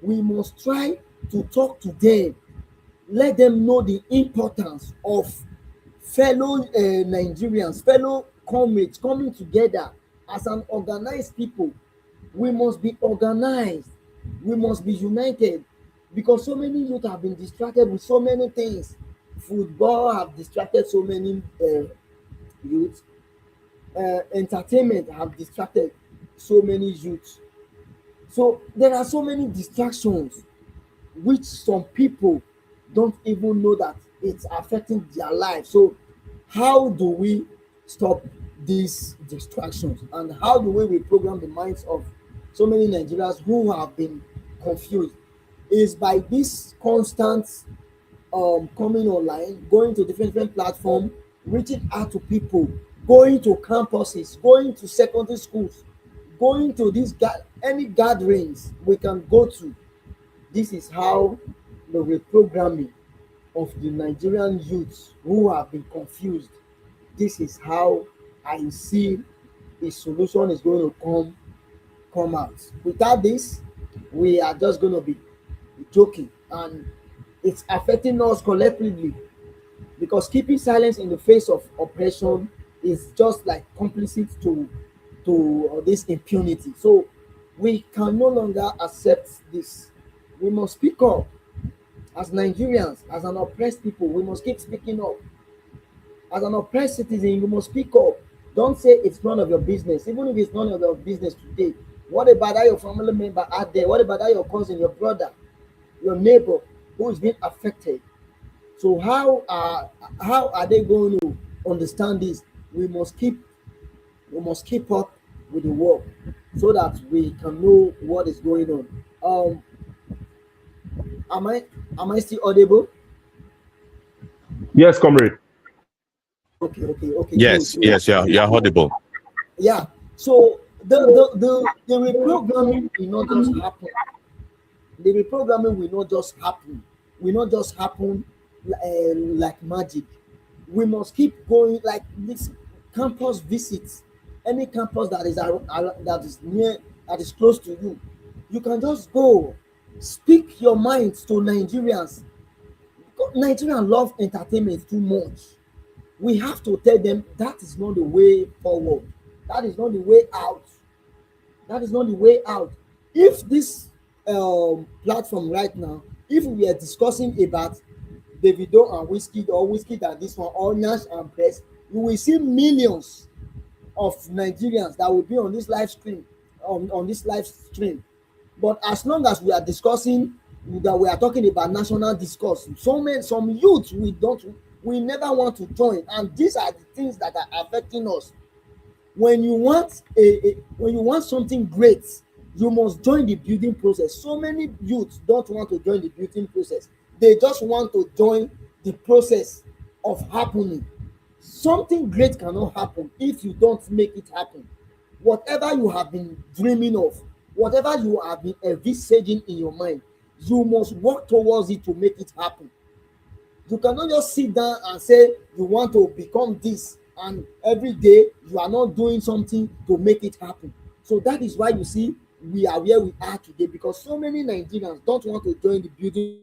We must try to talk to them, let them know the importance of fellow Nigerians, fellow comrades coming together as an organized people. We must be organized. We must be united, because so many youth have been distracted with so many things. Football have distracted so many youth. Entertainment have distracted so many youth. So there are so many distractions which some people don't even know that it's affecting their life. So how do we stop these distractions, and how do we reprogram the minds of so many Nigerians who have been confused? Is by this constant coming online, going to different platforms, reaching out to people, going to campuses, going to secondary schools, going to any gatherings we can go to. This is how the reprogramming of the Nigerian youths who have been confused. This is how I see a solution is going to come out. Without this, we are just going to be joking, and it's affecting us collectively, because keeping silence in the face of oppression is just like complicit to this impunity. So we can no longer accept this. We must speak up as Nigerians, as an oppressed people. We must keep speaking up. As an oppressed citizen, you must speak up. Don't say it's none of your business. Even if it's none of your business today, what about that your family member out there? What about that your cousin, your brother, your neighbor who is being affected? So how are they going to understand this? We must keep up with the work, so that we can know what is going on. Am I still audible? Yes, comrade. Okay. Yes, good. yes, you're audible. Yeah. So the reprogramming will not just happen. The reprogramming will not just happen. Will not just happen like magic. We must keep going, like this campus visits. Any campus that is near, that is close to you, you can just go. Speak your mind to Nigerians. Nigerians love entertainment too much. We have to tell them that is not the way forward. That is not the way out. That is not the way out. If this platform right now, if we are discussing about Davido and Wizkid, or Wizkid and this one, or Nash and Press, you will see millions of Nigerians that will be on this live stream, on this live stream. But as long as we are discussing, that we are talking about national discourse, some youth we never want to join, and these are the things that are affecting us. when you want something great, you must join the building process. So many youths don't want to join the building process. They just want to join the process of happening. Something great cannot happen if you don't make it happen. Whatever you have been dreaming of, whatever you have been envisaging in your mind, you must work towards it to make it happen. You cannot just sit down and say you want to become this, and every day you are not doing something to make it happen. So that is why you see we are where we are today, because so many Nigerians don't want to join the building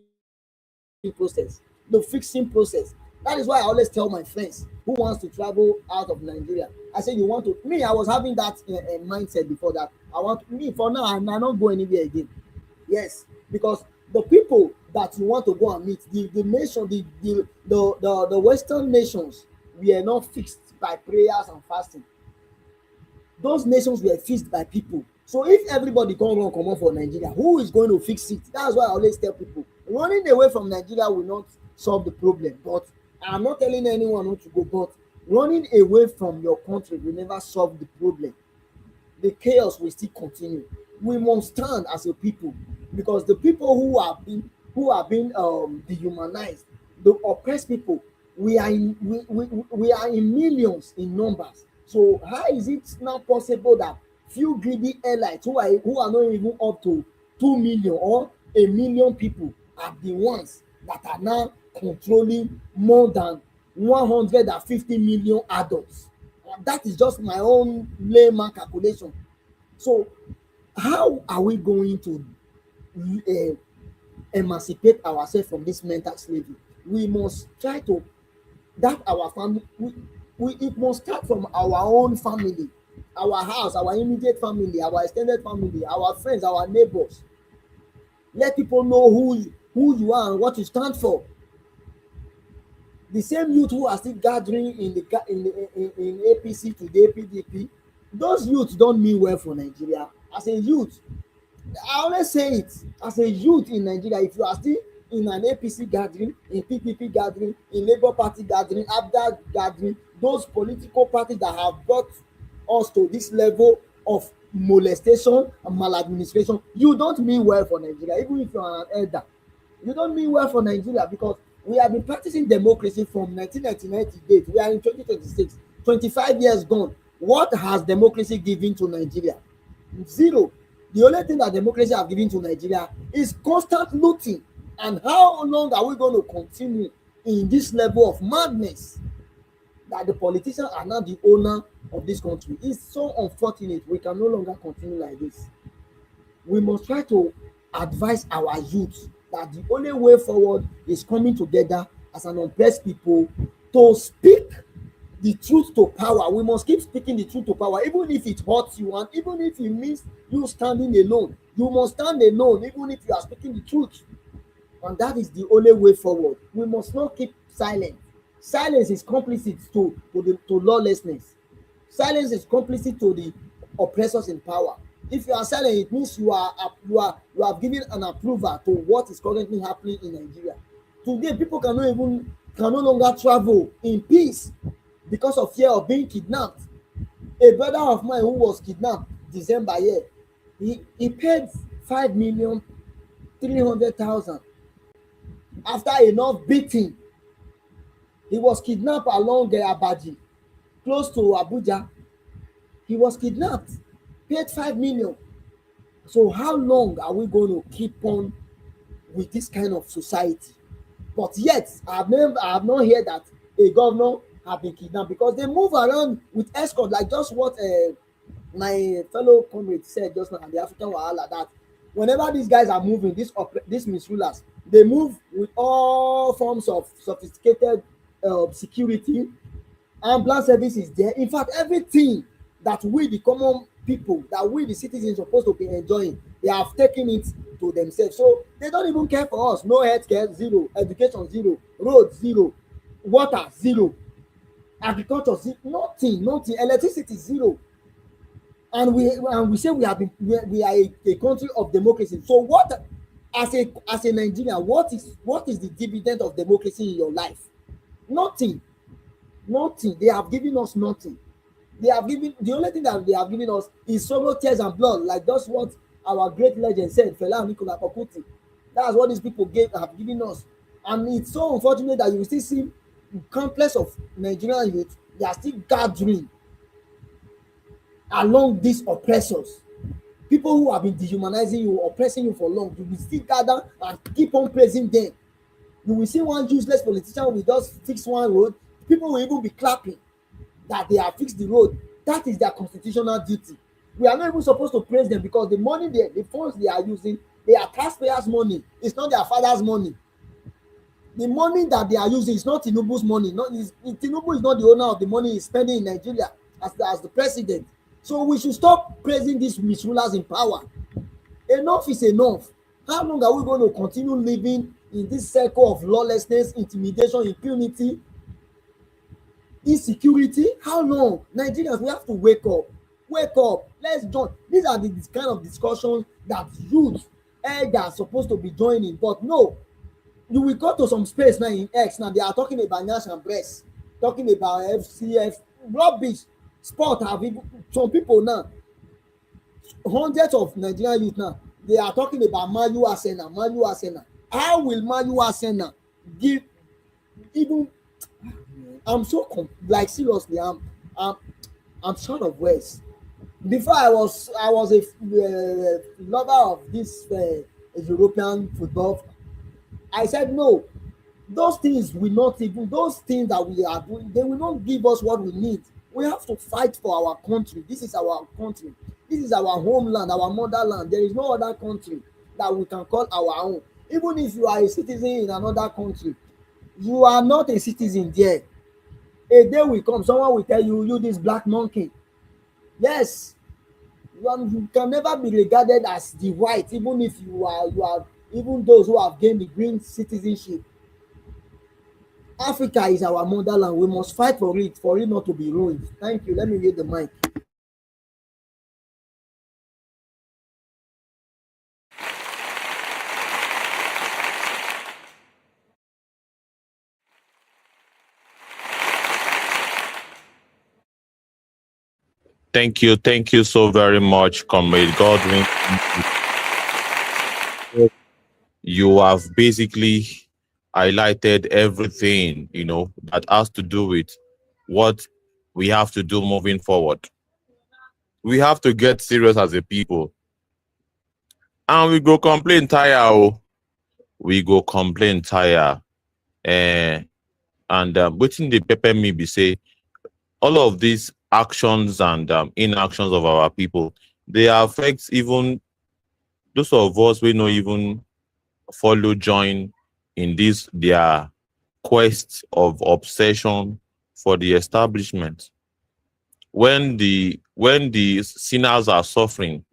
process, the fixing process. That is why I always tell my friends who wants to travel out of Nigeria, I say, you want to, me, I was having that mindset before that. I want, me, for now, I'm not going anywhere again. Yes, because the people that you want to go and meet, the nation, the Western nations, we are not fixed by prayers and fasting. Those nations were fixed by people. So if everybody come on for Nigeria, who is going to fix it? That's why I always tell people, running away from Nigeria will not solve the problem. But I'm not telling anyone not to go, but running away from your country will never solve the problem. The chaos will still continue. We must stand as a people, because the people who have been dehumanized, the oppressed people, we are in millions in numbers. So how is it now possible that few greedy elites who are not even up to 2 million or 1 million people are the ones that are now controlling more than 150 million adults? That is just my own layman calculation. So how are we going to emancipate ourselves from this mental slavery? We must try to, that our family, it must start from our own family, our house, our immediate family, our extended family, our friends, our neighbors. Let people know who you are and what you stand for. The same youth who are still gathering in APC today, PDP, those youths don't mean well for Nigeria. As a youth, I always say it, as a youth in Nigeria, if you are still in an APC gathering, in PPP gathering, in Labour Party gathering, ABDA gathering, those political parties that have brought us to this level of molestation and maladministration, you don't mean well for Nigeria. Even if you are an elder, you don't mean well for Nigeria, because we have been practicing democracy from 1999 to date. We are in 2026, 25 years gone. What has democracy given to Nigeria? Zero. The only thing that democracy has given to Nigeria is constant looting. And how long are we going to continue in this level of madness that the politicians are now the owner of this country? It's so unfortunate. We can no longer continue like this. We must try to advise our youth that the only way forward is coming together as an oppressed people to speak the truth to power. We must keep speaking the truth to power, even if it hurts you, and even if it means you standing alone. You must stand alone, even if you are speaking the truth. And that is the only way forward. We must not keep silent. Silence is complicit to lawlessness. Silence is complicit to the oppressors in power. If you are silent, it means you have given an approval to what is currently happening in Nigeria. Today, people can no longer travel in peace because of fear of being kidnapped. A brother of mine who was kidnapped December here, he paid 5,300,000 after enough beating. He was kidnapped along Abaji, close to Abuja. He was kidnapped, paid 5 million. So how long are we going to keep on with this kind of society? But yet, I have not heard that a governor have been kidnapped, because they move around with escort, like just what my fellow comrade said just now, the African Wahala, that whenever these guys are moving, these misrulers, they move with all forms of sophisticated security. Ambulance service is there. In fact, everything that we, the common people, that we, the citizens, supposed to be enjoying, they have taken it to themselves. So they don't even care for us. No healthcare, zero. Education, zero. Road, zero. Water, zero. Agriculture, zero. Nothing. Electricity, zero. And we say we are a country of democracy. So what, as a Nigerian, what is the dividend of democracy in your life? Nothing. They have given us nothing. They have given, the only thing that they have given us is sorrow, tears, and blood. Like that's what our great legend said, Fela Anikulapo Kuti. That's what these people have given us. And it's so unfortunate that you still see countless of Nigerian youth, they are still gathering along these oppressors. People who have been dehumanizing you, oppressing you for long, you will still gather and keep on praising them. You will see one useless politician will just fix one road. People will even be clapping that they have fixed the road. That is their constitutional duty. We are not even supposed to praise them because the money, the funds they are using, they are taxpayers' money. It's not their father's money. The money that they are using is not Tinubu's money. Tinubu is not the owner of the money he's spending in Nigeria as the president. So we should stop praising these misrulers in power. Enough is enough. How long are we going to continue living in this circle of lawlessness, intimidation, impunity, insecurity? How long? Nigerians, we have to wake up. Wake up. Let's join. These are the kind of discussions that youth are supposed to be joining. But no, you will go to some space now in X. Now they are talking about Nash and Breast, talking about FCF, rubbish, sport. Have some people now, hundreds of Nigerian youth now, they are talking about Manu Arsenal. How will Manu Arsenal give even? I'm so like seriously, I'm short of words. Before I was a lover of this European football. I said no. Those things will not even, those things that we are doing, they will not give us what we need. We have to fight for our country. This is our country. This is our homeland, our motherland. There is no other country that we can call our own. Even if you are a citizen in another country, you are not a citizen there. A day will come, someone will tell you, you this black monkey. Yes, you can never be regarded as the white, even if you are even those who have gained the green citizenship. Africa is our motherland. We must fight for it not to be ruined. Thank you. Let me read the mic. Thank you so very much, Comrade Godwin. You have basically highlighted everything, that has to do with what we have to do moving forward. We have to get serious as a people. And we go complain tire. We go complain tire. And waiting the pepper me be say, all of these actions and inactions of our people, they affect even those of us we not even follow join in this their quest of obsession for the establishment. When the sinners are suffering,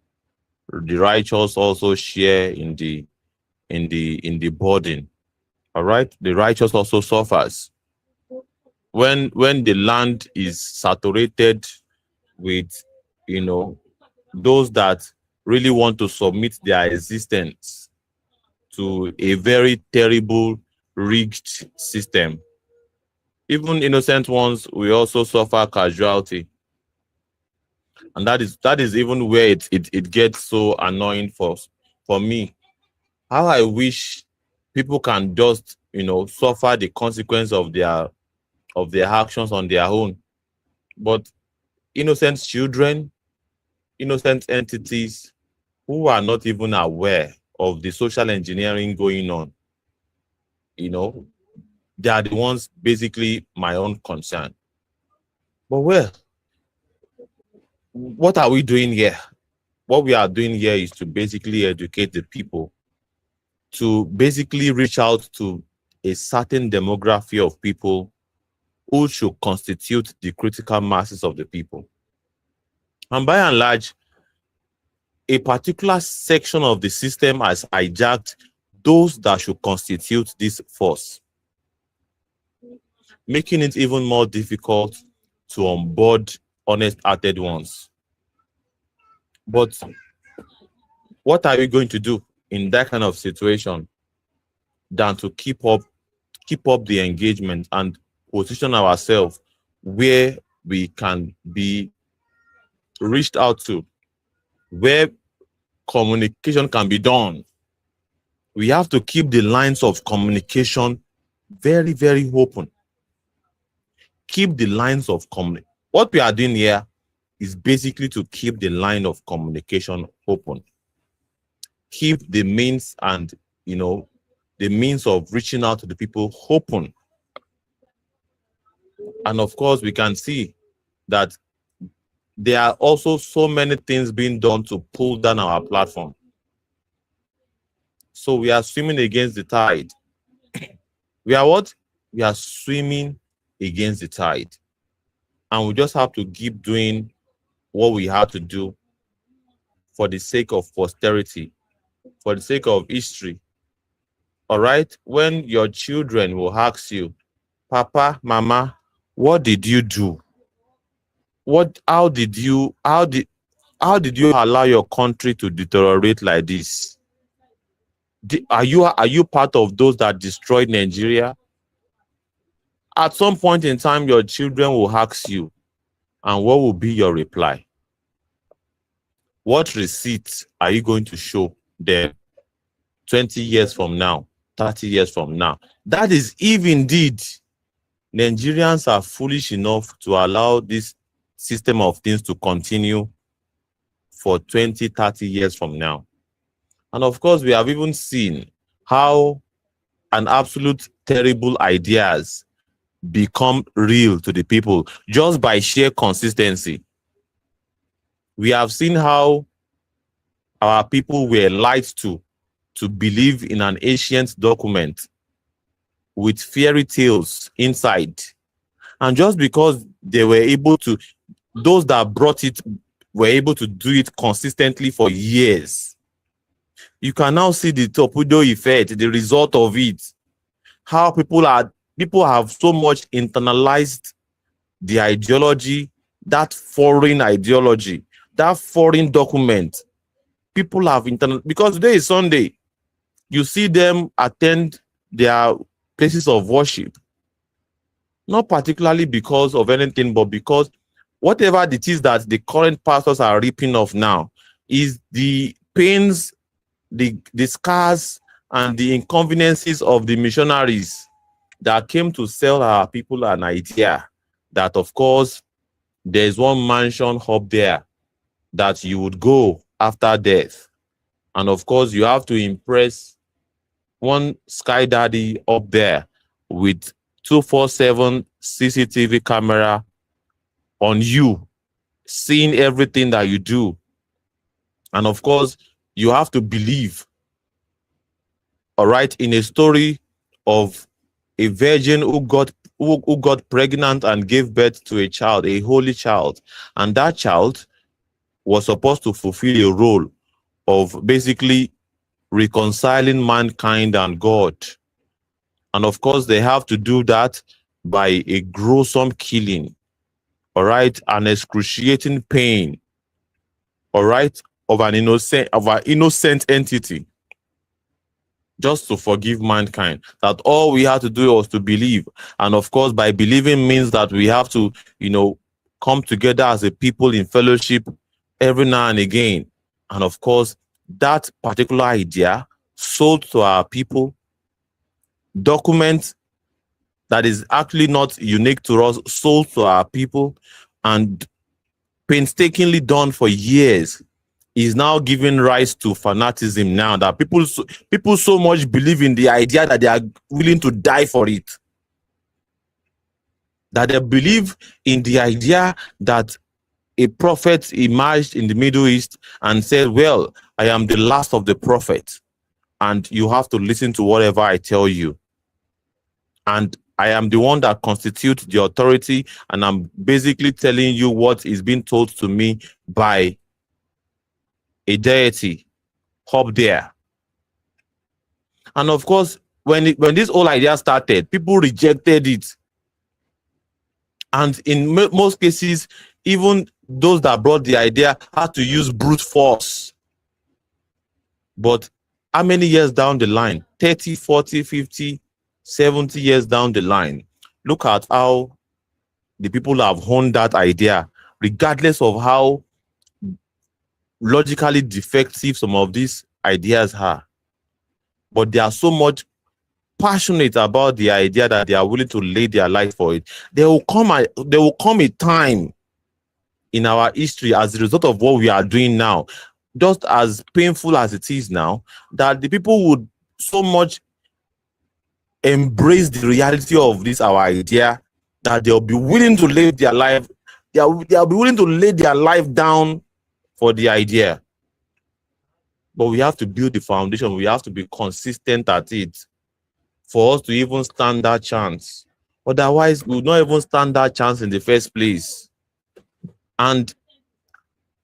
the righteous also share in the burden. All right, the righteous also suffers. When the land is saturated with those that really want to submit their existence to a very terrible, rigged system, even innocent ones will also suffer casualty. And that is even where it gets so annoying for me. How I wish people can just suffer the consequence of their actions on their own. But innocent children, innocent entities who are not even aware of the social engineering going on, they are the ones basically my own concern. But well, what are we doing here? What we are doing here is to basically educate the people, to basically reach out to a certain demography of people who should constitute the critical masses of the people. And by and large, a particular section of the system has hijacked those that should constitute this force, making it even more difficult to onboard honest-hearted ones. But what are we going to do in that kind of situation than to keep up the engagement and position ourselves where we can be reached out to, where communication can be done. We have to keep the lines of communication very, very open. Keep the lines of communication. What we are doing here is basically to keep the line of communication open. Keep the means and, the means of reaching out to the people open. And of course, we can see that there are also so many things being done to pull down our platform. So we are swimming against the tide. We are what? We are swimming against the tide. And we just have to keep doing what we have to do for the sake of posterity, for the sake of history. All right? When your children will ask you, Papa, Mama, what did you do? How did you allow your country to deteriorate like this? Are you part of those that destroyed Nigeria? At some point in time, your children will ask you, and what will be your reply? What receipts are you going to show them 20 years from now, 30 years from now? That is if indeed Nigerians are foolish enough to allow this system of things to continue for 20, 30 years from now. And of course, we have even seen how an absolute terrible ideas become real to the people just by sheer consistency. We have seen how our people were lied to believe in an ancient document with fairy tales inside. And just because they were able to, those that brought it were able to do it consistently for years. You can now see the torpedo effect, the result of it. How people have so much internalized the ideology, that foreign ideology, that foreign document. People have because today is Sunday. You see them attend their places of worship. Not particularly because of anything, but because whatever it is that the current pastors are reaping off now is the pains, the scars, and the inconveniences of the missionaries that came to sell our people an idea that, of course, there's one mansion up there that you would go after death. And of course, you have to impress one sky daddy up there with 247 CCTV camera on you, seeing everything that you do. And of course, you have to believe, all right, in a story of a virgin who got pregnant and gave birth to a child, a holy child. And that child was supposed to fulfill a role of basically reconciling mankind and God. And of course, they have to do that by a gruesome killing, all right, an excruciating pain, all right, of an innocent entity, just to forgive mankind. That all we had to do was to believe. And of course, by believing means that we have to, come together as a people in fellowship every now and again. And of course, that particular idea sold to our people, document that is actually not unique to us, sold to our people, and painstakingly done for years, is now giving rise to fanaticism now, that people so much believe in the idea that they are willing to die for it. That they believe in the idea that a prophet emerged in the Middle East and said, well, I am the last of the prophets, and you have to listen to whatever I tell you. And I am the one that constitutes the authority, and I'm basically telling you what is being told to me by a deity up there. And of course, when this whole idea started, people rejected it. And in most cases, even those that brought the idea had to use brute force. But how many years down the line? 30, 40, 50, 70 years down the line. Look at how the people have honed that idea, regardless of how logically defective some of these ideas are. But they are so much passionate about the idea that they are willing to lay their life for it. There will come a time in our history as a result of what we are doing now, just as painful as it is now, that the people would so much embrace the reality of this our idea that they'll be willing to live their life. They'll be willing to lay their life down for the idea. But we have to build the foundation. We have to be consistent at it for us to even stand that chance. Otherwise, we will not even stand that chance in the first place. And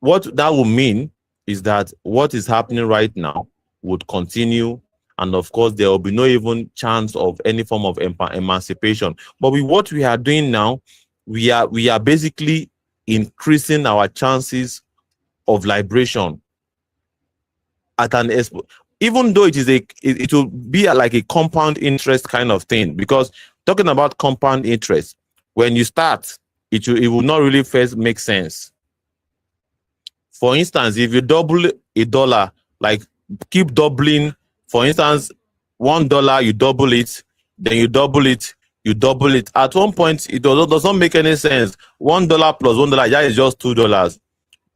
what that will mean is that what is happening right now would continue. And of course, there will be no even chance of any form of emancipation. But with what we are doing now, we are basically increasing our chances of liberation at an even though it will be like a compound interest kind of thing. Because talking about compound interest, when you start, it will not really first make sense. For instance, if you double $1, like keep doubling, for instance, $1, you double it, then you double it, you double it. At one point, it doesn't make any sense. $1 plus $1, that is just $2.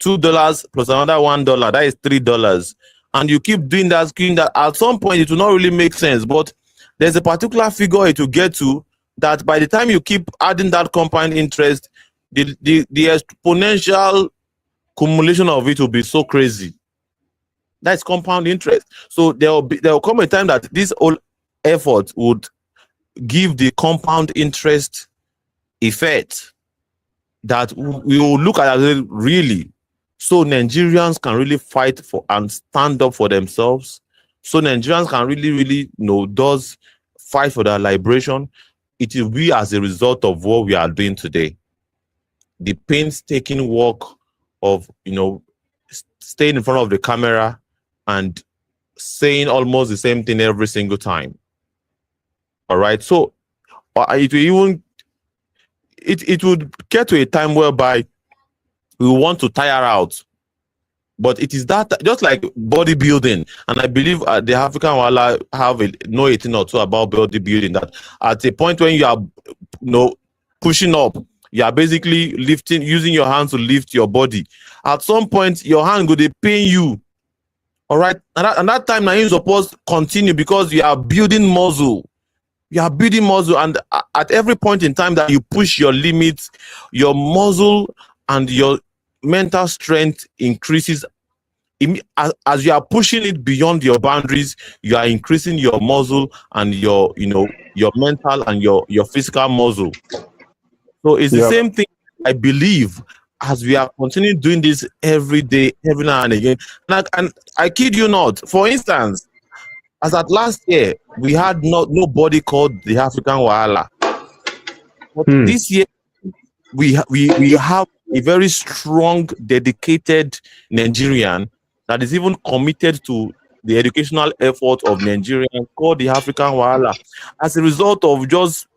$2 plus another $1, that is $3. And you keep doing that. At some point, it will not really make sense. But there's a particular figure it will get to that by the time you keep adding that compound interest, the exponential accumulation of it will be so crazy. That's compound interest. So there will come a time that this whole effort would give the compound interest effect that we will look at it really. So Nigerians can really fight for and stand up for themselves. So Nigerians can really, does fight for their liberation. It will be as a result of what we are doing today. The painstaking work of, staying in front of the camera and saying almost the same thing every single time. All right. So it would get to a time whereby we want to tire out. But it is that just like bodybuilding, and I believe the African Wahala know a thing or two about bodybuilding, that at a point when you are pushing up, you are basically lifting, using your hands to lift your body. At some point, your hand will pain you. All right, and that time now you're supposed to continue because you are building muscle. You are building muscle, and at every point in time that you push your limits, your muscle and your mental strength increases. As you are pushing it beyond your boundaries, you are increasing your muscle and your mental and your physical muscle. So it's the same thing, I believe, as we are continuing doing this every day, every now and again. And I kid you not. For instance, as at last year, we had nobody called the African Wahala. But this year, we have a very strong, dedicated Nigerian that is even committed to the educational effort of Nigerians called the African Wahala. As a result of just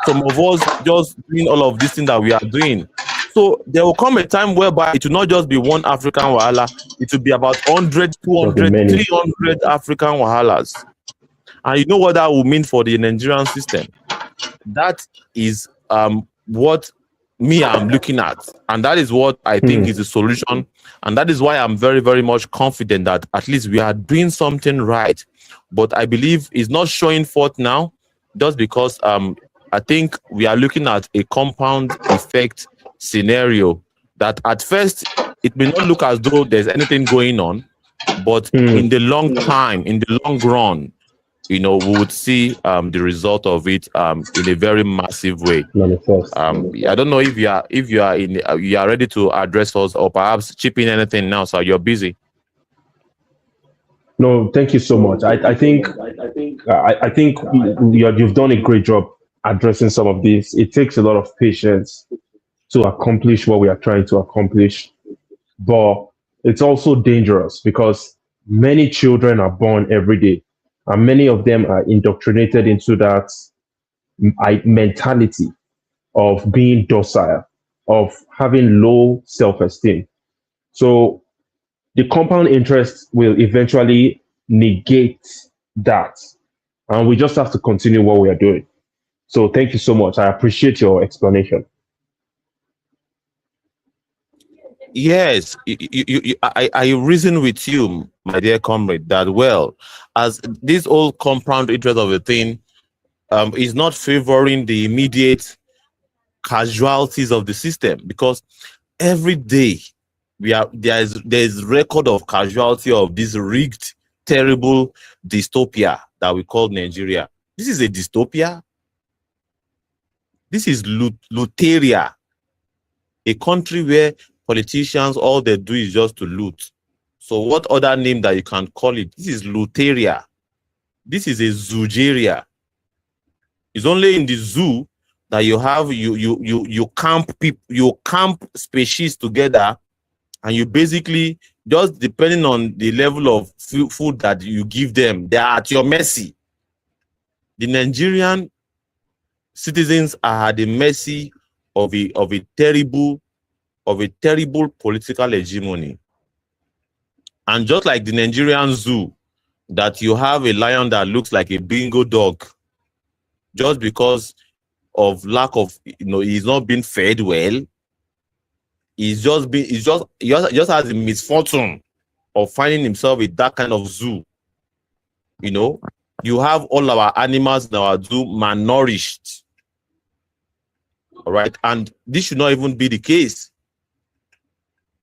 some of us just doing all of this thing that we are doing. So there will come a time whereby it will not just be one African Wahala, it will be about 100, 200, 300 African Wahalas. And you know what that will mean for the Nigerian system? That is what I'm looking at. And that is what I think is the solution. And that is why I'm very, very much confident that at least we are doing something right. But I believe it's not showing forth now just because I think we are looking at a compound effect scenario that at first it may not look as though there's anything going on, but in the long time, in the long run, we would see the result of it in a very massive way. I don't know if you are ready to address us or perhaps chip in anything now, so you're busy. No, thank you so much. I think you've done a great job addressing some of this. It takes a lot of patience to accomplish what we are trying to accomplish, but it's also dangerous because many children are born every day, and many of them are indoctrinated into that mentality of being docile, of having low self-esteem. So the compound interest will eventually negate that. And we just have to continue what we are doing. So thank you so much. I appreciate your explanation. Yes, I reason with you, my dear comrade, that well, as this old compound interest of a thing is not favoring the immediate casualties of the system, because every day there's record of casualty of this rigged, terrible dystopia that we call Nigeria. This is a dystopia. This is Luteria, a country where politicians, all they do is just to loot. So what other name that you can call it? This is Luteria. This is a zoogeria. It's only in the zoo that you have you camp people, you camp species together, and you basically, just depending on the level of food that you give them, they are at your mercy. The Nigerian citizens are at the mercy of a terrible political hegemony. And just like the Nigerian zoo, that you have a lion that looks like a bingo dog, just because of lack of, he's not being fed well. He just has the misfortune of finding himself with that kind of zoo. You have all our animals in our zoo malnourished. All right, and this should not even be the case,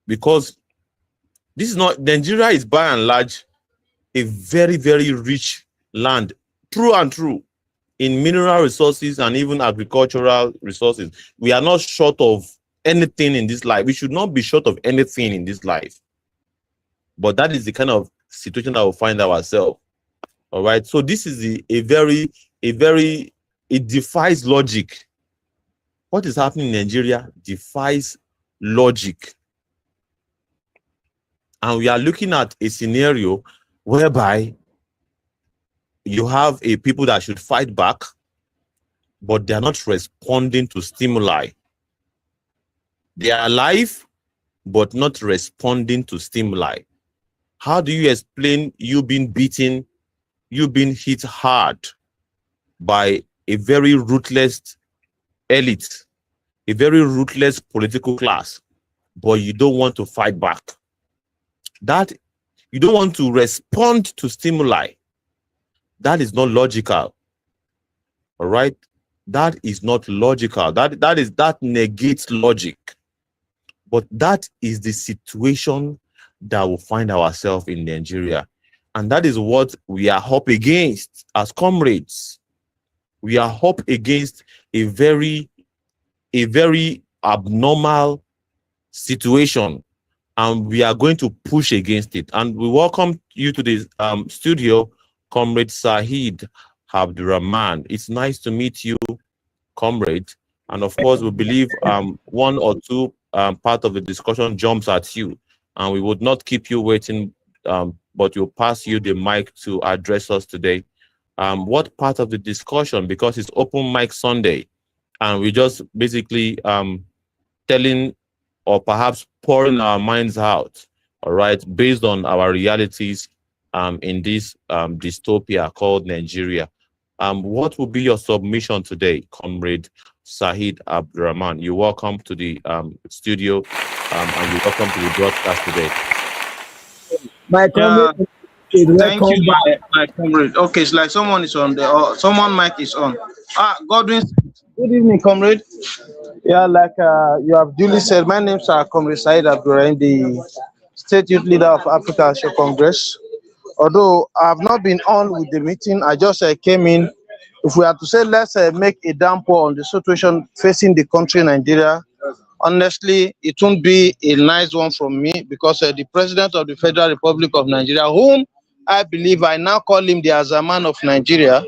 because this is not, Nigeria is by and large a very, very rich land, true and true, in mineral resources and even agricultural resources. We are not short of anything in this life. We should not be short of anything in this life. But that is the kind of situation that we'll find ourselves. All right. So this is it defies logic. What is happening in Nigeria defies logic. And we are looking at a scenario whereby you have a people that should fight back, but they are not responding to stimuli. They are alive, but not responding to stimuli. How do you explain you being beaten, you being hit hard by a very ruthless elite, a very ruthless political class, but you don't want to fight back? That you don't want to respond to stimuli. That is not logical. All right, that is not logical. That negates logic. But that is the situation that we find ourselves in Nigeria, and that is what we are up against as comrades. We are up against a very abnormal situation, and we are going to push against it. And we welcome you to the studio, Comrade Saheed Abdurrahman. It's nice to meet you, comrade. And of course, we believe one or two part of the discussion jumps at you, and we would not keep you waiting, but we'll pass you the mic to address us today. What part of the discussion, because it's open mic Sunday, and we just basically telling or perhaps pouring our minds out, all right, based on our realities in this dystopia called Nigeria. What will be your submission today, Comrade Saheed Abdurrahman? You're welcome to the studio, and you're welcome to the broadcast today. My comrade, thank you, my comrade. Okay, it's like someone is on the, someone mic is on. Godwin, good evening, comrade. Yeah, like you have duly said, my name is Comrade Saheed Abdurrahman, the State Youth Leader of Africa Action Congress. Although I have not been on with the meeting, I just came in. If we are to say, let's make a downpour on the situation facing the country, Nigeria, honestly, it won't be a nice one from me, because the President of the Federal Republic of Nigeria, whom I believe I now call him the Azaman of Nigeria,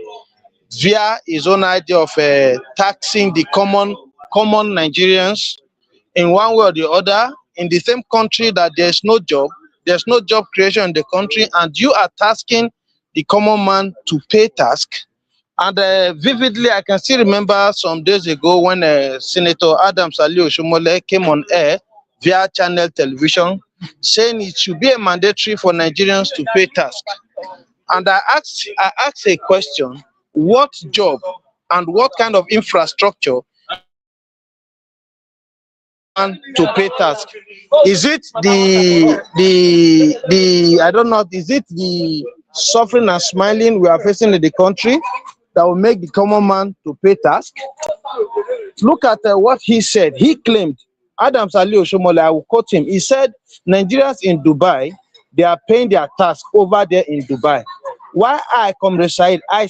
via his own idea of taxing the common Nigerians in one way or the other, in the same country that there's no job creation in the country, and you are tasking the common man to pay tax. And vividly, I can still remember some days ago when Senator Adams Ali Oshomole came on air via channel television saying it should be a mandatory for Nigerians to pay tax. And I asked a question: what job and what kind of infrastructure to pay tax? Is it the I don't know, is it the suffering and smiling we are facing in the country that will make the common man to pay tax? Look at what he said. He claimed, Adams Ali Oshomole, I will quote him, he said Nigerians in Dubai, they are paying their tax over there in Dubai. Why I, Comrade Said, I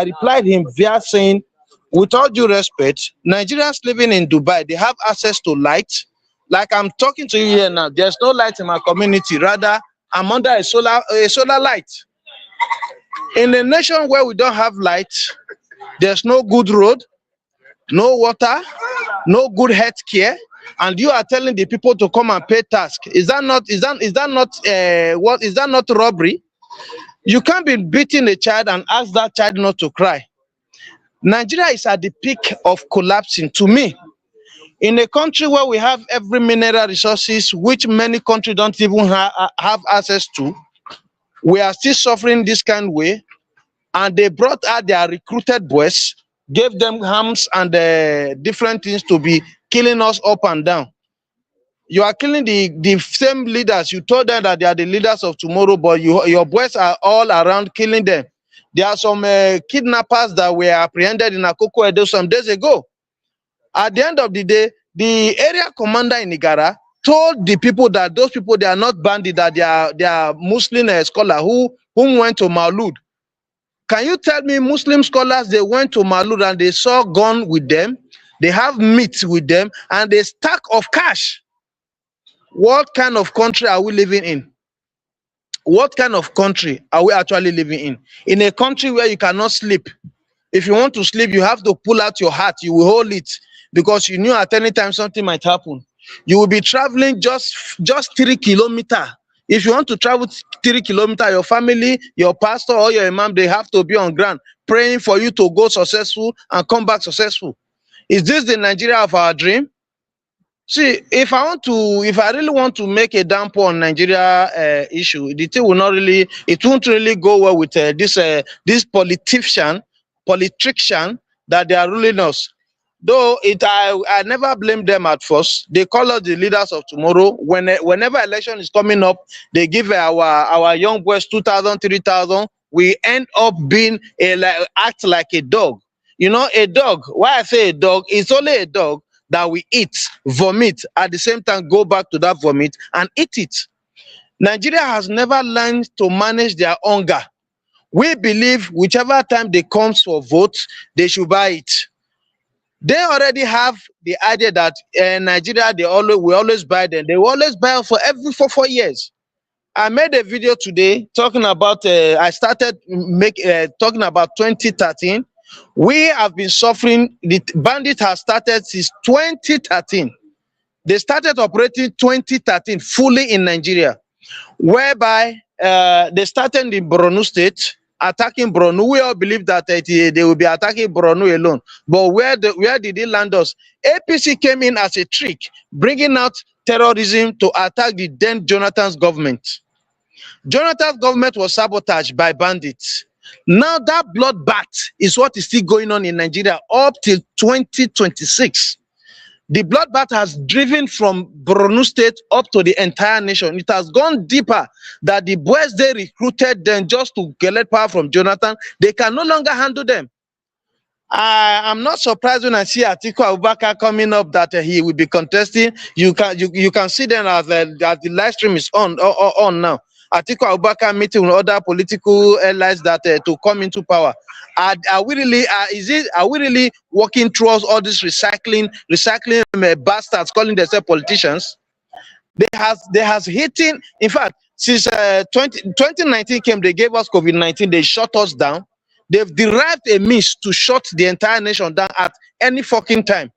replied him via saying, with all due respect, Nigerians living in Dubai, they have access to light. Like I'm talking to you here now, there's no light in my community. Rather, I'm under a solar light. In a nation where we don't have light, there's no good road, no water, no good health care, and you are telling the people to come and pay tax. Is that not robbery? You can't be beating a child and ask that child not to cry. Nigeria is at the peak of collapsing to me. In a country where we have every mineral resources, which many countries don't even have access to, we are still suffering this kind of way. And they brought out their recruited boys, gave them arms and different things to be killing us up and down. You are killing the same leaders. You told them that they are the leaders of tomorrow, but your boys are all around killing them. There are some kidnappers that were apprehended in Akoko Edo some days ago. At the end of the day, the area commander in Igara told the people that those people, they are not bandits, that they are Muslim scholars who went to Maulud. Can you tell me Muslim scholars, they went to Maulud and they saw gun with them, they have meat with them, and a stack of cash? What kind of country are we living in? What kind of country are we actually living in? In a country where you cannot sleep. If you want to sleep, you have to pull out your heart. You will hold it because you knew at any time something might happen. You will be traveling just 3 kilometers. If you want to travel 3 kilometers, your family, your pastor, or your imam, they have to be on ground praying for you to go successful and come back successful. Is this the Nigeria of our dream? See, if I really want to make a damper on Nigeria issue, the thing will not really, it won't really go well with this politician that they are ruling us. Though I never blame them at first. They call us the leaders of tomorrow. Whenever election is coming up, they give our young boys 2,000, 3,000. We end up being act like a dog. You know, a dog. Why I say a dog? It's only a dog that we eat, vomit, at the same time go back to that vomit and eat it. Nigeria has never learned to manage their hunger. We believe whichever time they come for vote, they should buy it. They already have the idea that Nigeria, we always buy them. They will always buy for every 4 years. I made a video today talking about, I started talking about 2013. We have been suffering. The bandit has started since 2013. They started operating 2013 fully in Nigeria, whereby they started in Borno State, attacking Borno. We all believe that they will be attacking Borno alone. But where did they land us? APC came in as a trick, bringing out terrorism to attack the then Jonathan's government. Jonathan's government was sabotaged by bandits. Now that bloodbath is what is still going on in Nigeria up till 2026. The bloodbath has driven from Borno State up to the entire nation. It has gone deeper that the boys they recruited them just to collect power from Jonathan, they can no longer handle them. I'm not surprised when I see Atiku Abubakar coming up that he will be contesting. You can see them as the live stream is on now. Atiku Abubakar meeting with other political allies that to come into power. Are we really working towards all this recycling bastards calling themselves politicians? They has hitting. In fact, since 2019 came, they gave us COVID-19. They shut us down. They've derived a means to shut the entire nation down at any fucking time.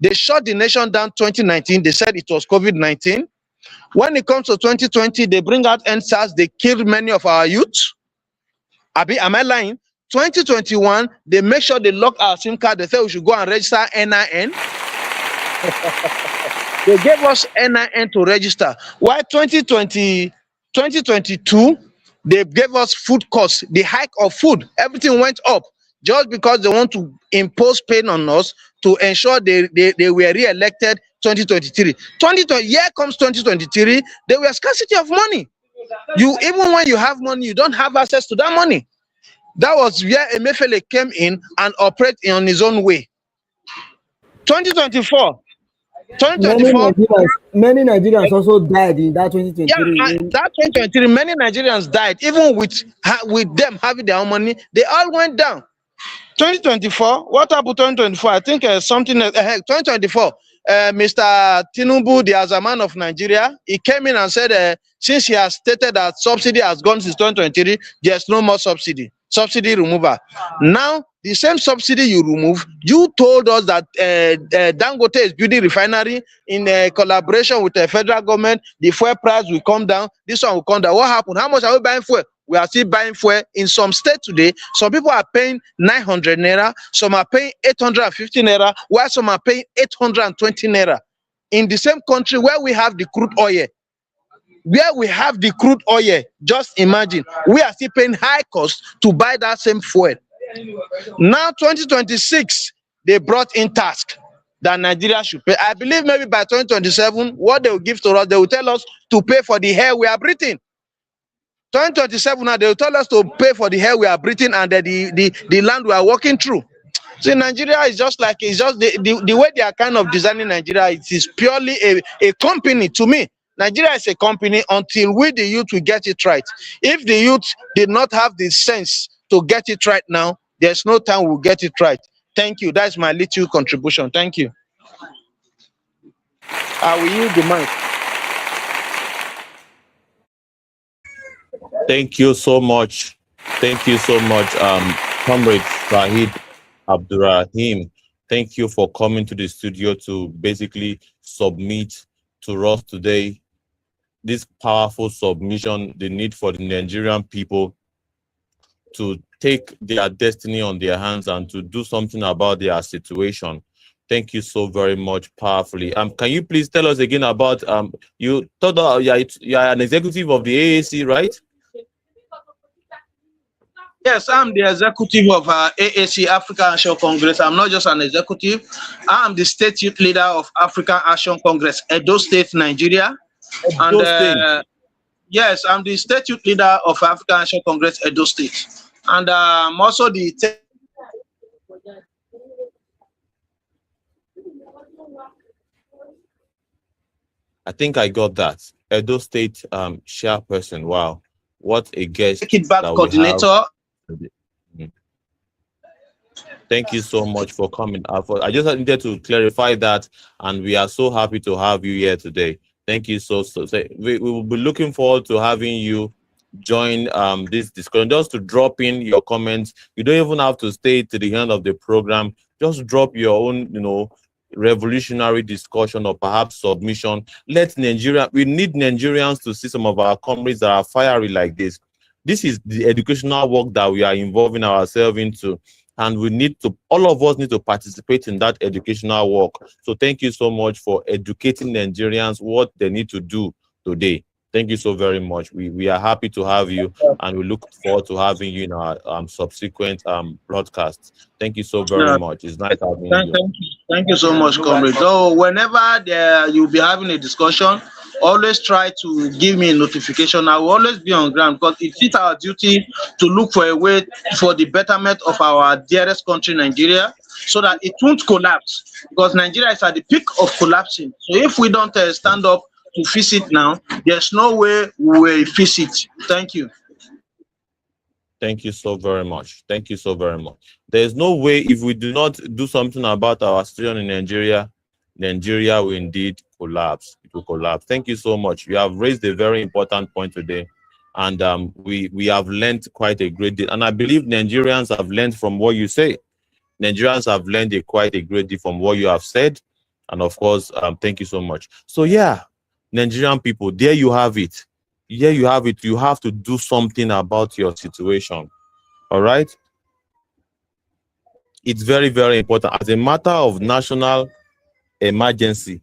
They shut the nation down 2019. They said it was COVID-19. When it comes to 2020, they bring out NSAS. They killed many of our youth. Am I lying? 2021, they make sure they lock our SIM card. They say we should go and register NIN. They gave us NIN to register. Why 2022, they gave us food costs, the hike of food. Everything went up just because they want to impose pain on us to ensure they were re-elected 2023. 2020, here comes 2023, there were scarcity of money. Even when you have money, you don't have access to that money. That was where Emefiele came in and operated on his own way. 2024. Many Nigerians also died in that 2023. Yeah, that 2023, many Nigerians died. Even with them having their own money, they all went down. 2024, what happened 2024? I think something 2024. Mr. Tinubu, the Azaman of Nigeria, he came in and said, since he has stated that subsidy has gone since 2023, there's no more subsidy removal. Now, the same subsidy you remove, you told us that Dangote is building refinery in collaboration with the federal government. The fuel price will come down. This one will come down. What happened? How much are we buying fuel? We are still buying fuel in some states today. Some people are paying 900 naira. Some are paying 850 naira, while some are paying 820 naira. In the same country where we have the crude oil. Just imagine, we are still paying high cost to buy that same fuel. Now, 2026, they brought in task that Nigeria should pay. I believe maybe by 2027, what they will give to us, they will tell us to pay for the air we are breathing. 2027, now they will tell us to pay for the air we are breathing and the land we are walking through. See, Nigeria is just like, it's just the way they are kind of designing Nigeria, it is purely a company to me. Nigeria is a company until we, the youth, will get it right. If the youth did not have the sense to get it right now, there's no time we'll get it right. Thank you. That's my little contribution. Thank you. I will use the mic. Thank you so much. Thank you so much, Comrade Shahid Abdurrahim. Thank you for coming to the studio to basically submit to us today this powerful submission, the need for the Nigerian people to take their destiny on their hands and to do something about their situation. Thank you so very much, powerfully. Can you please tell us again about you thought you are an executive of the AAC, right? Yes, I'm the executive of AAC, African Action Congress. I'm not just an executive. I'm the state youth leader of African Action Congress, Edo State, Nigeria. Yes, I'm the state youth leader of African Action Congress, Edo State. And I'm also the... I think I got that. Edo State chairperson. Wow. What a guest. Kickback coordinator. Thank you so much for coming. I just needed to clarify that, and we are so happy to have you here today. Thank you so. We will be looking forward to having you join this discussion. Just to drop in your comments. You don't even have to stay to the end of the program. Just drop your own, revolutionary discussion or perhaps submission. We need Nigerians to see some of our comrades that are fiery like this. This is the educational work that we are involving ourselves into, and all of us need to participate in that educational work. So thank you so much for educating Nigerians what they need to do today. Thank you so very much. We are happy to have you, and we look forward to having you in our subsequent broadcasts. Thank you so very much. It's nice having you. Thank you so much, comrade. So whenever you'll be having a discussion, always try to give me a notification. I will always be on ground because it is our duty to look for a way for the betterment of our dearest country, Nigeria, so that it won't collapse. Because Nigeria is at the peak of collapsing. So if we don't stand up to fix it now, there's no way we will fix it. Thank you. Thank you so very much. Thank you so very much. There's no way, if we do not do something about our situation in Nigeria, Nigeria will indeed collapse. It will collapse. Thank you so much. You have raised a very important point today, and we have learned quite a great deal. And I believe Nigerians have learned from what you say. Nigerians have learned quite a great deal from what you have said. And of course, thank you so much. So yeah, Nigerian people, there you have it. Here you have it. You have to do something about your situation. All right? It's very, very important. As a matter of national emergency,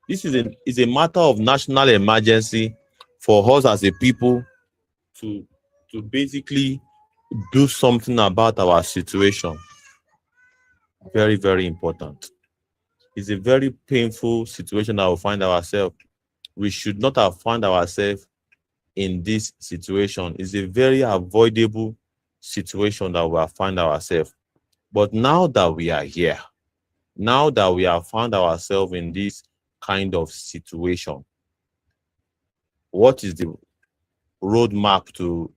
this is a matter of national emergency for us as a people to basically do something about our situation. Very, very important. It's a very painful situation that we find ourselves. We should not have found ourselves in this situation. It's a very avoidable situation that we have found ourselves. But now that we are here, now that we have found ourselves in this kind of situation, what is the roadmap to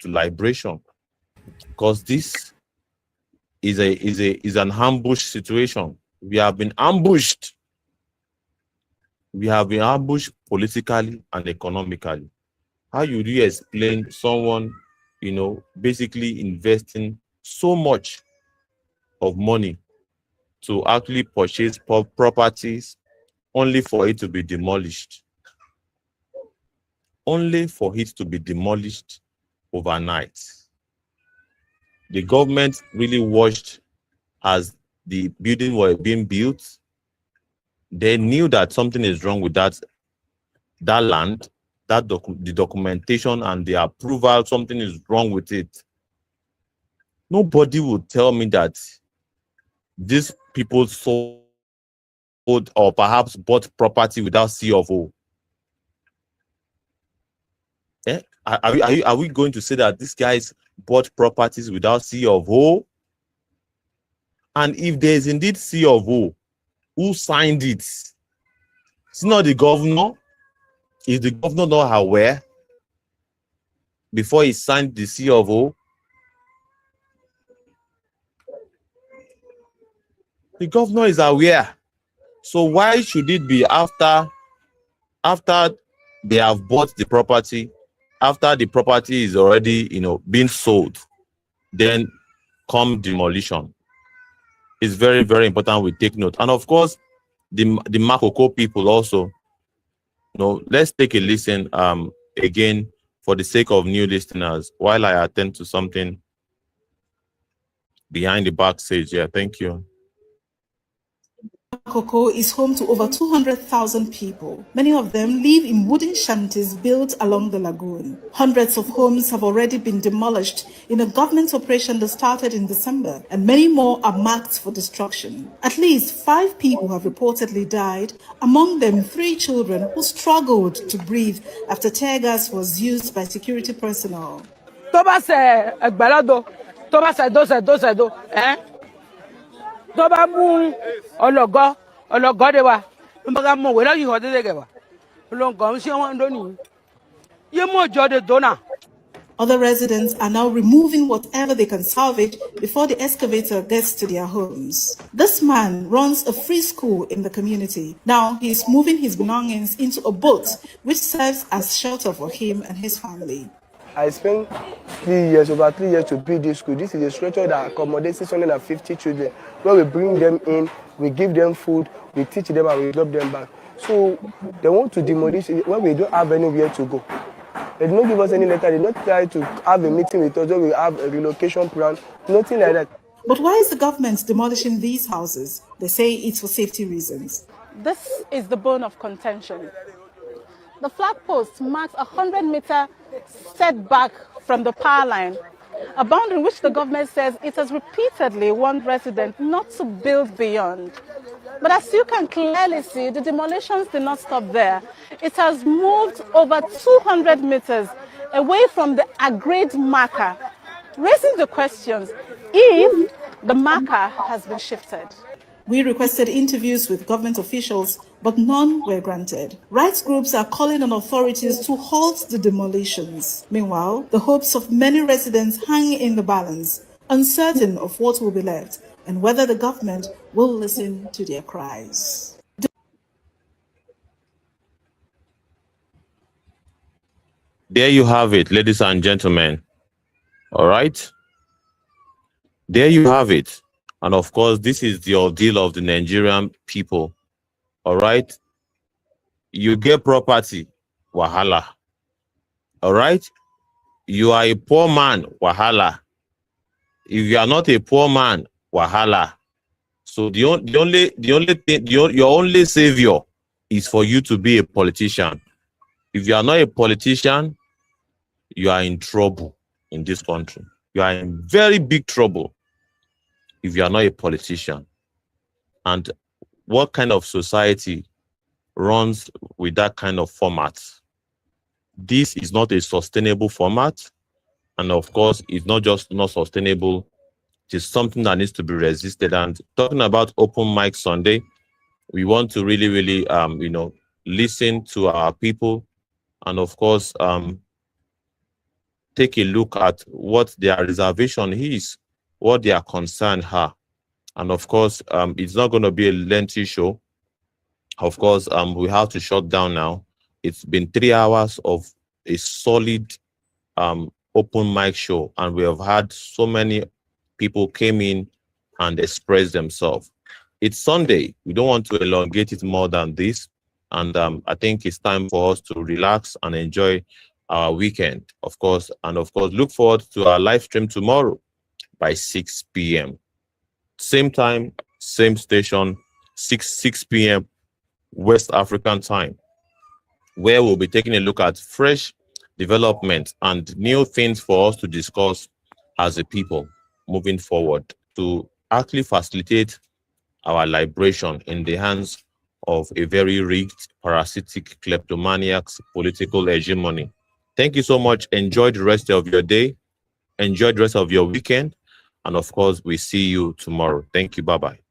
liberation? Because this is an ambush situation. We have been ambushed. We have been ambushed politically and economically. How do you explain someone, basically investing so much of money to actually purchase properties only for it to be demolished? Only for it to be demolished overnight. The government really watched as the building were being built. They knew that something is wrong with that land, the documentation and the approval, something is wrong with it. Nobody would tell me that these people sold or perhaps bought property without C of O. Are we going to say that these guys bought properties without C of O? And if there is indeed C of O, who signed it? It's not the governor. Is the governor not aware before he signed the C of O? The governor is aware. So why should it be after they have bought the property, after the property is already being sold, then come demolition? It's very, very important we take note. And of course, the Makoko people also. Let's take a listen again for the sake of new listeners while I attend to something behind the backstage. Yeah, thank you. Makoko is home to over 200,000 people. Many of them live in wooden shanties built along the lagoon. Hundreds of homes have already been demolished in a government operation that started in December, and many more are marked for destruction. At least 5 people have reportedly died, among them 3 children who struggled to breathe after tear gas was used by security personnel. Other residents are now removing whatever they can salvage before the excavator gets to their homes. This man runs a free school in the community. Now he is moving his belongings into a boat, which serves as shelter for him and his family. I spent over 3 years to build this school. This is a structure that accommodates 650 children. Where we bring them in, we give them food, we teach them and we drop them back. So they want to demolish it when we don't have anywhere to go. They did not give us any letter. They did not try to have a meeting with us where we have a relocation plan, nothing like that. But why is the government demolishing these houses? They say it's for safety reasons. This is the bone of contention. The flag post marks a 100-meter setback from the power line, a boundary which the government says it has repeatedly warned residents not to build beyond. But as you can clearly see, the demolitions did not stop there. It has moved over 200 meters away from the agreed marker, raising the questions if the marker has been shifted. We requested interviews with government officials, but none were granted. Rights groups are calling on authorities to halt the demolitions. Meanwhile, the hopes of many residents hang in the balance, uncertain of what will be left and whether the government will listen to their cries. There you have it, ladies and gentlemen. All right. There you have it. And of course, this is the ordeal of the Nigerian people. All right. You get property, wahala. All right. You are a poor man, wahala. If you are not a poor man, wahala. So your only savior is for you to be a politician. If you are not a politician, you are in trouble in this country. You are in very big trouble if you are not a politician. And what kind of society runs with that kind of format? This is not a sustainable format. And of course, it's not just not sustainable, it is something that needs to be resisted. And talking about Open Mic Sunday, we want to really, listen to our people, and of course, take a look at what their reservation is, what their concern are. And of course, it's not going to be a lengthy show. Of course, we have to shut down now. It's been 3 hours of a solid open mic show, and we have had so many people came in and expressed themselves. It's Sunday. We don't want to elongate it more than this. And I think it's time for us to relax and enjoy our weekend, of course. And of course, look forward to our live stream tomorrow by 6 p.m. Same time, same station, 6 p.m. West African time, where we'll be taking a look at fresh development and new things for us to discuss as a people moving forward to actually facilitate our liberation in the hands of a very rigged, parasitic, kleptomaniac's political hegemony. Thank you so much. Enjoy the rest of your day. Enjoy the rest of your weekend. And of course, we see you tomorrow. Thank you. Bye-bye.